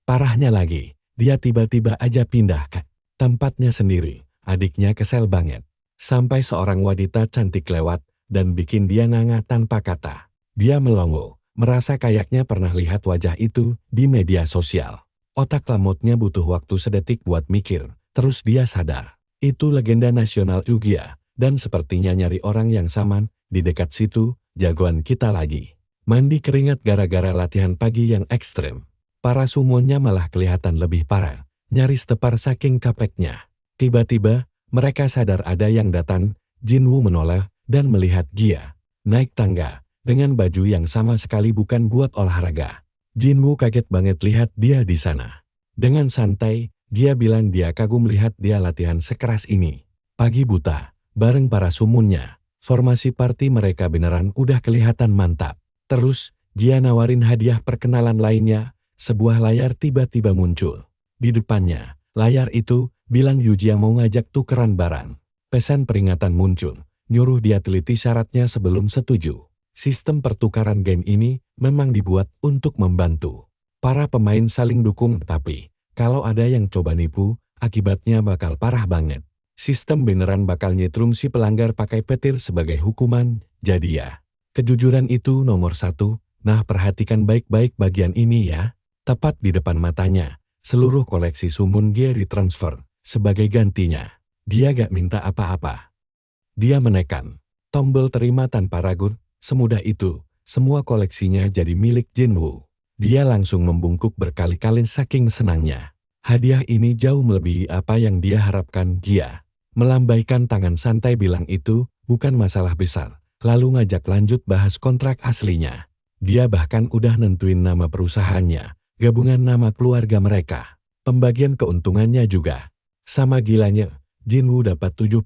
Parahnya lagi, dia tiba-tiba aja pindah ke tempatnya sendiri. Adiknya kesel banget. Sampai seorang wanita cantik lewat dan bikin dia nganga tanpa kata. Dia melongo, merasa kayaknya pernah lihat wajah itu di media sosial. Otak lamutnya butuh waktu sedetik buat mikir, terus dia sadar. Itu legenda nasional Ugia, dan sepertinya nyari orang yang sama di dekat situ, jagoan kita lagi. Mandi keringat gara-gara latihan pagi yang ekstrem. Para sumonnya malah kelihatan lebih parah, nyaris tepar saking capeknya. Tiba-tiba, mereka sadar ada yang datang. Jinwoo menoleh dan melihat Gia naik tangga dengan baju yang sama sekali bukan buat olahraga. Jinwoo kaget banget lihat dia di sana. Dengan santai, Gia bilang dia kagum lihat dia latihan sekeras ini. Pagi buta, bareng para sumunnya, formasi party mereka beneran udah kelihatan mantap. Terus, Gia nawarin hadiah perkenalan lainnya. Sebuah layar tiba-tiba muncul di depannya. Layar itu bilang Yujia mau ngajak tukeran barang. Pesan peringatan muncul, nyuruh dia teliti syaratnya sebelum setuju. Sistem pertukaran game ini memang dibuat untuk membantu para pemain saling dukung, tapi kalau ada yang coba nipu, akibatnya bakal parah banget. Sistem beneran bakal nyetrum si pelanggar pakai petir sebagai hukuman. Jadi ya, kejujuran itu nomor 1. Nah, perhatikan baik-baik bagian ini ya. Tepat di depan matanya, seluruh koleksi summon gear ditransfer. Sebagai gantinya, dia gak minta apa-apa. Dia menekan tombol terima tanpa ragu, semudah itu, semua koleksinya jadi milik Jinwoo. Dia langsung membungkuk berkali-kali saking senangnya. Hadiah ini jauh melebihi apa yang dia harapkan. Dia melambaikan tangan santai bilang itu bukan masalah besar, lalu ngajak lanjut bahas kontrak aslinya. Dia bahkan udah nentuin nama perusahaannya, gabungan nama keluarga mereka. Pembagian keuntungannya juga. Sama gilanya, Jinwoo dapat 70%.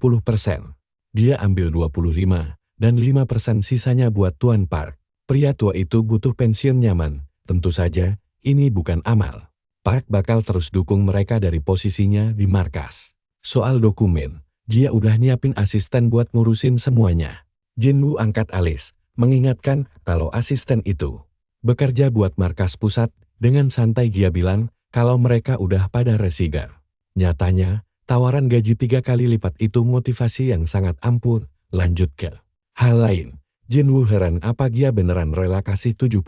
Dia ambil 25, dan 5% sisanya buat Tuan Park. Pria tua itu butuh pensiun nyaman. Tentu saja, ini bukan amal. Park bakal terus dukung mereka dari posisinya di markas. Soal dokumen, dia udah nyiapin asisten buat ngurusin semuanya. Jinwoo angkat alis, mengingatkan kalau asisten itu bekerja buat markas pusat. Dengan santai dia bilang kalau mereka udah pada resigar. Nyatanya, tawaran gaji 3 kali lipat itu motivasi yang sangat ampuh. Lanjut ke hal lain. Jinwoo heran apa dia beneran rela kasih 70%.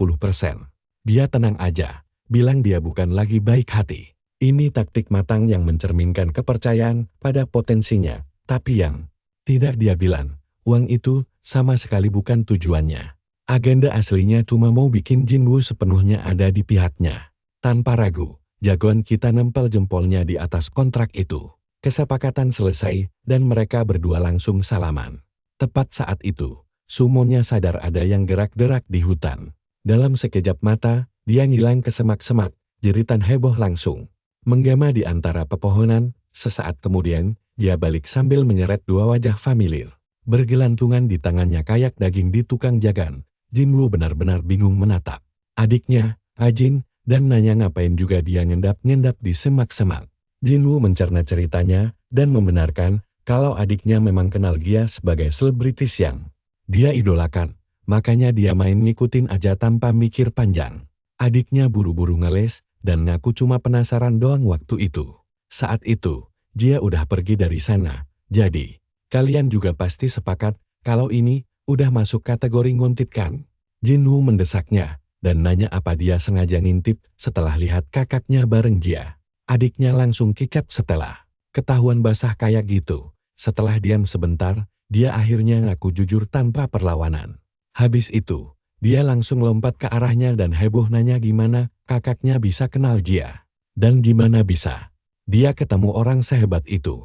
Dia tenang aja, bilang dia bukan lagi baik hati. Ini taktik matang yang mencerminkan kepercayaan pada potensinya. Tapi yang tidak dia bilang, uang itu sama sekali bukan tujuannya. Agenda aslinya cuma mau bikin Jinwoo sepenuhnya ada di pihaknya. Tanpa ragu, jagoan kita nempel jempolnya di atas kontrak itu. Kesepakatan selesai dan mereka berdua langsung salaman. Tepat saat itu, Sumonnya sadar ada yang gerak-gerak di hutan. Dalam sekejap mata, dia ngilang ke semak-semak, jeritan heboh langsung menggema di antara pepohonan. Sesaat kemudian, dia balik sambil menyeret 2 wajah familiar. Bergelantungan di tangannya kayak daging di tukang jagan. Jinwoo benar-benar bingung menatap adiknya, Ajin, dan nanya ngapain juga dia ngendap-ngendap di semak-semak. Jinwoo mencerna ceritanya, dan membenarkan kalau adiknya memang kenal dia sebagai selebritis yang dia idolakan. Makanya dia main ngikutin aja tanpa mikir panjang. Adiknya buru-buru ngeles, dan ngaku cuma penasaran doang waktu itu. Saat itu, dia udah pergi dari sana. Jadi, kalian juga pasti sepakat kalau ini udah masuk kategori nguntit kan? Jinwoo mendesaknya, dan nanya apa dia sengaja ngintip setelah lihat kakaknya bareng dia. Adiknya langsung kicap setelah ketahuan basah kayak gitu. Setelah diam sebentar, dia akhirnya ngaku jujur tanpa perlawanan. Habis itu, dia langsung lompat ke arahnya dan heboh nanya gimana kakaknya bisa kenal dia. Dan gimana bisa dia ketemu orang sehebat itu.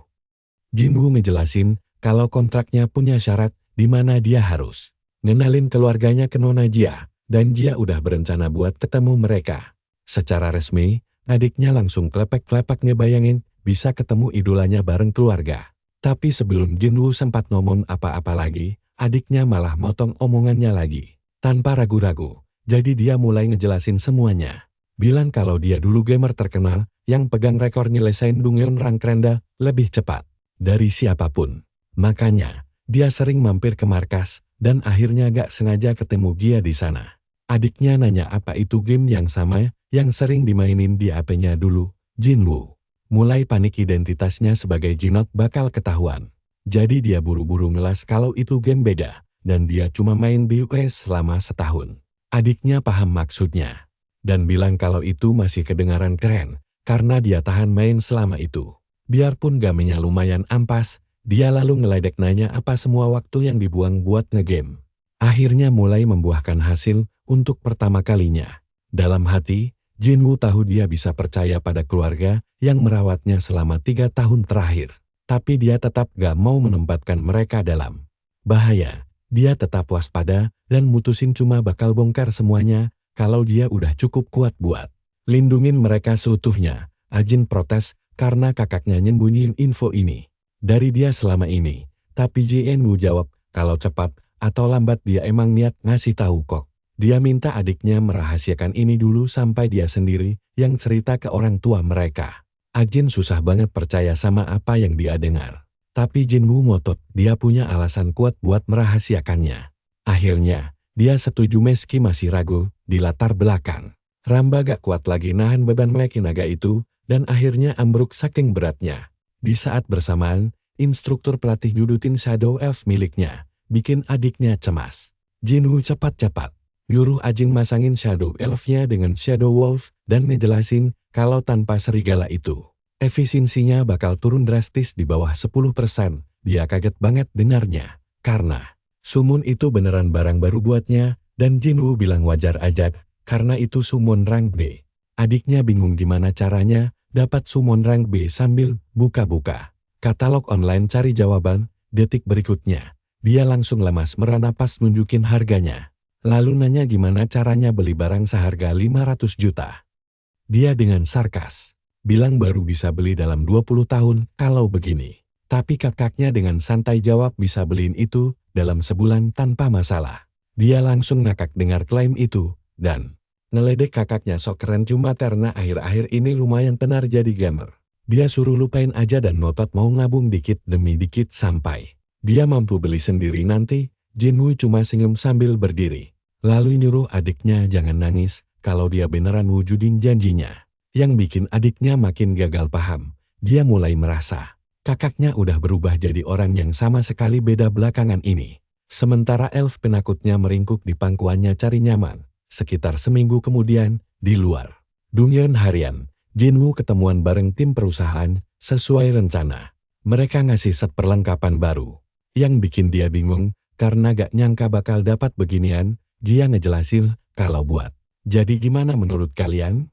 Jinwoo ngejelasin kalau kontraknya punya syarat di mana dia harus ngenalin keluarganya ke Nona Jia, dan Jia udah berencana buat ketemu mereka. Secara resmi, adiknya langsung klepek-klepek ngebayangin bisa ketemu idolanya bareng keluarga. Tapi sebelum Jinwoo sempat ngomong apa-apa lagi, adiknya malah motong omongannya lagi. Tanpa ragu-ragu, jadi dia mulai ngejelasin semuanya. Bilang kalau dia dulu gamer terkenal, yang pegang rekor nyelesain Dongyeon Rank Rendah lebih cepat dari siapapun. Makanya, dia sering mampir ke markas, dan akhirnya gak sengaja ketemu dia di sana. Adiknya nanya apa itu game yang sama, yang sering dimainin di HP-nya dulu. Jinwoo mulai panik identitasnya sebagai Jinot bakal ketahuan. Jadi dia buru-buru ngelas kalau itu game beda, dan dia cuma main BUS selama setahun. Adiknya paham maksudnya, dan bilang kalau itu masih kedengaran keren, karena dia tahan main selama itu. Biarpun gamenya lumayan ampas, dia lalu ngeledek nanya apa semua waktu yang dibuang buat ngegame. Akhirnya mulai membuahkan hasil untuk pertama kalinya. Dalam hati, Jinwoo tahu dia bisa percaya pada keluarga yang merawatnya selama 3 tahun terakhir. Tapi dia tetap gak mau menempatkan mereka dalam bahaya. Dia tetap waspada dan mutusin cuma bakal bongkar semuanya kalau dia udah cukup kuat buat lindungin mereka seutuhnya. Ajin protes karena kakaknya nyembunyiin info ini dari dia selama ini. Tapi Jinwoo jawab kalau cepat atau lambat dia emang niat ngasih tahu kok. Dia minta adiknya merahasiakan ini dulu sampai dia sendiri yang cerita ke orang tua mereka. Ajin susah banget percaya sama apa yang dia dengar. Tapi Jinwoo ngotot dia punya alasan kuat buat merahasiakannya. Akhirnya, dia setuju meski masih ragu di latar belakang. Ramba gak kuat lagi nahan beban Meki Naga itu, dan akhirnya ambruk saking beratnya. Di saat bersamaan, instruktur pelatih judutin Shadow Elf miliknya, bikin adiknya cemas. Jinwoo cepat-cepat nyuruh Ajin masangin Shadow Elf-nya dengan Shadow Wolf, dan ngejelasin kalau tanpa serigala itu, efisiensinya bakal turun drastis di bawah 10%. Dia kaget banget dengarnya, karena Summon itu beneran barang baru buatnya, dan Jinwoo bilang wajar aja, karena itu summon rank B. Adiknya bingung gimana caranya dapat summon rank B sambil buka-buka katalog online cari jawaban. Detik berikutnya, dia langsung lemas merana pas nunjukin harganya. Lalu nanya gimana caranya beli barang seharga 500 juta. Dia dengan sarkas bilang baru bisa beli dalam 20 tahun kalau begini. Tapi kakaknya dengan santai jawab bisa beliin itu dalam sebulan tanpa masalah. Dia langsung ngakak dengar klaim itu, dan ngeledek kakaknya sok keren cuma karena akhir-akhir ini lumayan tenar jadi gamer. Dia suruh lupain aja dan ngotot mau ngabung dikit demi dikit sampai dia mampu beli sendiri nanti. Jinwoo cuma senyum sambil berdiri. Lalu nyuruh adiknya jangan nangis kalau dia beneran wujudin janjinya. Yang bikin adiknya makin gagal paham. Dia mulai merasa kakaknya udah berubah jadi orang yang sama sekali beda belakangan ini. Sementara elf penakutnya meringkuk di pangkuannya cari nyaman. Sekitar seminggu kemudian, di luar Dongyeon harian, Jinwoo ketemuan bareng tim perusahaan sesuai rencana. Mereka ngasih set perlengkapan baru. Yang bikin dia bingung, karena gak nyangka bakal dapat beginian, dia ngejelasin kalau buat. Jadi gimana menurut kalian?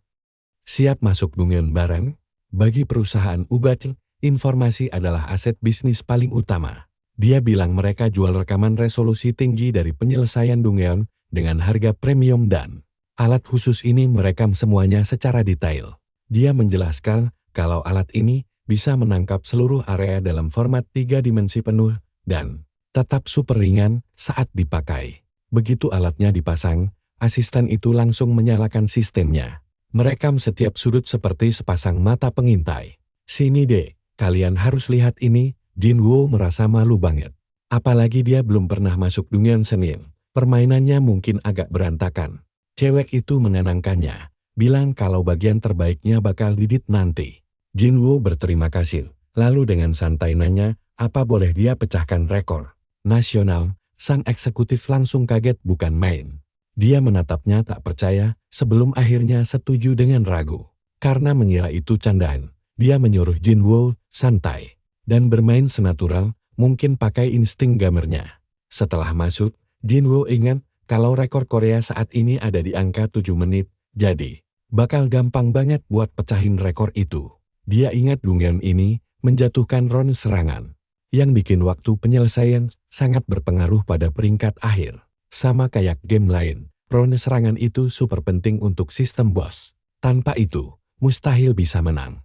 Siap masuk Dongyeon bareng? Bagi perusahaan Ubat, informasi adalah aset bisnis paling utama. Dia bilang mereka jual rekaman resolusi tinggi dari penyelesaian Dongyeon dengan harga premium dan alat khusus ini merekam semuanya secara detail. Dia menjelaskan kalau alat ini bisa menangkap seluruh area dalam format 3 dimensi penuh dan tetap super ringan saat dipakai. Begitu alatnya dipasang, asisten itu langsung menyalakan sistemnya. Merekam setiap sudut seperti sepasang mata pengintai. Sini deh, kalian harus lihat ini. Jinwoo merasa malu banget. Apalagi dia belum pernah masuk Dongyeon Senin. Permainannya mungkin agak berantakan. Cewek itu menenangkannya, bilang kalau bagian terbaiknya bakal didit nanti. Jinwoo berterima kasih, lalu dengan santai nanya, apa boleh dia pecahkan rekor nasional. Sang eksekutif langsung kaget bukan main. Dia menatapnya tak percaya, sebelum akhirnya setuju dengan ragu. Karena mengira itu candaan, dia menyuruh Jinwoo santai dan bermain senatural, mungkin pakai insting gamernya. Setelah masuk, Jinwoo ingat kalau rekor Korea saat ini ada di angka 7 menit, jadi bakal gampang banget buat pecahin rekor itu. Dia ingat Dongyeon ini menjatuhkan round serangan, yang bikin waktu penyelesaian sangat berpengaruh pada peringkat akhir. Sama kayak game lain, round serangan itu super penting untuk sistem boss. Tanpa itu, mustahil bisa menang.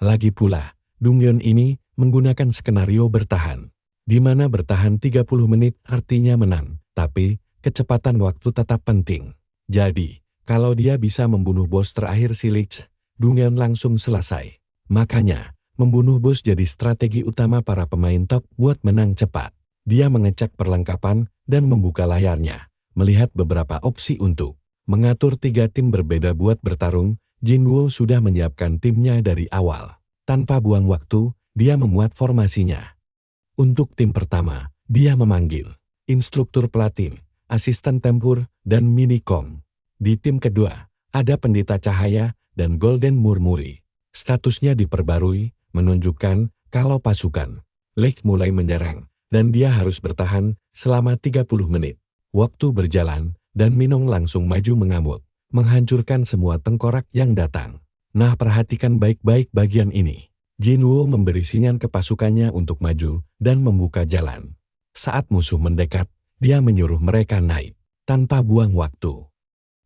Lagi pula, Dongyeon ini menggunakan skenario bertahan, di mana bertahan 30 menit artinya menang, tapi kecepatan waktu tetap penting. Jadi, kalau dia bisa membunuh bos terakhir si Lich, Dongyeon langsung selesai. Makanya, membunuh bos jadi strategi utama para pemain top buat menang cepat. Dia mengecek perlengkapan dan membuka layarnya, melihat beberapa opsi untuk mengatur 3 tim berbeda buat bertarung. Jinwoo sudah menyiapkan timnya dari awal. Tanpa buang waktu, dia memuat formasinya. Untuk tim pertama, dia memanggil instruktur pelatih, asisten tempur, dan minikong. Di tim kedua, ada pendeta cahaya dan golden murmuri. Statusnya diperbarui, menunjukkan kalau pasukan Lake mulai menyerang, dan dia harus bertahan selama 30 menit. Waktu berjalan, dan Minong langsung maju mengamuk, menghancurkan semua tengkorak yang datang. Nah, perhatikan baik-baik bagian ini. Jinwoo memberi sinyal ke pasukannya untuk maju dan membuka jalan. Saat musuh mendekat, dia menyuruh mereka naik, tanpa buang waktu.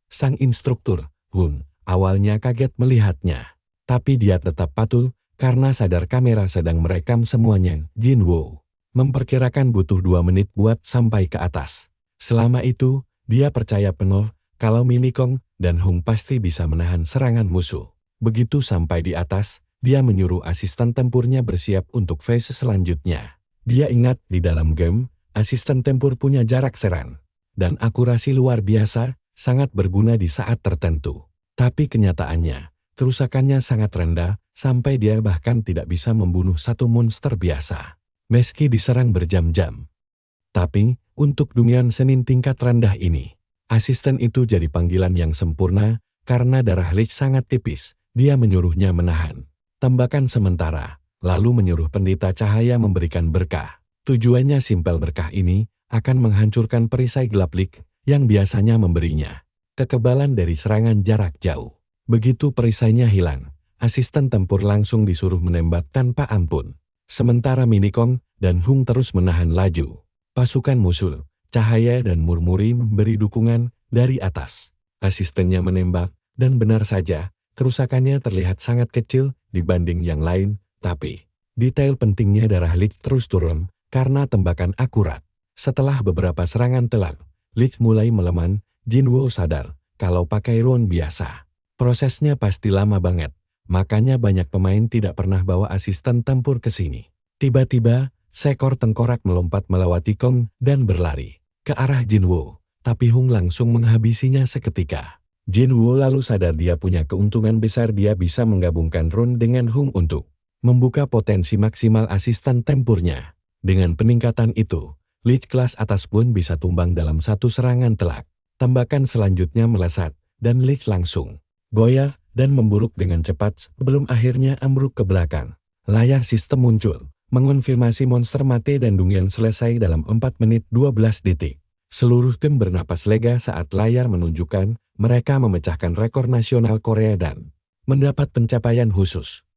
Sang instruktur, Hun, awalnya kaget melihatnya. Tapi dia tetap patuh, karena sadar kamera sedang merekam semuanya. Jinwoo memperkirakan butuh 2 menit buat sampai ke atas. Selama itu, dia percaya penuh kalau Minikong dan Hung pasti bisa menahan serangan musuh. Begitu sampai di atas, dia menyuruh asisten tempurnya bersiap untuk phase selanjutnya. Dia ingat di dalam game, asisten tempur punya jarak serang dan akurasi luar biasa, sangat berguna di saat tertentu. Tapi kenyataannya, kerusakannya sangat rendah, sampai dia bahkan tidak bisa membunuh satu monster biasa, meski diserang berjam-jam. Tapi, untuk Dongyeon Senin tingkat rendah ini, asisten itu jadi panggilan yang sempurna, karena darah Lich sangat tipis. Dia menyuruhnya menahan tembakan sementara, lalu menyuruh pendeta cahaya memberikan berkah. Tujuannya simpel, berkah ini akan menghancurkan perisai gelap Lich yang biasanya memberinya kekebalan dari serangan jarak jauh. Begitu perisainya hilang, asisten tempur langsung disuruh menembak tanpa ampun. Sementara Minikong dan Hung terus menahan laju. Pasukan musuh, Cahaya dan Murmuri memberi dukungan dari atas. Asistennya menembak, dan benar saja, kerusakannya terlihat sangat kecil dibanding yang lain, tapi detail pentingnya darah Lich terus turun karena tembakan akurat. Setelah beberapa serangan telak, Lich mulai melemah. Jinwoo sadar kalau pakai rune biasa prosesnya pasti lama banget, makanya banyak pemain tidak pernah bawa asisten tempur ke sini. Tiba-tiba, seekor tengkorak melompat melewati Kong dan berlari ke arah Jinwoo, tapi Hung langsung menghabisinya seketika. Jinwoo lalu sadar dia punya keuntungan besar, dia bisa menggabungkan rune dengan Hung untuk membuka potensi maksimal asisten tempurnya. Dengan peningkatan itu, Lich kelas atas pun bisa tumbang dalam satu serangan telak. Tembakan selanjutnya melesat, dan Lich langsung goyah dan memburuk dengan cepat sebelum akhirnya ambruk ke belakang. Layar sistem muncul, mengonfirmasi monster mati dan Dongyeon selesai dalam 4 menit 12 detik. Seluruh tim bernapas lega saat layar menunjukkan mereka memecahkan rekor nasional Korea dan mendapat pencapaian khusus.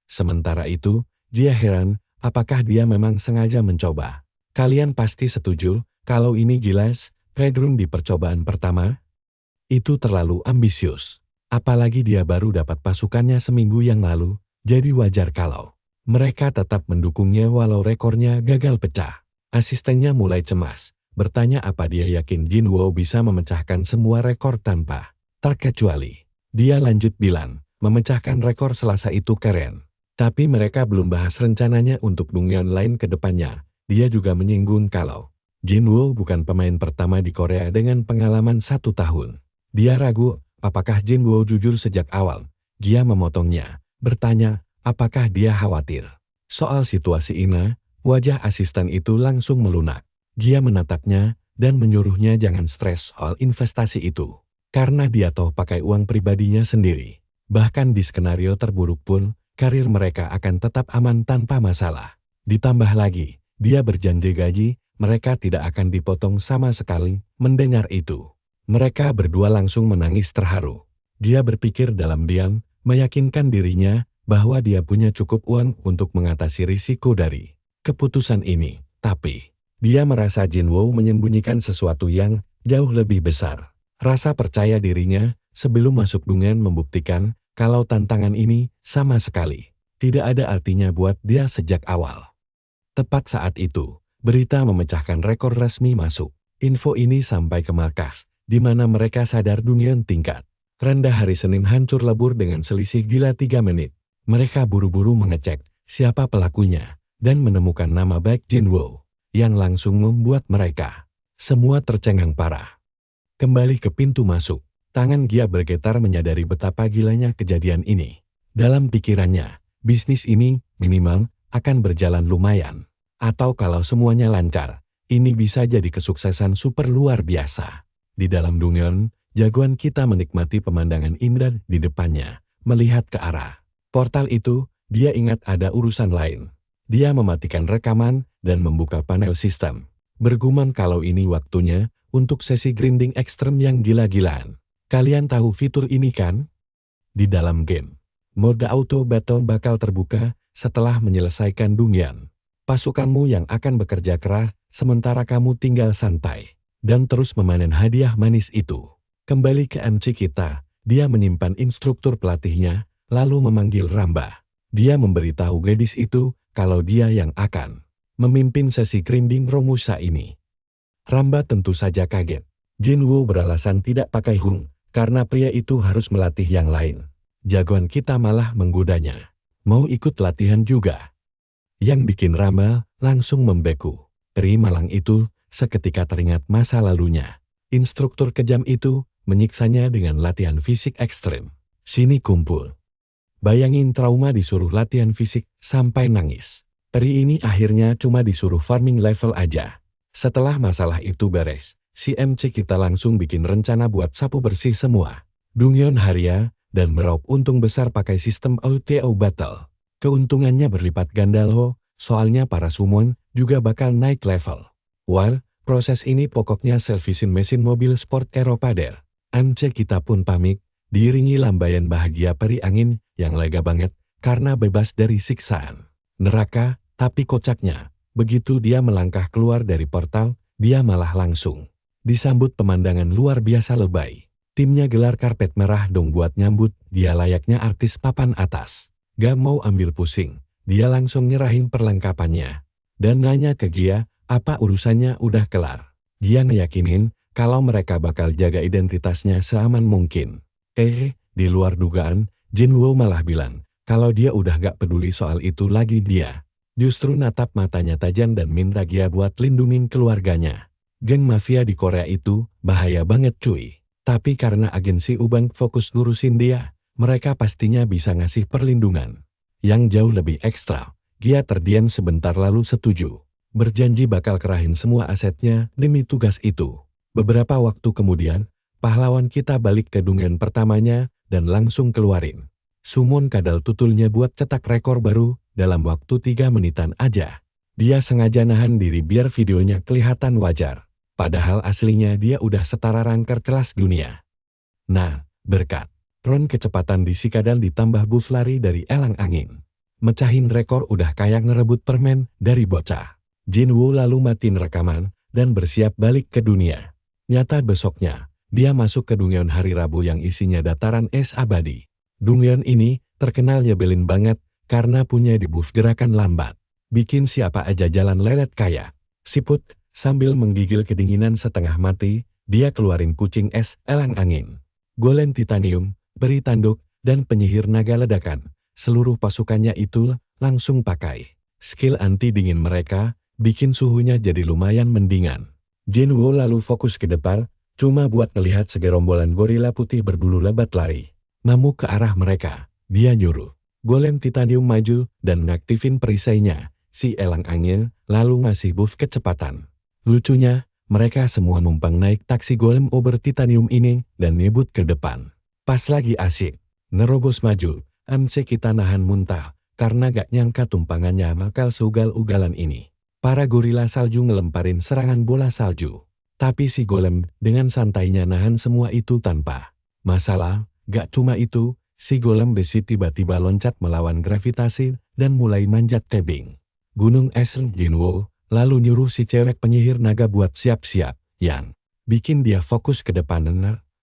Sementara itu, dia heran, apakah dia memang sengaja mencoba? Kalian pasti setuju, kalau ini jelas, Redrum di percobaan pertama? Itu terlalu ambisius. Apalagi dia baru dapat pasukannya seminggu yang lalu, jadi wajar kalau mereka tetap mendukungnya walau rekornya gagal pecah. Asistennya mulai cemas, bertanya apa dia yakin Jinwoo bisa memecahkan semua rekor tanpa terkecuali. Dia lanjut bilang, memecahkan rekor Selasa itu keren. Tapi mereka belum bahas rencananya untuk Dongyeon lain ke depannya. Dia juga menyinggung kalau Jinwoo bukan pemain pertama di Korea dengan pengalaman 1 tahun. Dia ragu, apakah Jinwoo jujur sejak awal? Dia memotongnya, bertanya, apakah dia khawatir soal situasi Ina? Wajah asisten itu langsung melunak. Dia menatapnya dan menyuruhnya jangan stres soal investasi itu. Karena dia tahu pakai uang pribadinya sendiri. Bahkan di skenario terburuk pun, karir mereka akan tetap aman tanpa masalah. Ditambah lagi, dia berjanji gaji, mereka tidak akan dipotong sama sekali. Mendengar itu, mereka berdua langsung menangis terharu. Dia berpikir dalam diam, meyakinkan dirinya bahwa dia punya cukup uang untuk mengatasi risiko dari keputusan ini. Tapi, dia merasa Jinwoo menyembunyikan sesuatu yang jauh lebih besar. Rasa percaya dirinya sebelum masuk Dongyeon membuktikan kalau tantangan ini sama sekali tidak ada artinya buat dia sejak awal. Tepat saat itu, berita memecahkan rekor resmi masuk. Info ini sampai ke markas, di mana mereka sadar Dongyeon tingkat rendah hari Senin hancur lebur dengan selisih gila 3 menit. Mereka buru-buru mengecek siapa pelakunya dan menemukan nama baik Jinwoo, yang langsung membuat mereka semua tercengang parah. Kembali ke pintu masuk, tangan Gia bergetar menyadari betapa gilanya kejadian ini. Dalam pikirannya, bisnis ini minimal akan berjalan lumayan. Atau kalau semuanya lancar, ini bisa jadi kesuksesan super luar biasa. Di dalam Dongyeon, jagoan kita menikmati pemandangan indah di depannya, melihat ke arah portal itu. Dia ingat ada urusan lain. Dia mematikan rekaman dan membuka panel sistem. Bergumam kalau ini waktunya untuk sesi grinding ekstrem yang gila-gilaan. Kalian tahu fitur ini kan? Di dalam game, mode auto battle bakal terbuka setelah menyelesaikan Dongyeon. Pasukanmu yang akan bekerja keras, sementara kamu tinggal santai dan terus memanen hadiah manis itu. Kembali ke MC kita, dia menyimpan instruktur pelatihnya, lalu memanggil Ramba. Dia memberitahu gadis itu kalau dia yang akan memimpin sesi grinding Romusa ini. Ramba tentu saja kaget. Jinwoo beralasan tidak pakai Hung, karena pria itu harus melatih yang lain. Jagoan kita malah menggodanya. Mau ikut latihan juga. Yang bikin Ramba langsung membeku. Peri malang itu seketika teringat masa lalunya. Instruktur kejam itu menyiksanya dengan latihan fisik ekstrem. Sini kumpul. Bayangin trauma disuruh latihan fisik sampai nangis. Peri ini akhirnya cuma disuruh farming level aja. Setelah masalah itu beres, si MC kita langsung bikin rencana buat sapu bersih semua Dongyeon Haria dan meraup untung besar pakai sistem auto battle. Keuntungannya berlipat ganda loh, soalnya para summon juga bakal naik level. Wah, Proses ini pokoknya servisin mesin mobil sport Eropa der. MC kita pun pamit, diiringi lambaian bahagia peri angin yang lega banget karena bebas dari siksaan neraka. Tapi kocaknya, begitu dia melangkah keluar dari portal, dia malah langsung disambut pemandangan luar biasa lebay. Timnya gelar karpet merah dong buat nyambut, dia layaknya artis papan atas. Gak mau ambil pusing, dia langsung nyerahin perlengkapannya. Dan nanya ke Gia, apa urusannya udah kelar. Dia ngeyakinin kalau mereka bakal jaga identitasnya seaman mungkin. Di luar dugaan, Jinwoo malah bilang kalau dia udah gak peduli soal itu lagi. Dia justru natap matanya tajam dan minta Gia buat lindungin keluarganya. Geng mafia di Korea itu bahaya banget cuy. Tapi karena agensi Ubank fokus ngurusin dia, mereka pastinya bisa ngasih perlindungan yang jauh lebih ekstra. Gia terdiam sebentar lalu setuju. Berjanji bakal kerahin semua asetnya demi tugas itu. Beberapa waktu kemudian, pahlawan kita balik ke dungeon pertamanya dan langsung keluarin summon kadal tutulnya buat cetak rekor baru dalam waktu 3 menitan aja. Dia sengaja nahan diri biar videonya kelihatan wajar. Padahal aslinya dia udah setara ranker kelas dunia. Nah, berkat Ron kecepatan di Sikadal ditambah buff lari dari elang angin. Mecahin rekor udah kayak ngerebut permen dari bocah. Jinwoo lalu matiin rekaman dan bersiap balik ke dunia. Nyata besoknya, dia masuk ke dungeon hari Rabu yang isinya dataran es abadi. Dungeon ini terkenal nyebelin banget karena punya debuff gerakan lambat. Bikin siapa aja jalan lelet kayak siput. Sambil menggigil kedinginan setengah mati, dia keluarin kucing es elang angin, golem titanium, peri tanduk, dan penyihir naga ledakan. Seluruh pasukannya itu langsung pakai skill anti dingin mereka. Bikin suhunya jadi lumayan mendingan. Jinwoo lalu fokus ke depan, cuma buat ngelihat segerombolan gorila putih berbulu lebat lari ngamuk ke arah mereka. Dia nyuruh golem titanium maju dan ngaktifin perisainya. Si elang angin lalu ngasih buff kecepatan. Lucunya, mereka semua numpang naik taksi golem ober titanium ini dan nyebut ke depan. Pas lagi asik nerobos maju, MC kita nahan muntah karena gak nyangka tumpangannya bakal seugal-ugalan ini. Para gorila salju ngelemparin serangan bola salju. Tapi si golem dengan santainya nahan semua itu tanpa masalah. Gak cuma itu, si golem besi tiba-tiba loncat melawan gravitasi dan mulai manjat tebing gunung es. Jinwoo lalu nyuruh si cewek penyihir naga buat siap-siap. Yang bikin dia fokus ke depan.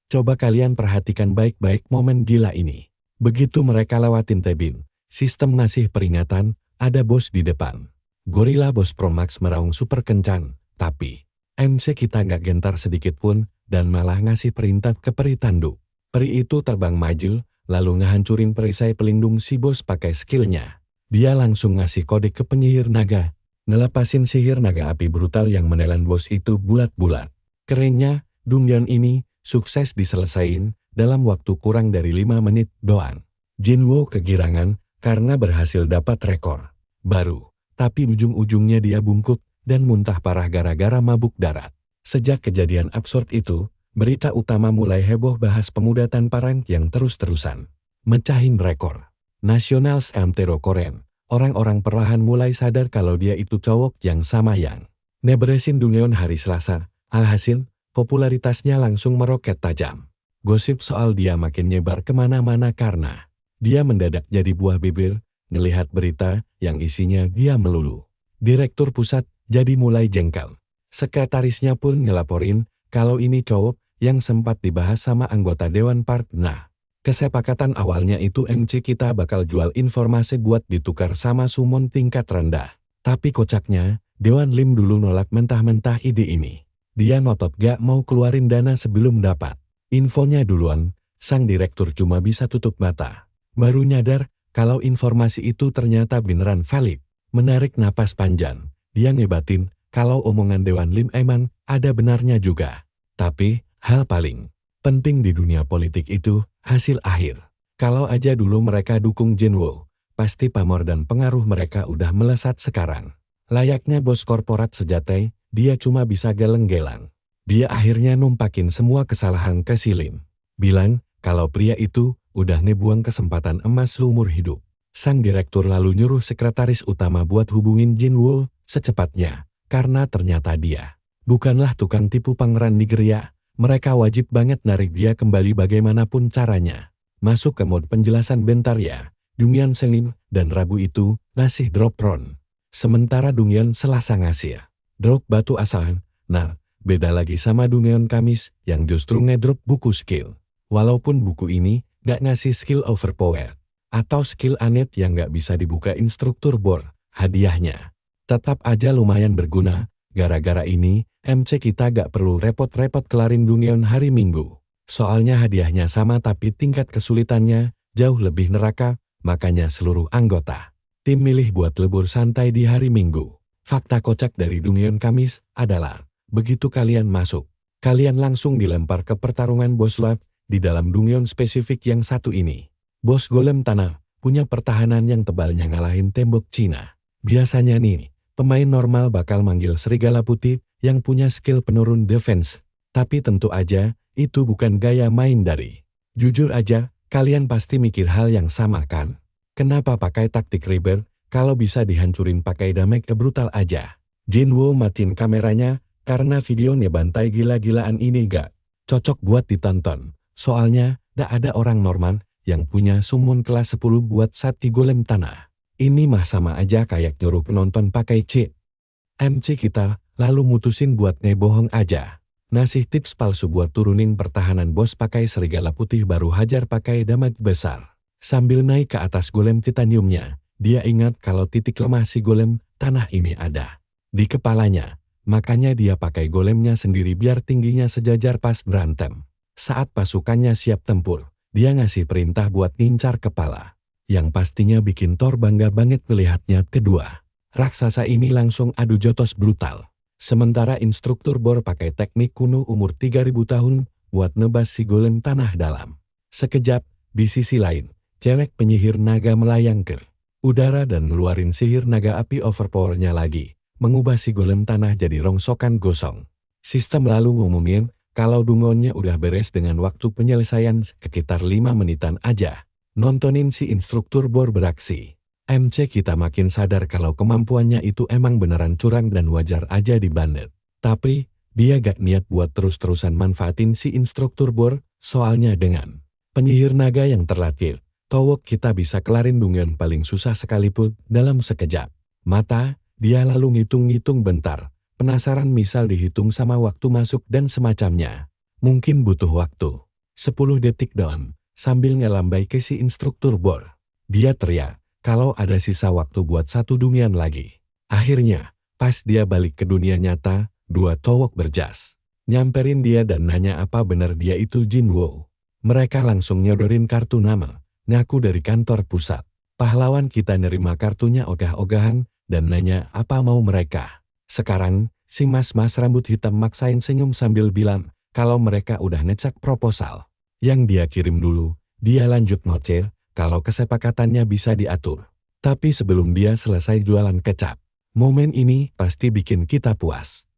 Coba kalian perhatikan baik-baik momen gila ini. Begitu mereka lewatin tebing, sistem ngasih peringatan, ada bos di depan. Gorila Bos Promax meraung super kencang, tapi MC kita gak gentar sedikit pun dan malah ngasih perintah ke peri tanduk. Peri itu terbang maju, lalu ngehancurin perisai pelindung si bos pakai skillnya. Dia langsung ngasih kode ke penyihir naga, ngelepasin sihir naga api brutal yang menelan bos itu bulat-bulat. Kerennya, dungeon ini sukses diselesain dalam waktu kurang dari 5 menit doang. Jinwoo kegirangan karena berhasil dapat rekor baru. Tapi ujung-ujungnya dia bungkuk dan muntah parah gara-gara mabuk darat. Sejak kejadian absurd itu, berita utama mulai heboh bahas pemuda tanpa rank yang terus-terusan mecahin rekor nasional seantero Korea. Orang-orang perlahan mulai sadar kalau dia itu cowok yang sama yang nebresin dungeon hari Selasa. Alhasil, popularitasnya langsung meroket tajam. Gosip soal dia makin nyebar kemana-mana karena dia mendadak jadi buah bibir. Ngelihat berita yang isinya dia melulu. Direktur pusat jadi mulai jengkel. Sekretarisnya pun ngelaporin kalau ini cowok yang sempat dibahas sama anggota Dewan Park. Nah, kesepakatan awalnya itu MC kita bakal jual informasi buat ditukar sama summon tingkat rendah. Tapi kocaknya, Dewan Lim dulu nolak mentah-mentah ide ini. Dia ngotot gak mau keluarin dana sebelum dapat infonya duluan. Sang direktur cuma bisa tutup mata. Baru nyadar kalau informasi itu ternyata beneran valid. Menarik napas panjang, dia ngebatin kalau omongan Dewan Lim emang ada benarnya juga. Tapi, hal paling penting di dunia politik itu hasil akhir. Kalau aja dulu mereka dukung Jinwoo, pasti pamor dan pengaruh mereka udah melesat sekarang. Layaknya bos korporat sejati, dia cuma bisa geleng-geleng. Dia akhirnya numpakin semua kesalahan ke si Lim. Bilang kalau pria itu udah ngebuang kesempatan emas seumur hidup. Sang direktur lalu nyuruh sekretaris utama buat hubungin Jinwoo secepatnya, karena ternyata dia Bukanlah tukang tipu pangeran Nigeria, mereka wajib banget narik dia kembali bagaimanapun caranya. Masuk ke mode penjelasan bentar ya. Dungyeon Senin dan Rabu itu ngasih drop ron. Sementara Dungyeon Selasa ngasih drop batu asahan. Nah, beda lagi sama Dungyeon Kamis yang justru ngedrop buku skill. Walaupun buku ini gak ngasih skill overpower atau skill anet yang gak bisa dibuka instruktur bor, hadiahnya tetap aja lumayan berguna. Gara-gara ini, MC kita gak perlu repot-repot kelarin Dungyeon hari Minggu. Soalnya hadiahnya sama tapi tingkat kesulitannya jauh lebih neraka, makanya seluruh anggota tim milih buat lebur santai di hari Minggu. Fakta kocak dari Dungyeon Kamis adalah, begitu kalian masuk, kalian langsung dilempar ke pertarungan boss lab di dalam Dungyeon spesifik yang satu ini. Bos golem tanah punya pertahanan yang tebalnya ngalahin tembok Cina. Biasanya nih, pemain normal bakal manggil serigala putih yang punya skill penurun defense. Tapi tentu aja, itu bukan gaya main dari. Jujur aja, kalian pasti mikir hal yang sama kan? Kenapa pakai taktik Reaper, kalau bisa dihancurin pakai damage brutal aja? Jinwoo matiin kameranya, karena videonya bantai gila-gilaan ini gak cocok buat ditonton. Soalnya, gak ada orang normal yang punya summon kelas 10 buat sati golem tanah. Ini mah sama aja kayak nyuruh penonton pakai cheat. MC kita lalu mutusin buat ngebohong aja. Ngasih tips palsu buat turunin pertahanan bos pakai serigala putih baru hajar pakai damage besar. Sambil naik ke atas golem titaniumnya, dia ingat kalau titik lemah si golem tanah ini ada di kepalanya. Makanya dia pakai golemnya sendiri biar tingginya sejajar pas berantem. Saat pasukannya siap tempur, dia ngasih perintah buat ngincar kepala. Yang pastinya bikin Thor bangga banget melihatnya. Kedua, raksasa ini langsung adu jotos brutal. Sementara instruktur bor pakai teknik kuno umur 3000 tahun buat nebas si golem tanah dalam. Sekejap, di sisi lain, cewek penyihir naga melayang ke udara dan ngeluarin sihir naga api overpowernya lagi, mengubah si golem tanah jadi rongsokan gosong. Sistem lalu ngumumin kalau dungonnya udah beres dengan waktu penyelesaian sekitar 5 menitan aja. Nontonin si instruktur bor beraksi. MC kita makin sadar kalau kemampuannya itu emang beneran curang dan wajar aja dibanet. Tapi, dia gak niat buat terus-terusan manfaatin si instruktur bor, soalnya dengan penyihir naga yang terlatih, Towok kita bisa kelarin Dungyeon paling susah sekalipun dalam sekejap mata. Dia lalu ngitung-ngitung bentar, penasaran misal dihitung sama waktu masuk dan semacamnya. Mungkin butuh waktu 10 detik doang. Sambil ngelambai ke si instruktur bor, dia teriak kalau ada sisa waktu buat satu Dungyeon lagi. Akhirnya, pas dia balik ke dunia nyata, dua cowok berjas nyamperin dia dan nanya apa benar dia itu Jinwoo. Mereka langsung nyodorin kartu nama, ngaku dari kantor pusat. Pahlawan kita nerima kartunya ogah-ogahan dan nanya apa mau mereka. Sekarang, si mas-mas rambut hitam maksain senyum sambil bilang kalau mereka udah ngecek proposal yang dia kirim dulu. Dia lanjut ngoceh kalau kesepakatannya bisa diatur. Tapi sebelum dia selesai jualan kecap, momen ini pasti bikin kita puas.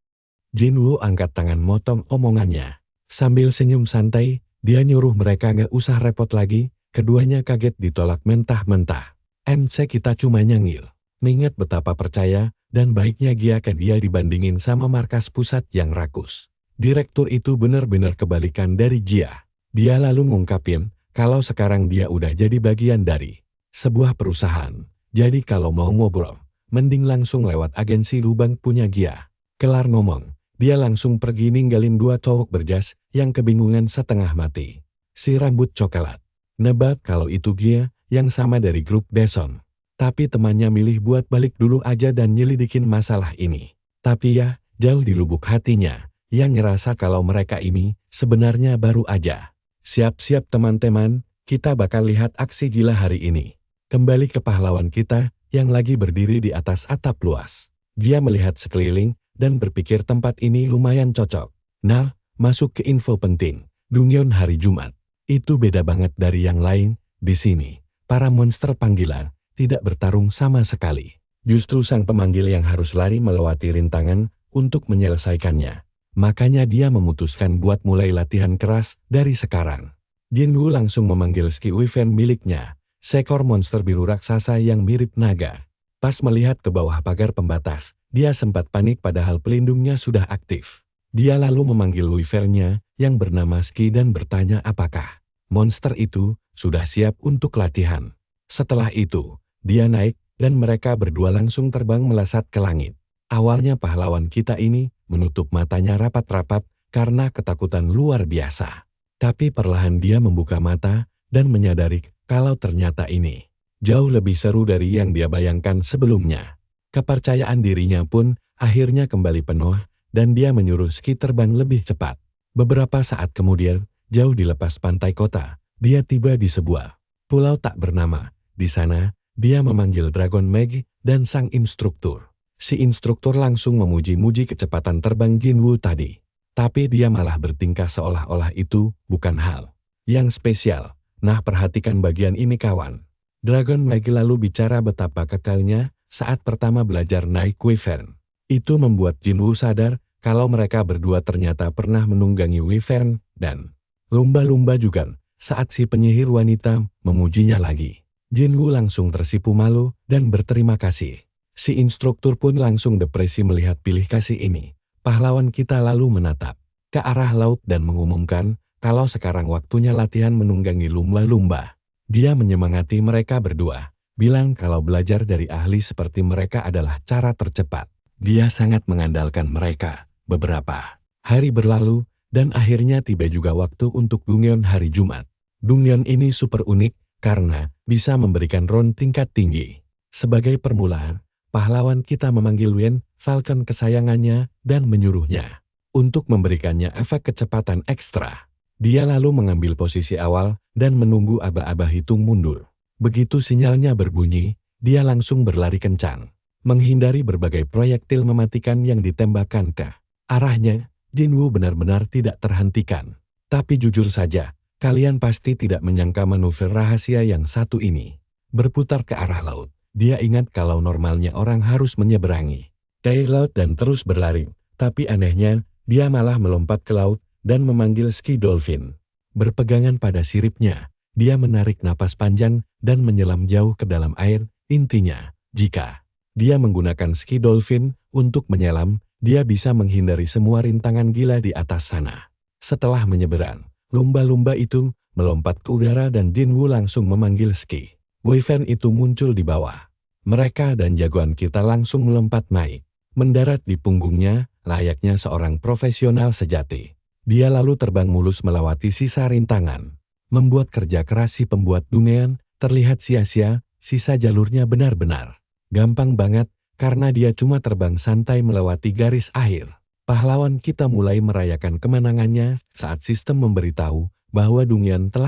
Jinwoo angkat tangan motong omongannya. Sambil senyum santai, dia nyuruh mereka gak usah repot lagi. Keduanya kaget ditolak mentah-mentah. MC kita cuma nyengil. Mengingat betapa percaya dan baiknya Gia ke dia dibandingin sama markas pusat yang rakus. Direktur itu benar-benar kebalikan dari Gia. Dia lalu ngungkapin kalau sekarang dia udah jadi bagian dari sebuah perusahaan. Jadi kalau mau ngobrol, mending langsung lewat agensi lubang punya Gia. Kelar ngomong, dia langsung pergi ninggalin dua cowok berjas yang kebingungan setengah mati. Si rambut coklat nebak kalau itu Gia yang sama dari grup Daeson. Tapi temannya milih buat balik dulu aja dan nyelidikin masalah ini. Tapi ya, jauh di lubuk hatinya, yang ngerasa kalau mereka ini sebenarnya baru aja. Siap-siap teman-teman, kita bakal lihat aksi gila hari ini. Kembali ke pahlawan kita yang lagi berdiri di atas atap luas. Dia melihat sekeliling dan berpikir tempat ini lumayan cocok. Nah, masuk ke info penting. Dungyeon hari Jumat. Itu beda banget dari yang lain. Di sini, para monster panggilan tidak bertarung sama sekali. Justru sang pemanggil yang harus lari melewati rintangan untuk menyelesaikannya. Makanya dia memutuskan buat mulai latihan keras dari sekarang. Jinwoo langsung memanggil ski Wyvern miliknya, seekor monster biru raksasa yang mirip naga. Pas melihat ke bawah pagar pembatas, Dia sempat panik padahal pelindungnya sudah aktif. Dia lalu memanggil Wyvern-nya yang bernama Ski dan bertanya apakah monster itu sudah siap untuk latihan. Setelah itu, dia naik dan mereka berdua langsung terbang melesat ke langit. Awalnya pahlawan kita ini menutup matanya rapat-rapat karena ketakutan luar biasa. Tapi perlahan dia membuka mata dan menyadari kalau ternyata ini jauh lebih seru dari yang dia bayangkan sebelumnya. Kepercayaan dirinya pun akhirnya kembali penuh dan dia menyuruh Ski terbang lebih cepat. Beberapa saat kemudian, jauh di lepas pantai kota, dia tiba di sebuah pulau tak bernama. Di sana, dia memanggil Dragon Mag dan sang instruktur. Si instruktur langsung memuji-muji kecepatan terbang Jinwoo tadi. Tapi dia malah bertingkah seolah-olah itu bukan hal yang spesial. Nah, perhatikan bagian ini kawan. Dragon Mag lalu bicara betapa kekalnya saat pertama belajar naik Wyvern. Itu membuat Jinwoo sadar kalau mereka berdua ternyata pernah menunggangi Wyvern dan lumba-lumba juga. Saat si penyihir wanita memujinya lagi, Jinwoo langsung tersipu malu dan berterima kasih. Si instruktur pun langsung depresi melihat pilih kasih ini. Pahlawan kita lalu menatap ke arah laut dan mengumumkan kalau sekarang waktunya latihan menunggangi lumba-lumba. Dia menyemangati mereka berdua, bilang kalau belajar dari ahli seperti mereka adalah cara tercepat. Dia sangat mengandalkan mereka. Beberapa hari berlalu dan akhirnya tiba juga waktu untuk Dungyeon hari Jumat. Dungyeon ini super unik karena bisa memberikan round tingkat tinggi. Sebagai permulaan, pahlawan kita memanggil Wen, Falcon kesayangannya, dan menyuruhnya untuk memberikannya efek kecepatan ekstra. Dia lalu mengambil posisi awal dan menunggu aba-aba hitung mundur. Begitu sinyalnya berbunyi, dia langsung berlari kencang, menghindari berbagai proyektil mematikan yang ditembakkan ke arahnya. Jinwoo benar-benar tidak terhentikan. Tapi jujur saja, kalian pasti tidak menyangka manuver rahasia yang satu ini. Berputar ke arah laut. Dia ingat kalau normalnya orang harus menyeberangi ke laut dan terus berlari. Tapi anehnya, dia malah melompat ke laut dan memanggil Ski Dolphin. Berpegangan pada siripnya, dia menarik napas panjang dan menyelam jauh ke dalam air. Intinya, jika dia menggunakan Ski Dolphin untuk menyelam, dia bisa menghindari semua rintangan gila di atas sana. Setelah menyeberang, lumba-lumba itu melompat ke udara dan Jinwoo langsung memanggil Ski. Wyvern itu muncul di bawah. Mereka dan jagoan kita langsung melompat naik, mendarat di punggungnya layaknya seorang profesional sejati. Dia lalu terbang mulus melewati sisa rintangan. Membuat kerja keras si pembuat Dungyeon terlihat sia-sia, sisa jalurnya benar-benar gampang banget karena dia cuma terbang santai melewati garis akhir. Pahlawan kita mulai merayakan kemenangannya saat sistem memberitahu bahwa Dungyeon telah